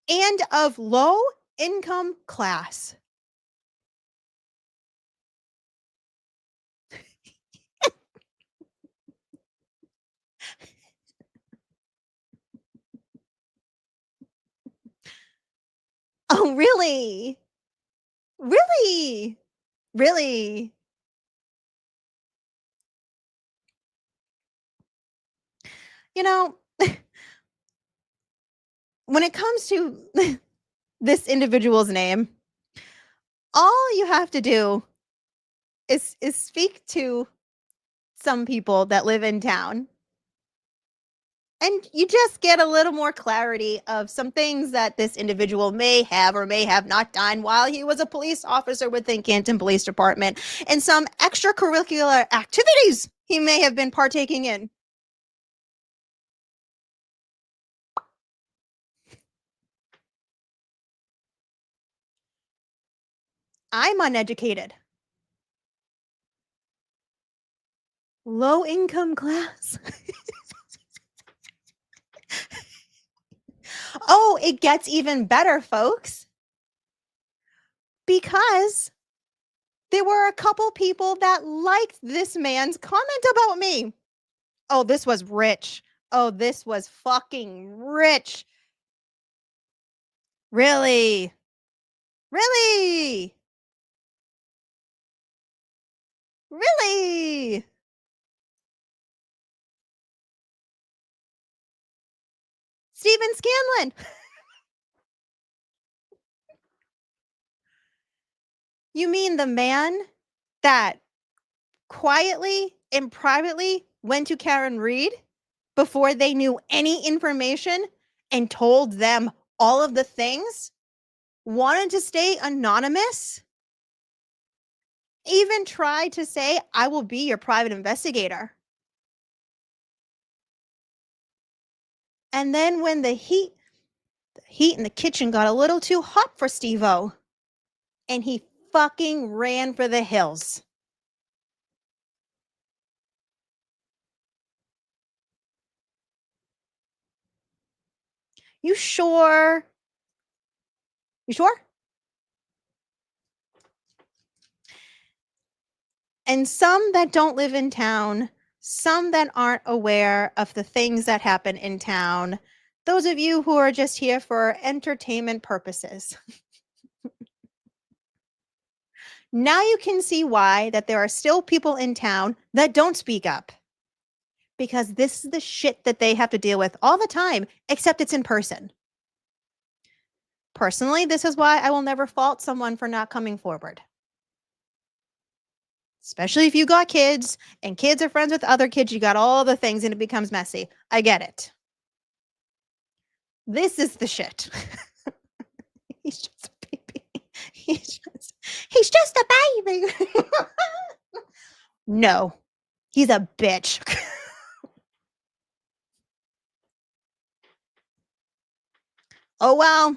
and of low income class. Oh, really? Really? Really? You know, when it comes to this individual's name, all you have to do is speak to some people that live in town. And you just get a little more clarity of some things that this individual may have or may have not done while he was a police officer within Canton Police Department, and some extracurricular activities he may have been partaking in. I'm uneducated. Low income class. Oh, it gets even better, folks. Because there were a couple people that liked this man's comment about me. Oh, this was rich. Oh, this was fucking rich. Really? Really? Really? Stephen Scanlon. You mean the man that quietly and privately went to Karen Reed before they knew any information and told them all of the things? Wanted to stay anonymous? Even tried to say, I will be your private investigator. And then when the heat in the kitchen got a little too hot for Steve-O, and he fucking ran for the hills. You sure? You sure? And some that don't live in town, some that aren't aware of the things that happen in town, those of you who are just here for entertainment purposes. Now you can see why that there are still people in town that don't speak up. Because this is the shit that they have to deal with all the time, except it's in person. Personally, this is why I will never fault someone for not coming forward. Especially if you got kids and kids are friends with other kids, you got all the things and it becomes messy. I get it. This is the shit. He's just a baby. He's just a baby. No, he's a bitch. Oh, well.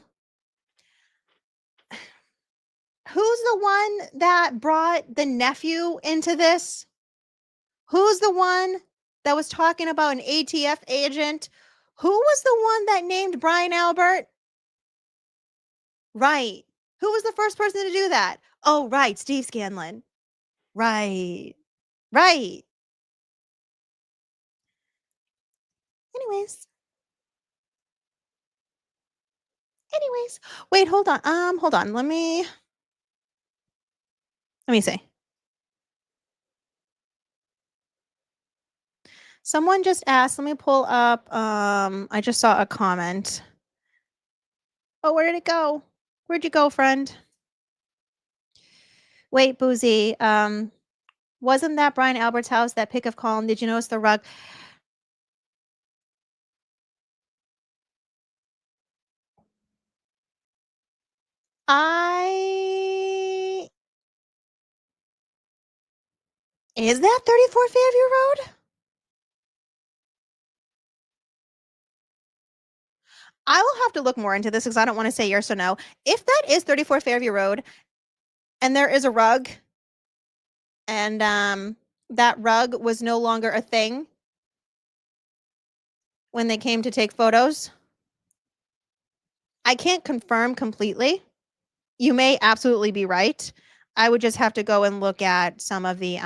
Who's the one that brought the nephew into this? Who's the one that was talking about an ATF agent? Who was the one that named Brian Albert? Right. Who was the first person to do that? Oh, right. Steve Scanlon. Right. Right. Anyways. Wait, hold on. Hold on. Let me see. Someone just asked, let me pull up. I just saw a comment. Oh, where did it go? Where'd you go, friend? Wait, Boozey. Wasn't that Brian Albert's house, that pic of Colin? Did you notice the rug? Is that 34 Fairview Road? I will have to look more into this because I don't want to say yes or no. If that is 34 Fairview Road and there is a rug and that rug was no longer a thing when they came to take photos, I can't confirm completely. You may absolutely be right. I would just have to go and look at some of the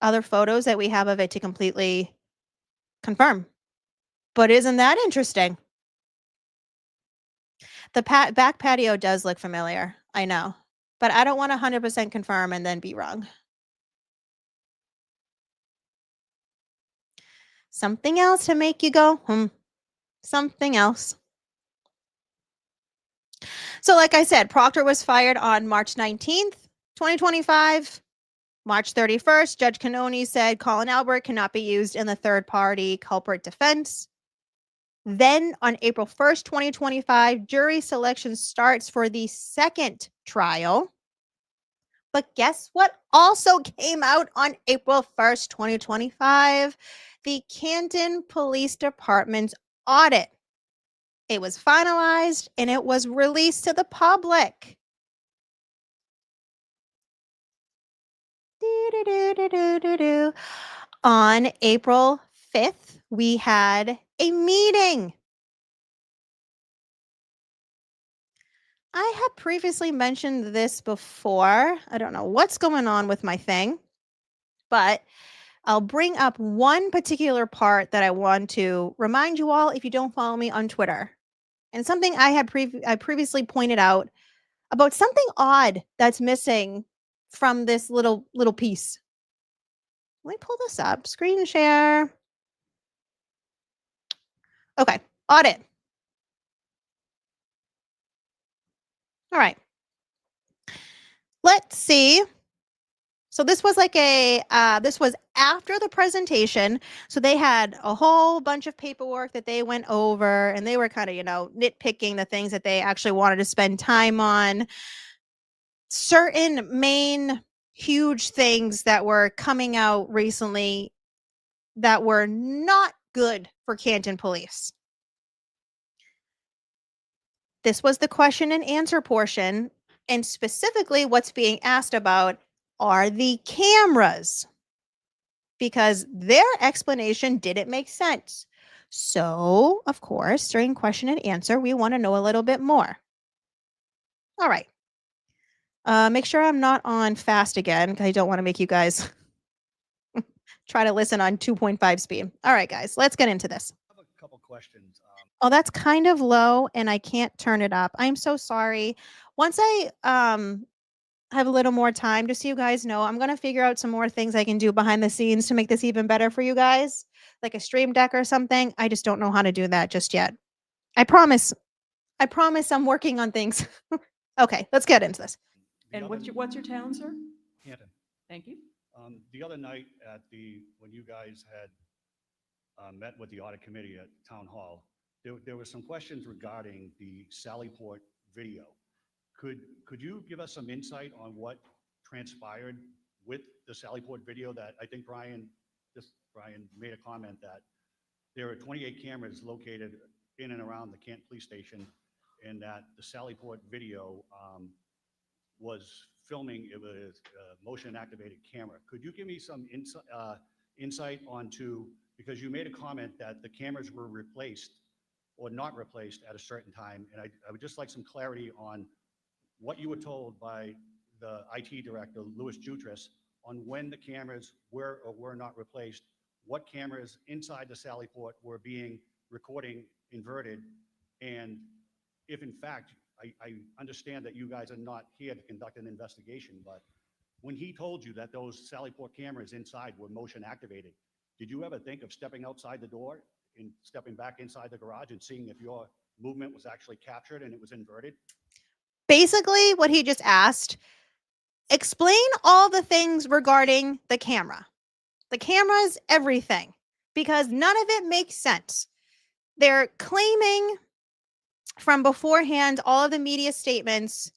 other photos that we have of it to completely confirm. But isn't that interesting? The back patio does look familiar. I know. But I don't want to 100% confirm and then be wrong. Something else to make you go, something else. So like I said, Proctor was fired on March 19th, 2025. March 31st, Judge Canoni said Colin Albert cannot be used in the third-party culprit defense. Then on April 1st, 2025, jury selection starts for the second trial. But guess what also came out on April 1st, 2025? The Canton Police Department Audit. It was finalized and it was released to the public. On April 5th, we had a meeting. I have previously mentioned this before. I don't know what's going on with my thing, but I'll bring up one particular part that I want to remind you all if you don't follow me on Twitter. And something I had previously pointed out about something odd that's missing from this little piece. Let me pull this up. Screen share. Okay, audit. All right. Let's see. So this was like this was after the presentation. So they had a whole bunch of paperwork that they went over and they were kind of, nitpicking the things that they actually wanted to spend time on. Certain main huge things that were coming out recently that were not good for Canton Police. This was the question and answer portion, and specifically what's being asked about are the cameras, because their explanation didn't make sense. So, of course, during question and answer, we want to know a little bit more. All right. Make sure I'm not on fast again, because I don't want to make you guys try to listen on 2.5 speed. All right, guys, let's get into this. I have a couple questions. Oh, that's kind of low, and I can't turn it up. I'm so sorry. Once I have a little more time, just so you guys know, I'm going to figure out some more things I can do behind the scenes to make this even better for you guys, like a stream deck or something. I just don't know how to do that just yet. I promise I'm working on things. Okay, let's get into this. The And other- what's your town, sir? Canton. Thank you. The other night when you guys had met with the audit committee at Town Hall, there were some questions regarding the Sallyport video. Could you give us some insight on what transpired with the Sallyport video? That I think Brian made a comment that there are 28 cameras located in and around the Canton Police Station, and that the Sallyport video was filming it with a motion activated camera. Could you give me some insight onto, because you made a comment that the cameras were replaced or not replaced at a certain time, and I would just like some clarity on what you were told by the IT director, Louis Jutras, on when the cameras were or were not replaced, what cameras inside the Sallyport were being recording inverted, and if in fact, I understand that you guys are not here to conduct an investigation, but when he told you that those Sallyport cameras inside were motion activated, did you ever think of stepping outside the door and stepping back inside the garage and seeing if your movement was actually captured and it was inverted? Basically, what he just asked, explain all the things regarding the camera. The camera's everything, because none of it makes sense. They're claiming from beforehand all of the media statements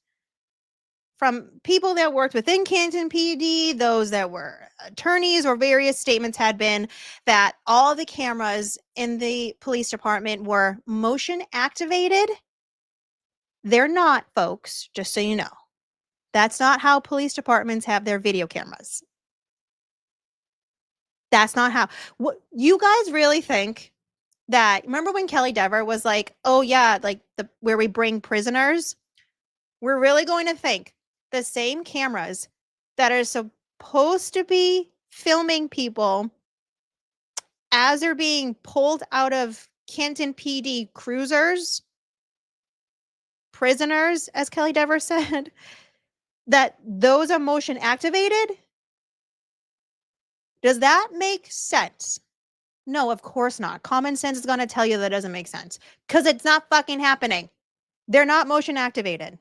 from people that worked within Canton PD, those that were attorneys, or various statements had been that all the cameras in the police department were motion activated. They're not, folks, just so you know. That's not how police departments have their video cameras. That's not how. What you guys really think that, remember when Kelly Dever was like, oh yeah, like where we bring prisoners? We're really going to think the same cameras that are supposed to be filming people as they're being pulled out of Canton PD cruisers, prisoners, as Kelly Dever said, that those are motion activated? Does that make sense? No, of course not. Common sense is going to tell you that doesn't make sense, because it's not fucking happening. They're not motion activated.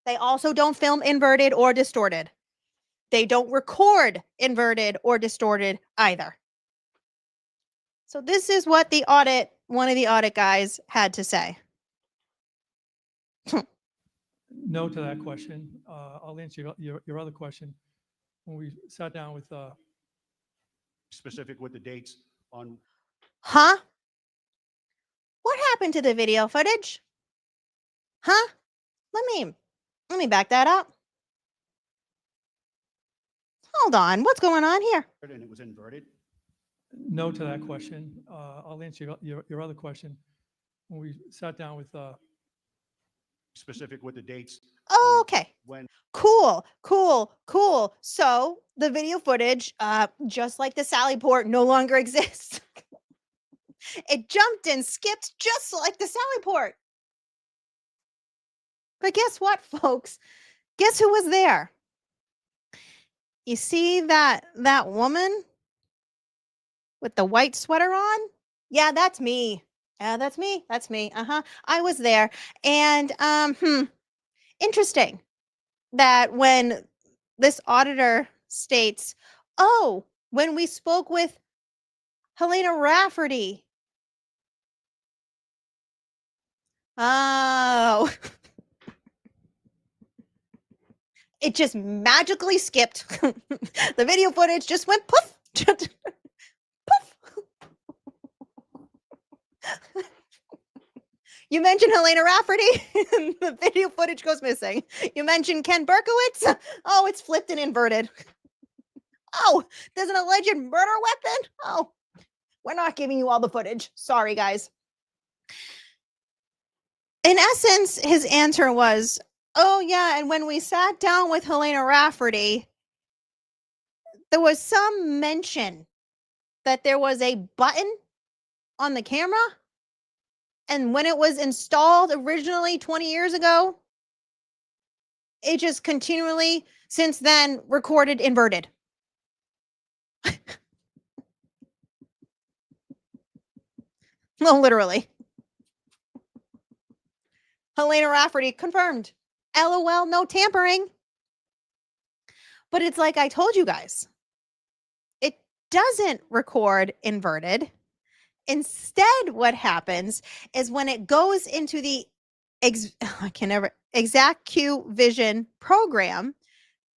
They also don't film inverted or distorted. They don't record inverted or distorted either. So this is what one of the audit guys had to say. No to that question. I'll answer your other question. When we sat down with Specific with the dates on. Huh? What happened to the video footage? Huh? Let me back that up. Hold on. What's going on here? And it was inverted. no to that question. I'll answer your other question. When we sat down with Specific with the dates. Oh, okay. When. Cool. So the video footage, just like the Sallyport, no longer exists. It jumped and skipped just like the Sallyport. But guess what, folks? Guess who was there? You see that woman with the white sweater on? Yeah, that's me. That's me. I was there. And interesting that when this auditor states, oh, when we spoke with Helena Rafferty. Oh. It just magically skipped. The video footage just went poof. Poof. You mentioned Helena Rafferty, and the video footage goes missing. You mentioned Ken Berkowitz. Oh, it's flipped and inverted. Oh, there's an alleged murder weapon. Oh, we're not giving you all the footage. Sorry, guys. In essence, his answer was, oh, yeah, and when we sat down with Helena Rafferty, there was some mention that there was a button on the camera. And when it was installed originally 20 years ago, it just continually, since then, recorded inverted. No, literally. Helena Rafferty confirmed. LOL, no tampering. But it's like I told you guys. It doesn't record inverted. Instead, what happens is when it goes into the ExactQ Vision program,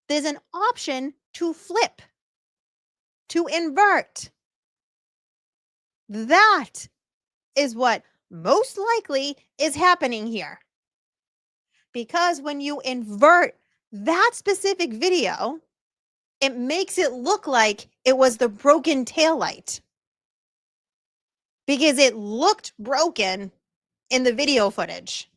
there's an option to flip, to invert. That is what most likely is happening here. Because when you invert that specific video, it makes it look like it was the broken taillight. Because it looked broken in the video footage.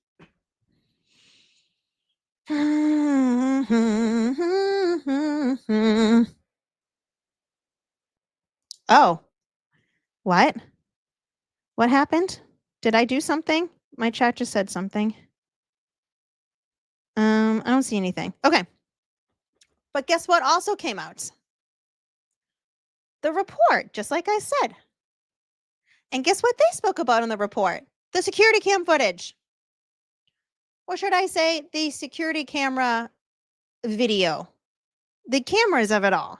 Oh, what? What happened? Did I do something? My chat just said something. I don't see anything. Okay. But guess what also came out? The report, just like I said. And guess what they spoke about in the report? The security cam footage. Or should I say the security camera video the cameras of it all.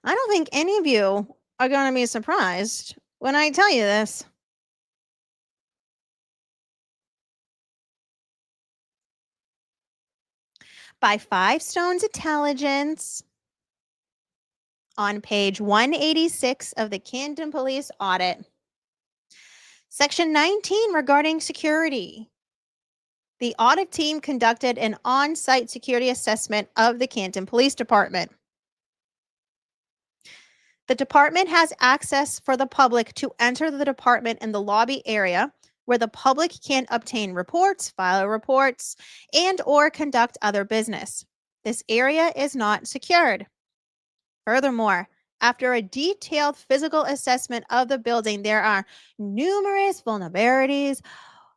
I don't think any of you are going to be surprised when I tell you this. By Five Stones Intelligence, on page 186 of the Canton Police Audit, Section 19 regarding security. The audit team conducted an on-site security assessment of the Canton Police Department. The department has access for the public to enter the department in the lobby area where the public can obtain reports, file reports, and or conduct other business. This area is not secured. Furthermore, after a detailed physical assessment of the building, there are numerous vulnerabilities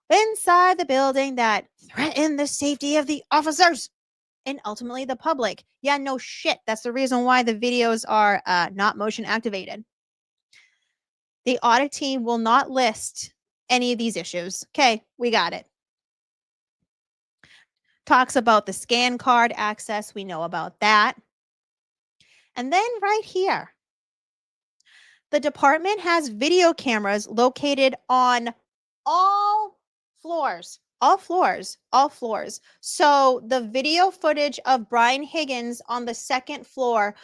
inside the building that threaten the safety of the officers and ultimately the public. Yeah, no shit. That's the reason why the videos are not motion activated. The audit team will not list any of these issues. Okay, we got it. Talks about the scan card access. We know about that. And then right here, the department has video cameras located on all floors. All floors. So the video footage of Brian Higgins on the second floor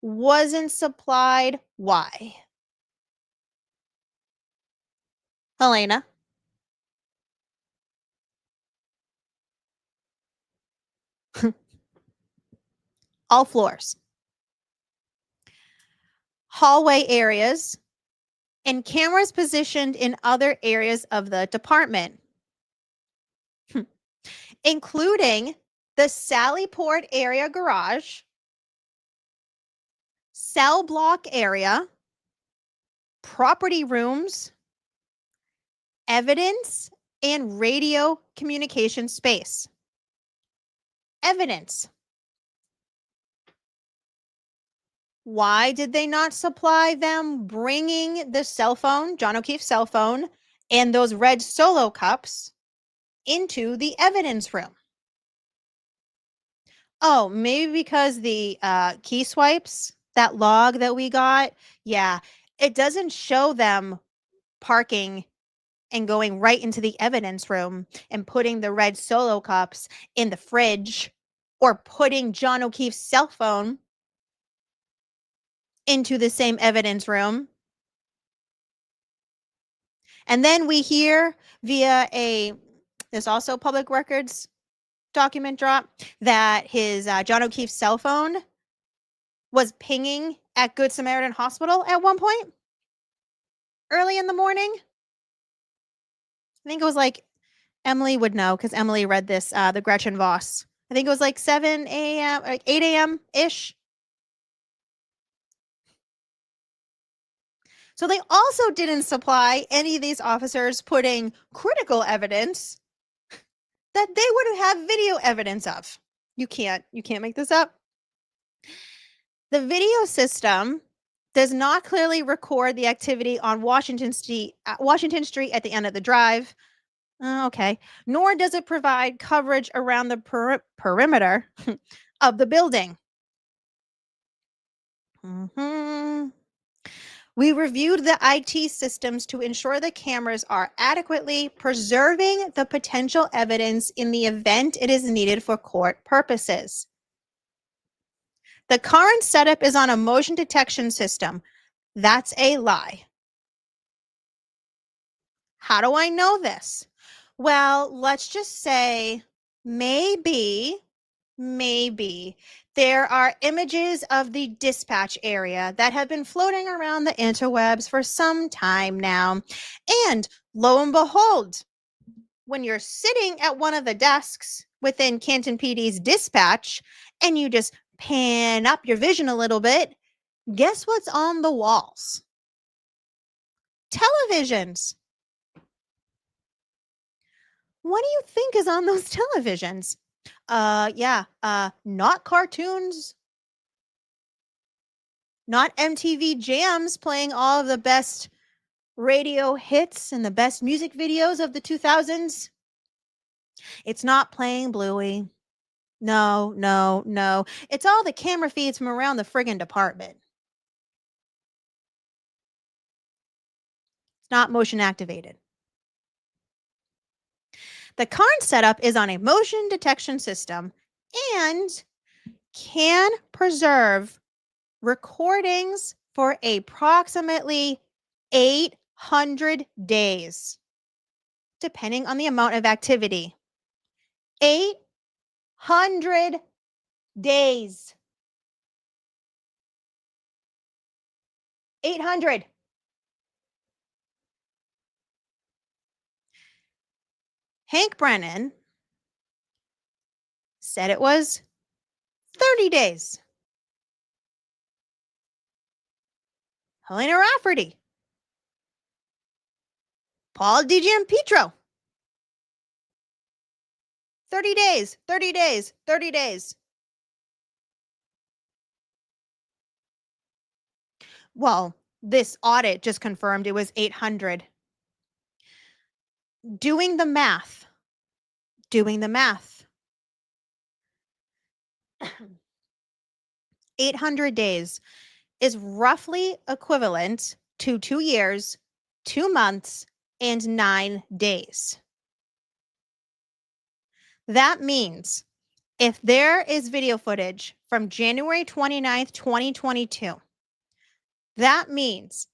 wasn't supplied. Why? Helena? All floors. Hallway areas and cameras positioned in other areas of the department, including the Sallyport area garage, cell block area, property rooms, evidence, and radio communication space. Evidence. Why did they not supply them bringing the cell phone, John O'Keefe's cell phone, and those red Solo cups into the evidence room? Oh, maybe because the key swipes, that log that we got, yeah, it doesn't show them parking and going right into the evidence room and putting the red Solo cups in the fridge or putting John O'Keefe's cell phone into the same evidence room. And then we hear via there's also public records document drop that his John O'Keefe's cell phone was pinging at Good Samaritan Hospital at one point early in the morning. I think it was like, Emily would know because Emily read this, the Gretchen Voss. I think it was like 7 a.m., like 8 a.m.-ish. So they also didn't supply any of these officers putting critical evidence that they wouldn't have video evidence of. You can't make this up. The video system does not clearly record the activity on Washington Street at the end of the drive. Okay. Nor does it provide coverage around the perimeter of the building. We reviewed the IT systems to ensure the cameras are adequately preserving the potential evidence in the event it is needed for court purposes. The current setup is on a motion detection system. That's a lie. How do I know this? Well, let's just say maybe there are images of the dispatch area that have been floating around the interwebs for some time now. And lo and behold, when you're sitting at one of the desks within Canton PD's dispatch and you just pan up your vision a little bit, guess what's on the walls? Televisions. What do you think is on those televisions? Not cartoons, not MTV Jams playing all of the best radio hits and the best music videos of the 2000s. It's not playing Bluey. No, no, no. It's all the camera feeds from around the friggin' department. It's not motion activated. The current setup is on a motion detection system and can preserve recordings for approximately 800 days, depending on the amount of activity. 800 days. 800. Hank Brennan said it was 30 days. Helena Rafferty. Paul DiGiampietro. 30 days, 30 days, 30 days. Well, this audit just confirmed it was 800. Doing the math. 800 days is roughly equivalent to 2 years, 2 months, and 9 days. That means if there is video footage from January 29th, 2022, that means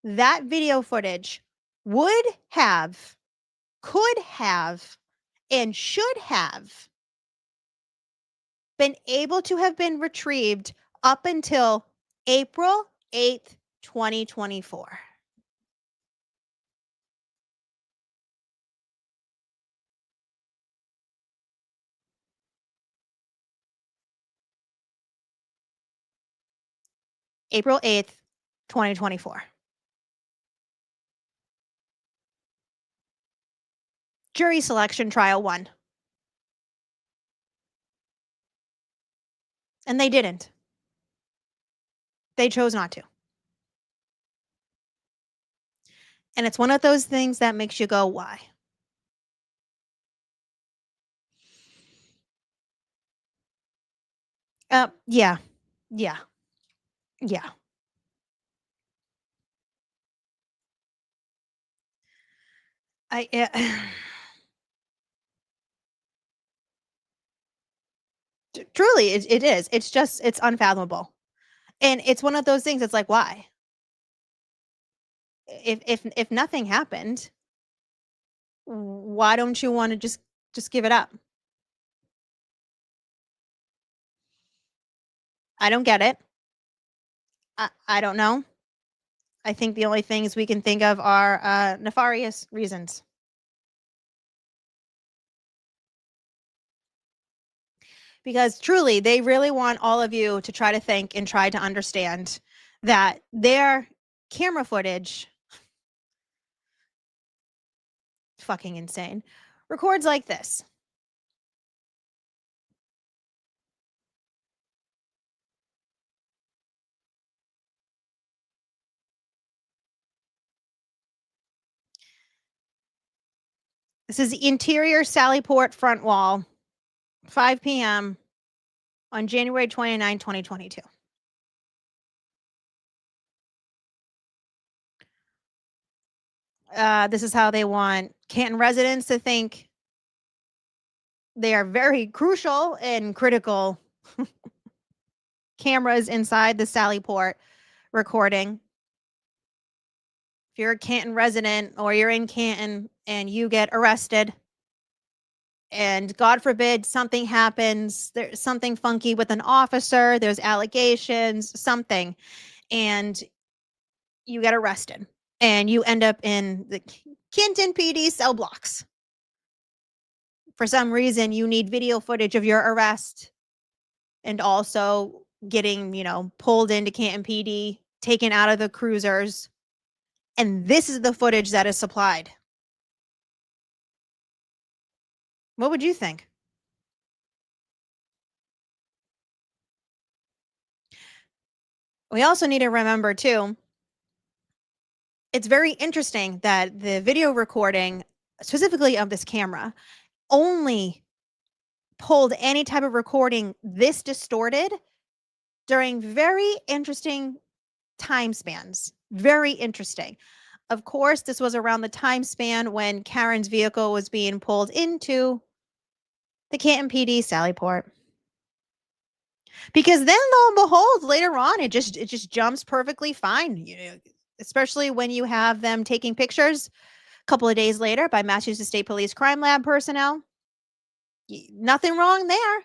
that video footage would have, could have, and should have been able to have been retrieved up until April 8th, 2024. April 8th, 2024. Jury selection trial 1. And they didn't. They chose not to. And it's one of those things that makes you go, why? Yeah. Truly, it is. It's just, it's unfathomable. And it's one of those things, it's like, why? If nothing happened, why don't you want to just give it up? I don't get it. I don't know. I think the only things we can think of are nefarious reasons. Because truly, they really want all of you to try to think and try to understand that their camera footage, fucking insane, records like this. This is the interior Sallyport front wall, 5 p.m. on January 29, 2022. This is how they want Canton residents to think they are very crucial and critical cameras inside the Sallyport recording. If you're a Canton resident or you're in Canton and you get arrested and God forbid something happens, there's something funky with an officer, there's allegations, something, and you get arrested and you end up in the Canton PD cell blocks. For some reason, you need video footage of your arrest and also getting, pulled into Canton PD, taken out of the cruisers. And this is the footage that is supplied. What would you think? We also need to remember, too, it's very interesting that the video recording, specifically of this camera, only pulled any type of recording this distorted during very interesting time spans. Very interesting. Of course, this was around the time span when Karen's vehicle was being pulled into the Canton PD Sallyport. Because then, lo and behold, later on, it just jumps perfectly fine. You know, especially when you have them taking pictures a couple of days later by Massachusetts State Police Crime Lab personnel. Nothing wrong there.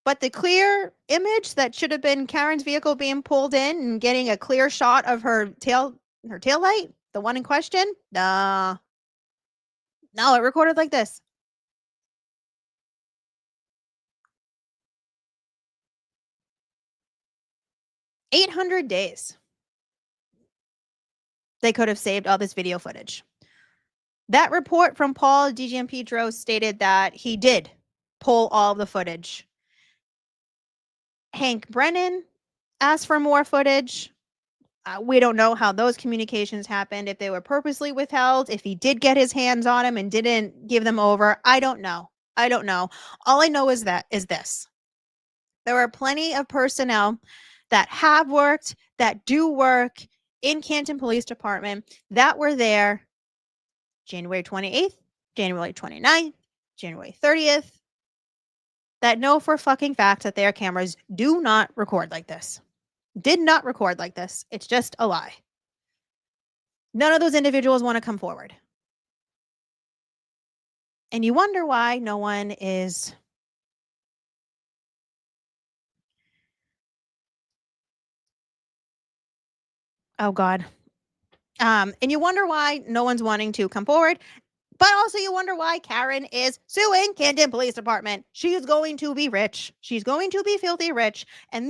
But the clear image that should have been Karen's vehicle being pulled in and getting a clear shot of her tail light, the one in question, nah. No, it recorded like this. "800 days. They could have saved all this video footage." That report from Paul DiGiampietro stated that he did pull all the footage. Hank Brennan asked for more footage. We don't know how those communications happened, if they were purposely withheld, if he did get his hands on them and didn't give them over. I don't know. I don't know. All I know is this. There are plenty of personnel that have worked, that do work in Canton Police Department, that were there January 28th, January 29th, January 30th, that know for a fucking fact that their cameras do not record like this. Did not record like this. It's just a lie. None of those individuals want to come forward. And you wonder why no one is oh God. And you wonder why no one's wanting to come forward. But also you wonder why Karen is suing Canton Police Department. She's going to be rich. She's going to be filthy rich. And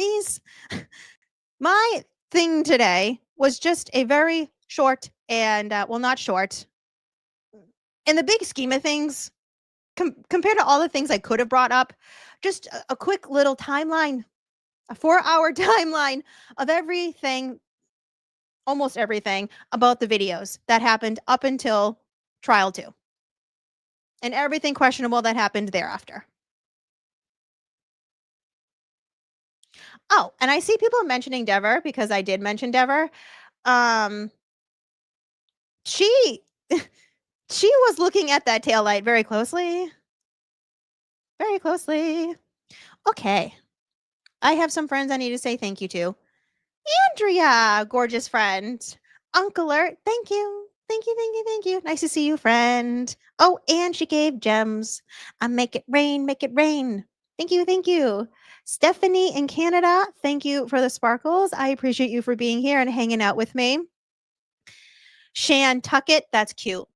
my thing today was just a very short and, well, not short. In the big scheme of things, compared to all the things I could have brought up, just a quick little timeline, a 4-hour timeline of everything, almost everything about the videos that happened up until trial 2. And everything questionable that happened thereafter. Oh, and I see people mentioning Dever because I did mention Dever. She was looking at that taillight very closely. Very closely. Okay. I have some friends I need to say thank you to. Andrea, gorgeous friend. Uncle Ert, thank you. Thank you, thank you, thank you. Nice to see you, friend. Oh, and she gave gems. Make it rain, make it rain. Thank you, thank you. Stephanie in Canada, thank you for the sparkles. I appreciate you for being here and hanging out with me. Shan Tuckett, that's cute.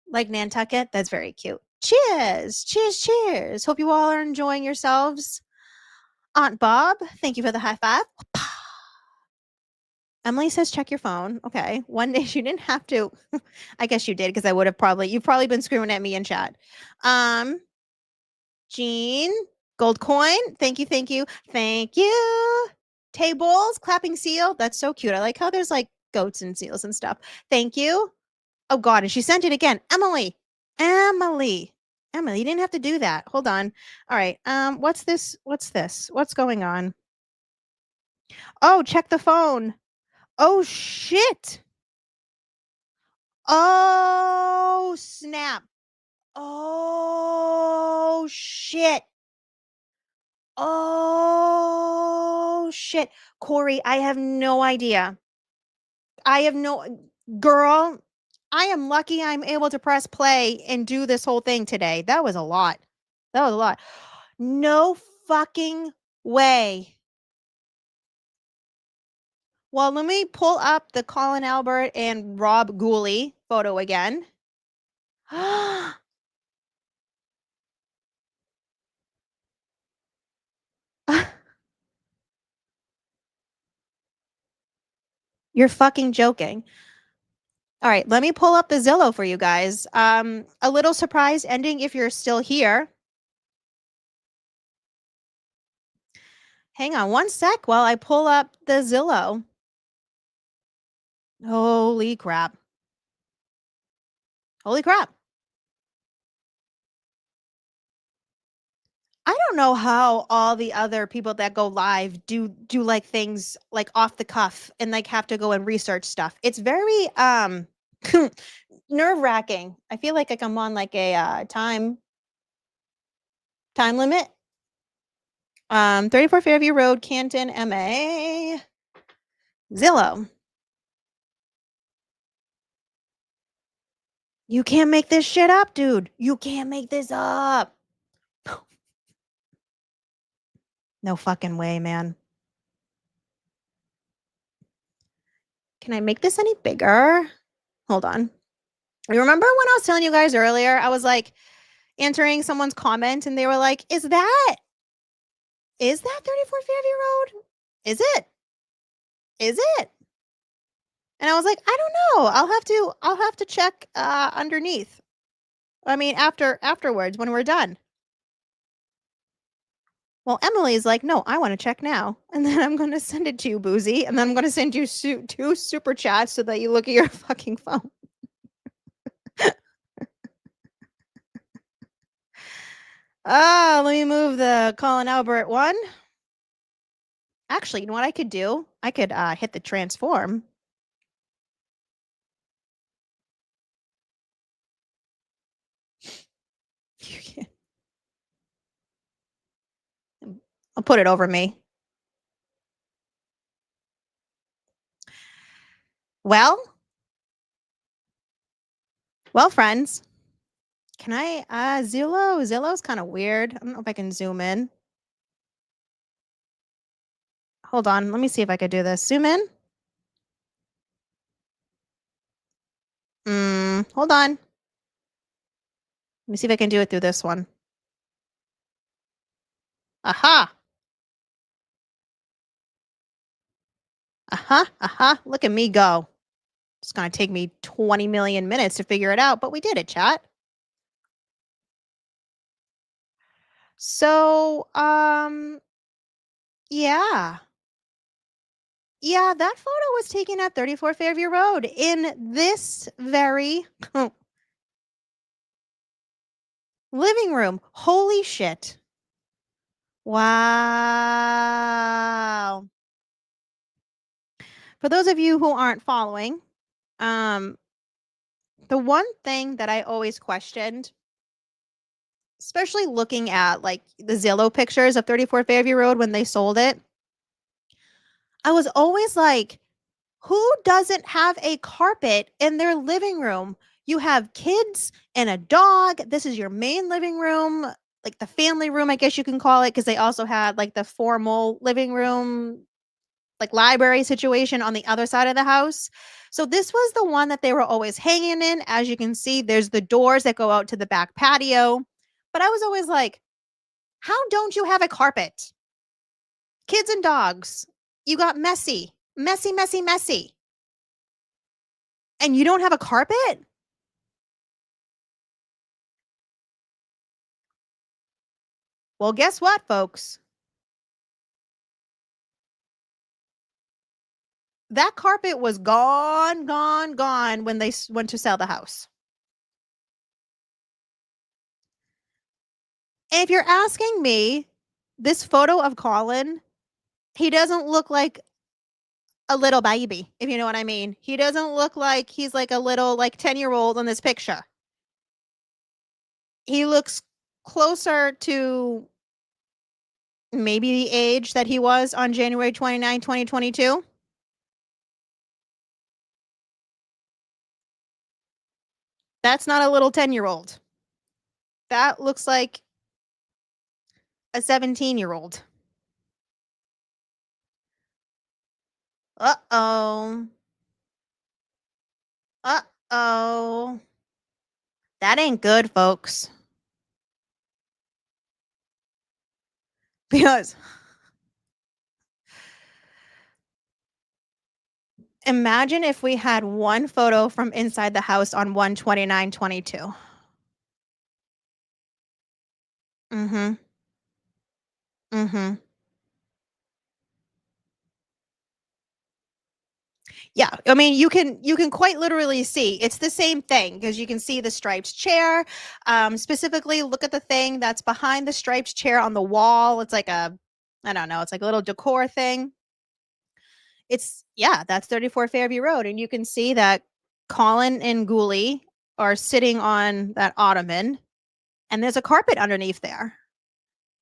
Like Nantucket, that's very cute. Cheers, cheers, cheers. Hope you all are enjoying yourselves. Aunt Bob, thank you for the high five. Emily says, check your phone. Okay. One day she didn't have to. I guess you did because I would have you've probably been screaming at me in chat. Jean, gold coin. Thank you. Thank you. Thank you. Tables, clapping seal. That's so cute. I like how there's like goats and seals and stuff. Thank you. Oh God. And she sent it again. Emily, you didn't have to do that. Hold on. All right. What's this? What's going on? Oh, check the phone. Oh, shit. Oh, snap. Oh, shit. Oh, shit. Corey, I have no idea. Girl, I am lucky I'm able to press play and do this whole thing today. That was a lot. No fucking way. Well, let me pull up the Colin Albert and Rob Gooley photo again. You're fucking joking. All right, let me pull up the Zillow for you guys. A little surprise ending if you're still here. Hang on one sec while I pull up the Zillow. Holy crap. Holy crap. I don't know how all the other people that go live do like things like off the cuff and like have to go and research stuff. It's very nerve-wracking. I feel like I'm on like a time limit. 34 Fairview Road, Canton, MA. Zillow. You can't make this shit up, dude. You can't make this up. No fucking way, man. Can I make this any bigger? Hold on. You remember when I was telling you guys earlier, I was like answering someone's comment and they were like, is that 34 Fairview Road? Is it? And I was like, I don't know. I'll have to check underneath. I mean, afterwards when we're done. Well, Emily's like, no, I want to check now. And then I'm going to send it to you, Boozey. And then I'm going to send you 2 super chats so that you look at your fucking phone. Let me move the Colin Albert one. Actually, you know what I could do? I could hit the transform. I'll put it over me. Well, friends, can I, Zillow's kind of weird. I don't know if I can zoom in. Hold on. Let me see if I could do this. Zoom in. Hold on. Let me see if I can do it through this one. Aha. Look at me go. It's going to take me 20 million minutes to figure it out, but we did it, chat. So, yeah. Yeah, that photo was taken at 34 Fairview Road in this very living room. Holy shit. Wow. For those of you who aren't following, the one thing that I always questioned, especially looking at like the Zillow pictures of 34 Fairview Road when they sold it, I was always like, who doesn't have a carpet in their living room? You have kids and a dog. This is your main living room, like the family room, I guess you can call it, because they also had like the formal living room, like library situation on the other side of the house. So this was the one that they were always hanging in. As you can see, there's the doors that go out to the back patio. But I was always like, how don't you have a carpet? Kids and dogs. You got messy. And you don't have a carpet? Well, guess what, folks? That carpet was gone when they went to sell the house. And if you're asking me, this photo of Colin, he doesn't look like a little baby, if you know what I mean. He doesn't look like he's like a little like 10-year-old in this picture. He looks closer to maybe the age that he was on January 29, 2022. That's not a little 10-year-old. That looks like a 17-year-old. Uh-oh. Uh-oh. That ain't good, folks. Because imagine if we had one photo from inside the house on 1/29/22. Mm-hmm. Yeah, I mean, you can quite literally see it's the same thing because you can see the striped chair. Specifically, look at the thing that's behind the striped chair on the wall. It's like a, I don't know, it's like a little decor thing. It's, yeah, that's 34 Fairview Road, and you can see that Colin and Ghoulie are sitting on that ottoman, and there's a carpet underneath there.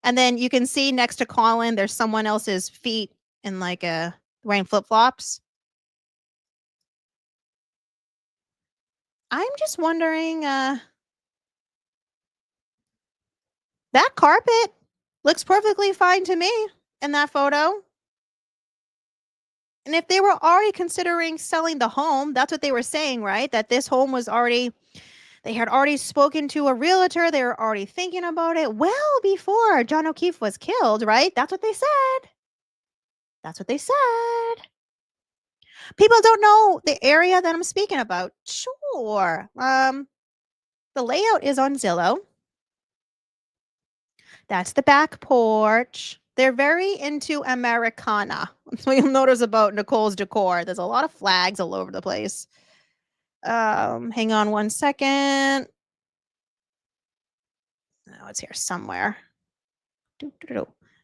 And then you can see next to Colin, there's someone else's feet in like a wearing flip flops. I'm just wondering, that carpet looks perfectly fine to me in that photo. And if they were already considering selling the home, that's what they were saying, right? That this home was already, they had already spoken to a realtor. They were already thinking about it well before John O'Keefe was killed, right? That's what they said. That's what they said. People don't know the area that I'm speaking about. Sure. The layout is on Zillow. That's the back porch. They're very into Americana. That's what you'll notice about Nicole's decor. There's a lot of flags all over the place. Hang on one second. Oh, it's here somewhere.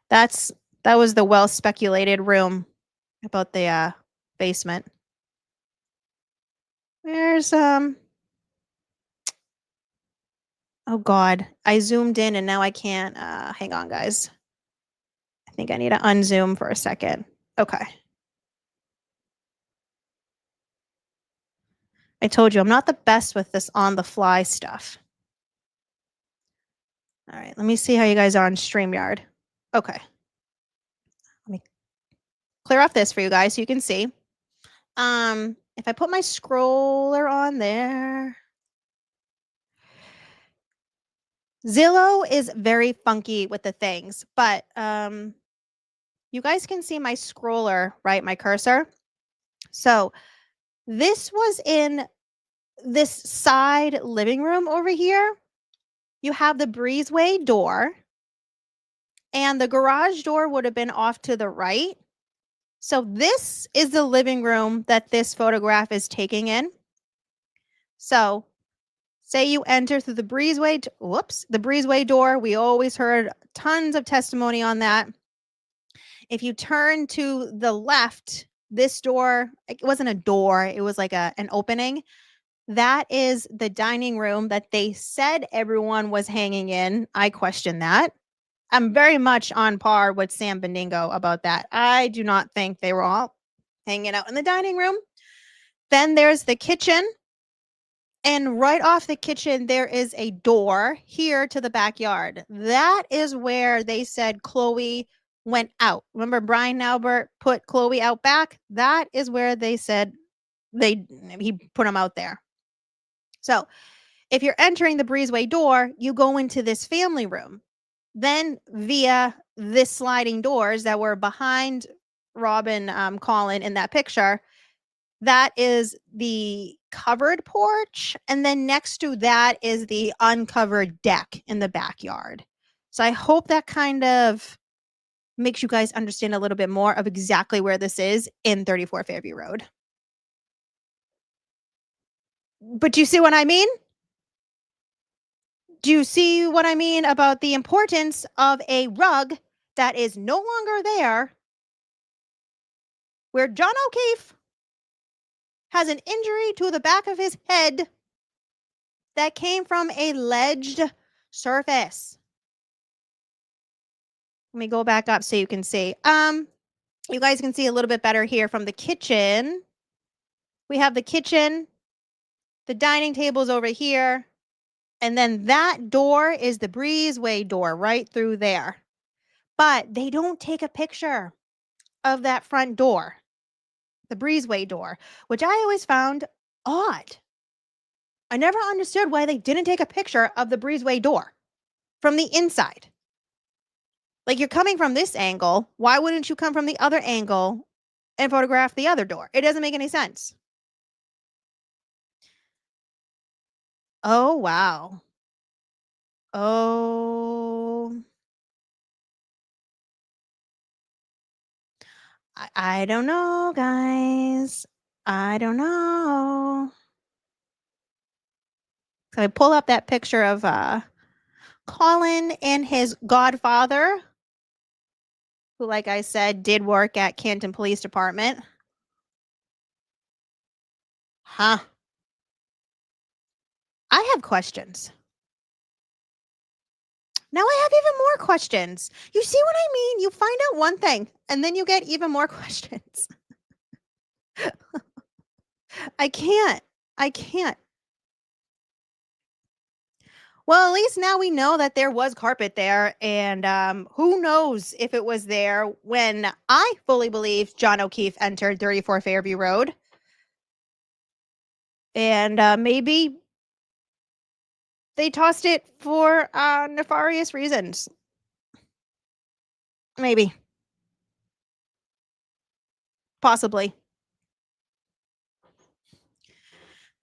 That was the well speculated room about the basement. There's oh god, I zoomed in and now I can't. Hang on, guys. I think I need to unzoom for a second. Okay. I told you I'm not the best with this on the fly stuff. All right, let me see how you guys are on StreamYard. Okay. Let me clear off this for you guys so you can see. If I put my scroller on there. Zillow is very funky with the things, but you guys can see my scroller, right? My cursor. So this was in this side living room over here. You have the breezeway door, and the garage door would have been off to the right. So this is the living room that this photograph is taking in. So say you enter through the breezeway, the breezeway door. We always heard tons of testimony on that. If you turn to the left, this door, it wasn't a door, it was like an opening. That is the dining room that they said everyone was hanging in. I question that. I'm very much on par with Sam Bendigo about that. I do not think they were all hanging out in the dining room. Then there's the kitchen. And right off the kitchen, there is a door here to the backyard. That is where they said Chloe went out. Remember Brian Albert put Chloe out back? That is where they said he put him out there. So if you're entering the breezeway door, you go into this family room. Then via this sliding doors that were behind Robin Colin in that picture, that is the covered porch. And then next to that is the uncovered deck in the backyard. So I hope that kind of makes you guys understand a little bit more of exactly where this is in 34 Fairview Road. But do you see what I mean? Do you see what I mean about the importance of a rug that is no longer there, where John O'Keefe has an injury to the back of his head that came from a ledged surface? Let me go back up so you can see. You guys can see a little bit better here from the kitchen. We have the kitchen, the dining table's over here, and then that door is the breezeway door right through there. But they don't take a picture of that front door, the breezeway door, which I always found odd. I never understood why they didn't take a picture of the breezeway door from the inside. Like, you're coming from this angle. Why wouldn't you come from the other angle and photograph the other door? It doesn't make any sense. Oh, wow. Oh. I don't know, guys. I don't know. So I pull up that picture of Colin and his godfather, who, like I said, did work at Canton Police Department. Huh. I have questions. Now I have even more questions. You see what I mean? You find out one thing and then you get even more questions. I can't. Well, at least now we know that there was carpet there, and who knows if it was there when I fully believe John O'Keefe entered 34 Fairview Road. And maybe they tossed it for nefarious reasons. Maybe. Possibly.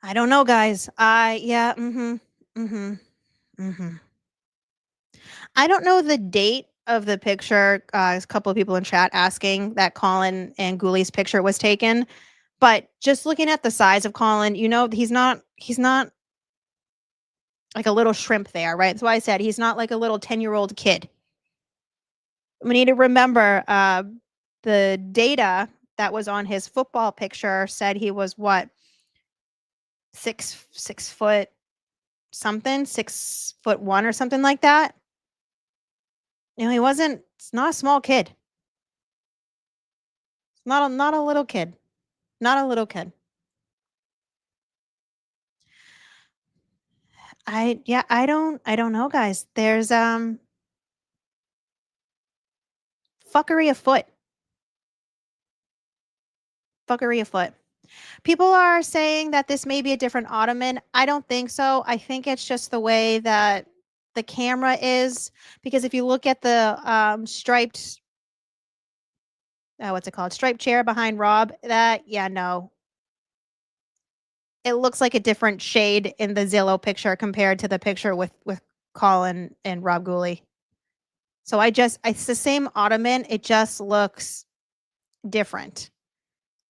I don't know, guys. Yeah, I don't know the date of the picture. A couple of people in chat asking that Colin and Ghouli's picture was taken. But just looking at the size of Colin, you know, he's not like a little shrimp there, right? That's why I said he's not like a little 10-year-old kid. We need to remember the data that was on his football picture said he was what? 6 foot something, 6'1" or something like that. You know, it's not a small kid. It's not a little kid. Not a little kid. I don't know, guys. There's fuckery afoot. Fuckery afoot. People are saying that this may be a different ottoman. I don't think so. I think it's just the way that the camera is, because if you look at the striped what's it called? Striped chair behind Rob, no. It looks like a different shade in the Zillow picture compared to the picture with Colin and Rob Ghoulie. So it's the same ottoman. It just looks different.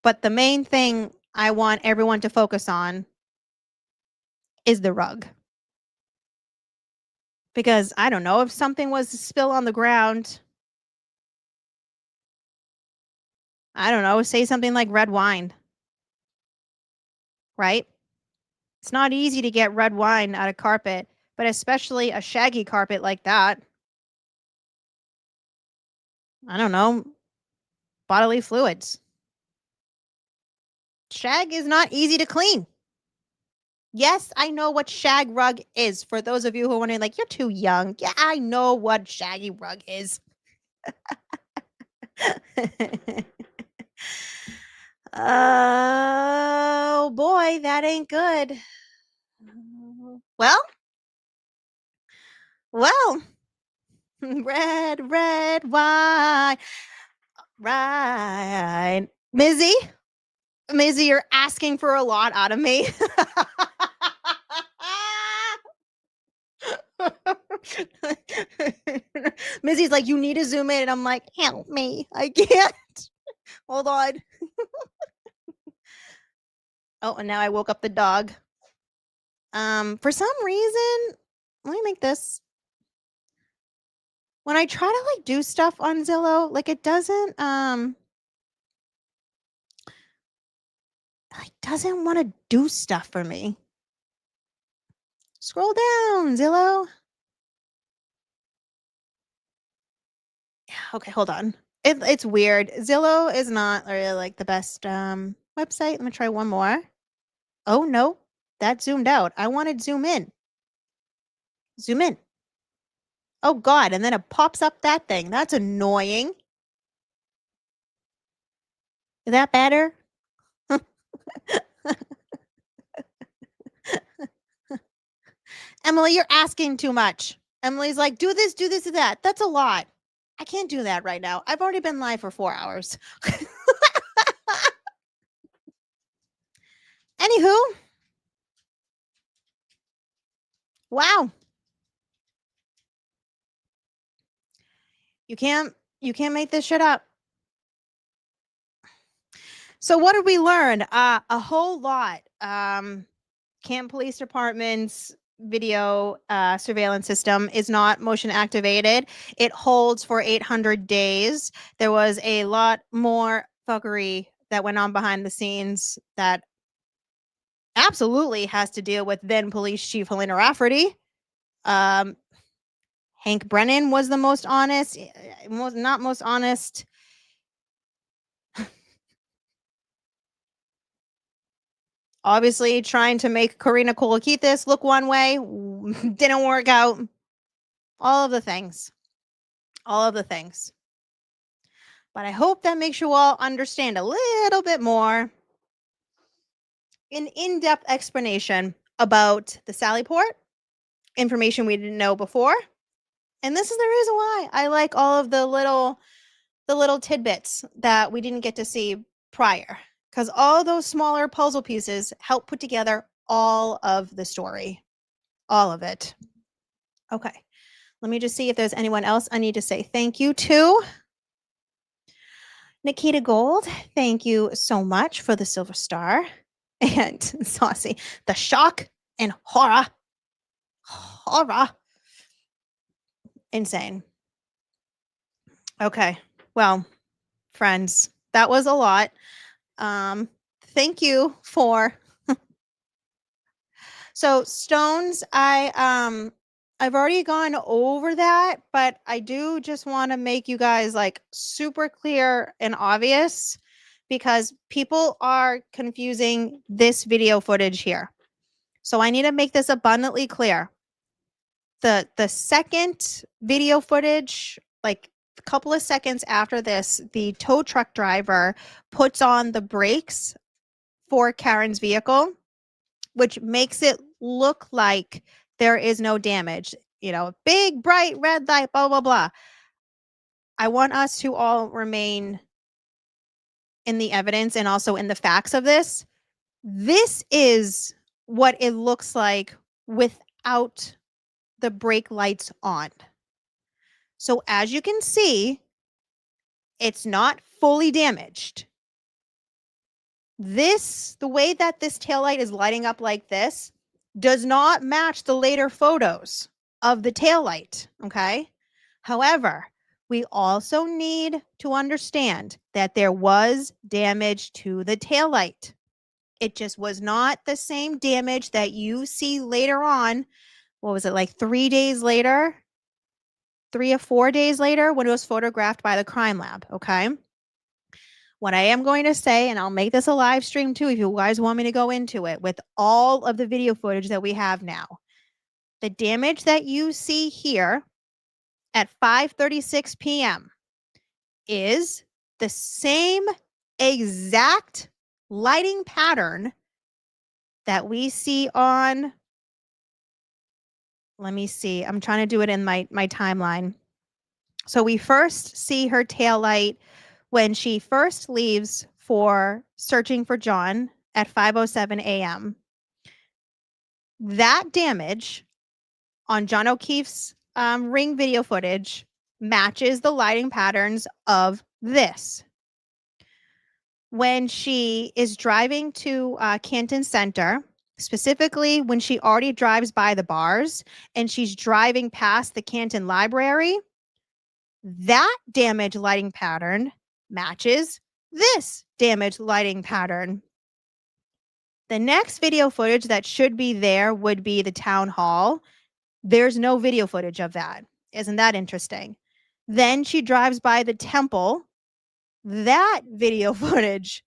But the main thing I want everyone to focus on is the rug. Because I don't know, if something was to spill on the ground, I don't know, say something like red wine. Right? It's not easy to get red wine out of carpet, but especially a shaggy carpet like that. I don't know, bodily fluids. Shag is not easy to clean. Yes, I know what shag rug is. For those of you who are wondering, like, you're too young. Yeah, I know what shaggy rug is. Oh boy, that ain't good. Well, red wine. Right. Mizzy, you're asking for a lot out of me. Mizzy's like, you need to zoom in. And I'm like, help me. I can't. Hold on. Oh, and now I woke up the dog. For some reason, let me make this. When I try to like do stuff on Zillow, like it doesn't want to do stuff for me. Scroll down, Zillow. Okay, hold on. It's weird. Zillow is not really like the best website. Let me try one more. Oh no, that zoomed out. I wanted zoom in. Zoom in. Oh God, and then it pops up that thing. That's annoying. Is that better? Emily, you're asking too much. Emily's like, do this, do that. That's a lot. I can't do that right now. I've already been live for 4 hours. Anywho. Wow. You can't make this shit up. So what did we learn? A whole lot. Canton Police Department's video surveillance system is not motion activated. It holds for 800 days. There was a lot more fuckery that went on behind the scenes that absolutely has to deal with then Police Chief Helena Rafferty. Hank Brennan was the most honest, not most honest. Obviously, trying to make Karina Kolokithas look one way didn't work out. All of the things. All of the things. But I hope that makes you all understand a little bit more. An in-depth explanation about the Sallyport, information we didn't know before. And this is the reason why I like all of the little tidbits that we didn't get to see prior. Because all those smaller puzzle pieces help put together all of the story. All of it. Okay. Let me just see if there's anyone else I need to say thank you to. Nikita Gold, thank you so much for the silver star. And Saucy, the shock and horror. Horror. Insane. Okay. Well, friends, that was a lot. Thank you for so stones. I've already gone over that, but I do just want to make you guys like super clear and obvious because people are confusing this video footage here. So I need to make this abundantly clear. The second video footage, like a couple of seconds after this, the tow truck driver puts on the brakes for Karen's vehicle, which makes it look like there is no damage. You know, big, bright red light, blah, blah, blah. I want us to all remain in the evidence and also in the facts of this. This is what it looks like without the brake lights on. So as you can see, it's not fully damaged. The way that this taillight is lighting up like this does not match the later photos of the taillight, okay? However, we also need to understand that there was damage to the taillight. It just was not the same damage that you see later on. What was it, like 3 days later? 3 or 4 days later when it was photographed by the crime lab, okay? What I am going to say, and I'll make this a live stream too if you guys want me to go into it with all of the video footage that we have now. The damage that you see here at 5:36 p.m. is the same exact lighting pattern that we see on, let me see, I'm trying to do it in my timeline. So we first see her tail light when she first leaves for searching for John at 5:07 a.m. That damage on John O'Keefe's ring video footage matches the lighting patterns of this. When she is driving to Canton Center, specifically when she already drives by the bars and she's driving past the Canton Library, that damage lighting pattern matches this damage lighting pattern. The next video footage that should be there would be the town hall. There's no video footage of that. Isn't that interesting? Then she drives by the temple. That video footage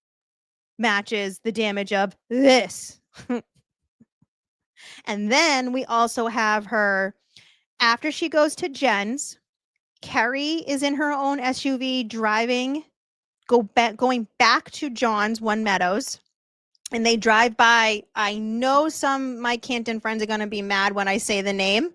matches the damage of this. And then we also have her after she goes to Jen's. Carrie is in her own SUV driving, going back to John's One Meadows. And they drive by. I know some of my Canton friends are going to be mad when I say the name.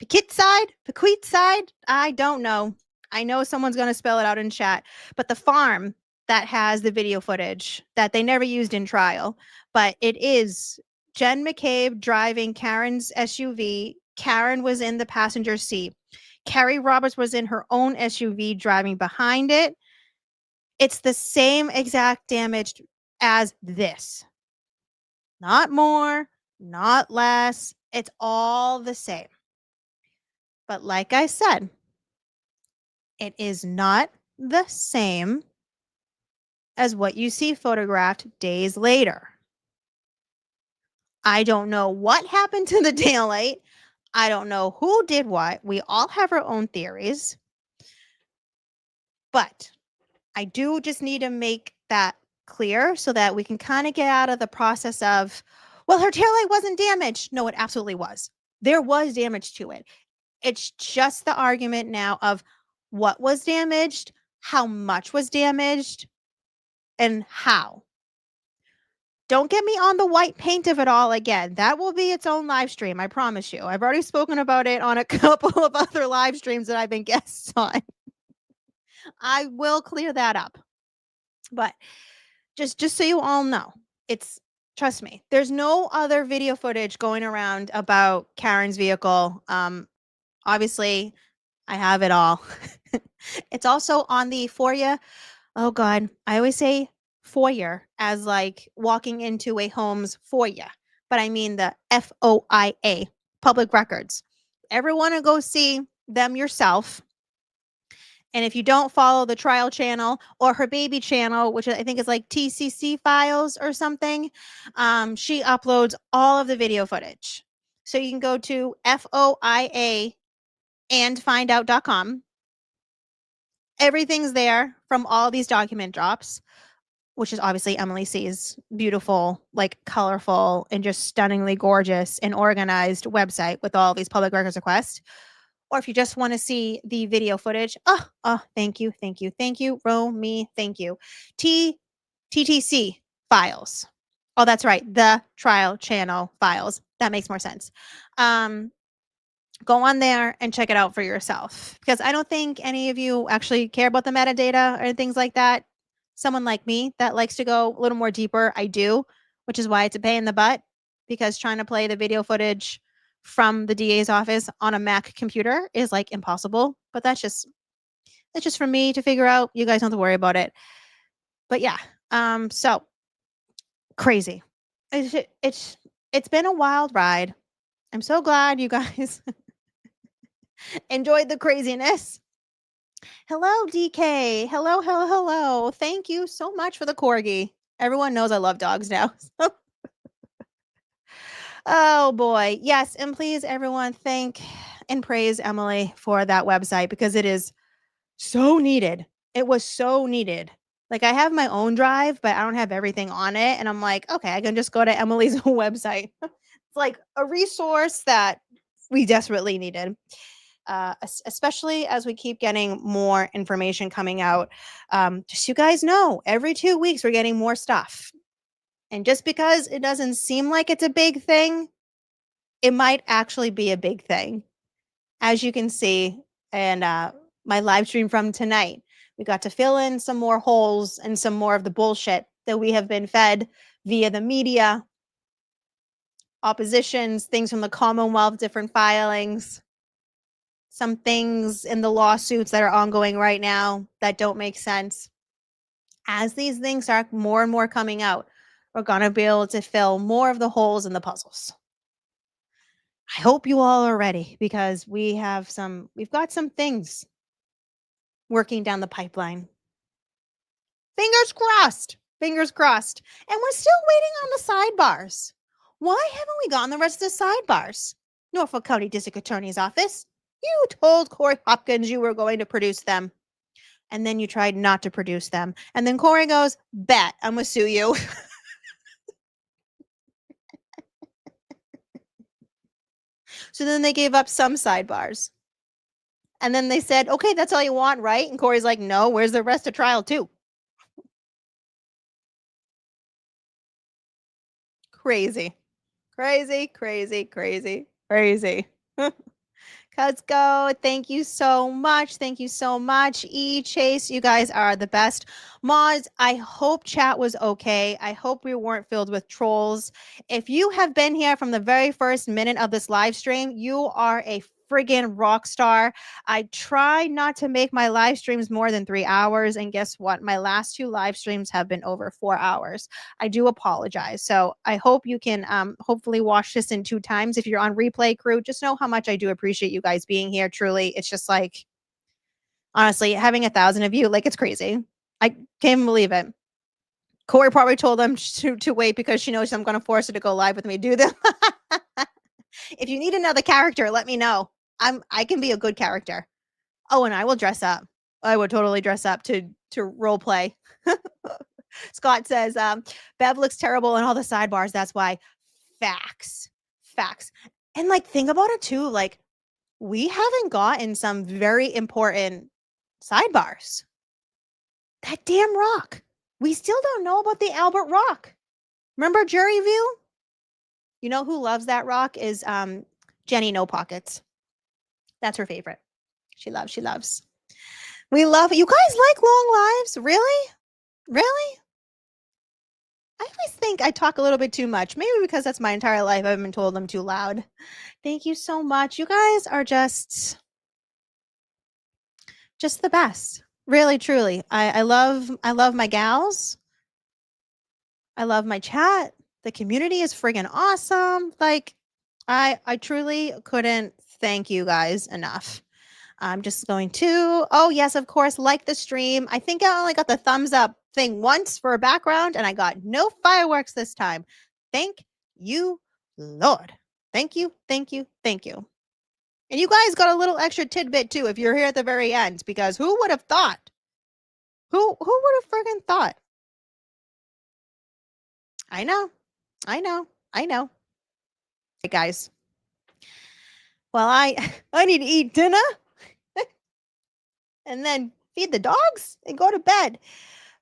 Pequit side. I don't know. I know someone's going to spell it out in chat. But the farm that has the video footage that they never used in trial. But it is Jen McCabe driving Karen's SUV. Karen was in the passenger seat. Carrie Roberts was in her own SUV driving behind it. It's the same exact damage as this. Not more, not less. It's all the same. But like I said, it is not the same as what you see photographed days later. I don't know what happened to the taillight. I don't know who did what. We all have our own theories. But I do just need to make that clear so that we can kind of get out of the process of, well, her taillight wasn't damaged. No, it absolutely was. There was damage to it. It's just the argument now of what was damaged, how much was damaged, and how. Don't get me on the white paint of it all again. That will be its own live stream, I promise you. I've already spoken about it on a couple of other live streams that I've been guests on. I will clear that up. But just so you all know, trust me, there's no other video footage going around about Karen's vehicle. Obviously, I have it all. It's also on the foyer. Oh God, I always say foyer as like walking into a home's foyer, but I mean the FOIA, public records. Everyone to go see them yourself. And if you don't follow the trial channel or her baby channel, which I think is like TCC files or something, she uploads all of the video footage. So you can go to FOIA and findout.com. Everything's there from all these document drops, which is obviously Emily C's beautiful, like colorful and just stunningly gorgeous and organized website with all these public records requests. Or if you just want to see the video footage, thank you, Romy, thank you. TTC files. Oh, that's right, the trial channel files. That makes more sense. Go on there and check it out for yourself, because I don't think any of you actually care about the metadata or things like that. Someone like me that likes to go a little more deeper, I do, which is why it's a pain in the butt, because trying to play the video footage from the DA's office on a Mac computer is like impossible. But that's just for me to figure out. You guys don't have to worry about it. But yeah, so crazy. It's been a wild ride. I'm so glad you guys enjoyed the craziness. Hello, DK. Hello. Thank you so much for the corgi. Everyone knows I love dogs now. Oh boy. Yes. And please, everyone, thank and praise Emily for that website, because it is so needed. It was so needed. Like, I have my own drive, but I don't have everything on it. And I'm like, okay, I can just go to Emily's website. It's like a resource that we desperately needed. Especially as we keep getting more information coming out. Just so you guys know, every 2 weeks we're getting more stuff. And just because it doesn't seem like it's a big thing, it might actually be a big thing. As you can see in my live stream from tonight, we got to fill in some more holes and some more of the bullshit that we have been fed via the media, oppositions, things from the Commonwealth, different filings, some things in the lawsuits that are ongoing right now that don't make sense. As these things start more and more coming out, we're going to be able to fill more of the holes in the puzzles. I hope you all are ready, because we've got some things working down the pipeline. Fingers crossed. And we're still waiting on the sidebars. Why haven't we gotten the rest of the sidebars? Norfolk County District Attorney's Office, you told Corey Hopkins you were going to produce them. And then you tried not to produce them. And then Corey goes, bet, I'm going to sue you. So then they gave up some sidebars. And then they said, okay, that's all you want, right? And Corey's like, no, where's the rest of trial two? Crazy. Cuzco, thank you so much. Chase, you guys are the best. Mods, I hope chat was okay. I hope we weren't filled with trolls. If you have been here from the very first minute of this live stream, you are a friggin' rock star. I try not to make my live streams more than 3 hours. And guess what? My last 2 live streams have been over 4 hours. I do apologize. So I hope you can hopefully watch this in 2 times. If you're on replay, crew, just know how much I do appreciate you guys being here. Truly, it's just like, honestly, having 1,000 of you, like, it's crazy. I can't even believe it. Corey probably told them to wait because she knows I'm going to force her to go live with me. Do them. If you need another character, let me know. I can be a good character. Oh, and I will dress up. I would totally dress up to role play. Scott says, Bev looks terrible in all the sidebars. That's why. Facts. And like, think about it too. Like, we haven't gotten some very important sidebars. That damn rock. We still don't know about the Albert rock. Remember Jury View? You know who loves that rock is Jenny No Pockets. That's her favorite. She loves. We love you guys like long lives? Really? I always think I talk a little bit too much. Maybe because that's my entire life. I've been told I'm too loud. Thank you so much. You guys are just the best. Really, truly. I love my gals. I love my chat. The community is friggin' awesome. Like, I truly couldn't thank you guys enough. I'm just going to, oh yes, of course, like the stream. I think I only got the thumbs up thing once for a background and I got no fireworks this time. Thank you, Lord. Thank you. And you guys got a little extra tidbit too if you're here at the very end, because who would have thought? Who would have friggin' thought? I know. Hey guys. Well, I need to eat dinner and then feed the dogs and go to bed.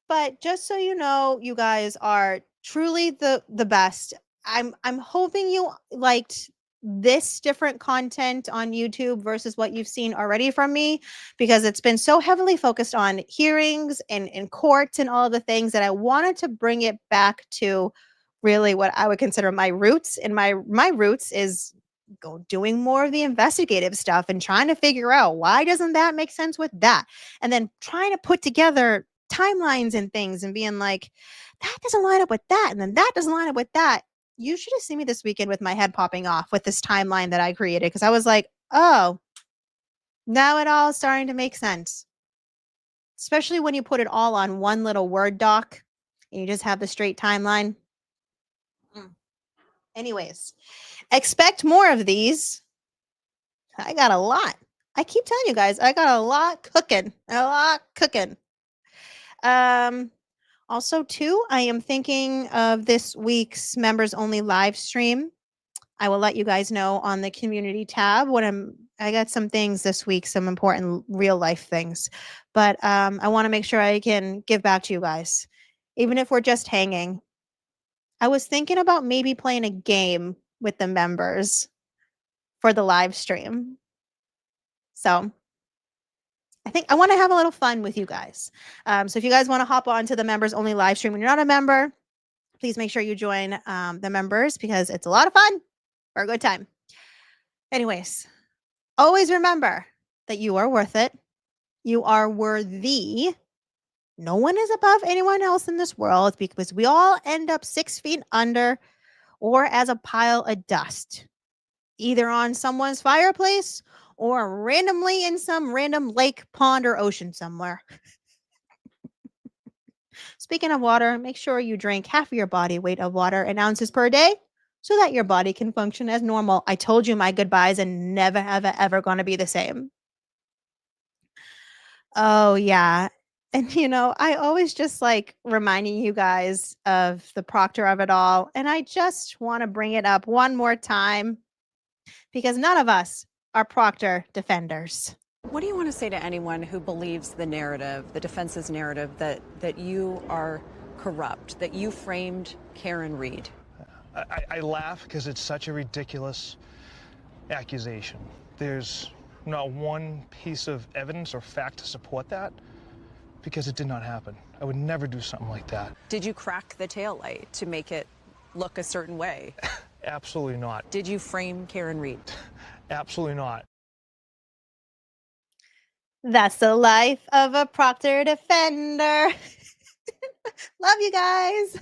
But just so you know, you guys are truly the best. I'm hoping you liked this different content on YouTube versus what you've seen already from me, because it's been so heavily focused on hearings and in courts and all of the things that I wanted to bring it back to really what I would consider my roots. And my roots is doing more of the investigative stuff and trying to figure out why doesn't that make sense with that, and then trying to put together timelines and things and being like, that doesn't line up with that, and then that doesn't line up with that. You should have seen me this weekend with my head popping off with this timeline that I created, because I was like, oh, now it all is starting to make sense. Especially when you put it all on one little Word doc and you just have the straight timeline. Anyways, expect more of these. I got a lot. I keep telling you guys, I got a lot cooking. Also, too, I am thinking of this week's members only live stream. I will let you guys know on the community tab I got some things this week, some important real life things, but I want to make sure I can give back to you guys, even if we're just hanging. I was thinking about maybe playing a game with the members for the live stream. So I think I want to have a little fun with you guys. So if you guys want to hop on to the members only live stream when you're not a member, please make sure you join the members, because it's a lot of fun for a good time. Anyways, always remember that you are worth it. You are worthy. No one is above anyone else in this world, because we all end up 6 feet under or as a pile of dust, either on someone's fireplace or randomly in some random lake, pond, or ocean somewhere. Speaking of water, make sure you drink half of your body weight of water in ounces per day so that your body can function as normal. I told you my goodbyes and never, ever going to be the same. Oh, yeah. And, I always just like reminding you guys of the Proctor of it all. And I just want to bring it up one more time, because none of us are Proctor defenders. What do you want to say to anyone who believes the narrative, the defense's narrative, that you are corrupt, that you framed Karen Reed? I laugh because it's such a ridiculous accusation. There's not one piece of evidence or fact to support that, because it did not happen. I would never do something like that. Did you crack the taillight to make it look a certain way? Absolutely not. Did you frame Karen Reed? Absolutely not. That's the life of a Proctor defender. Love you guys.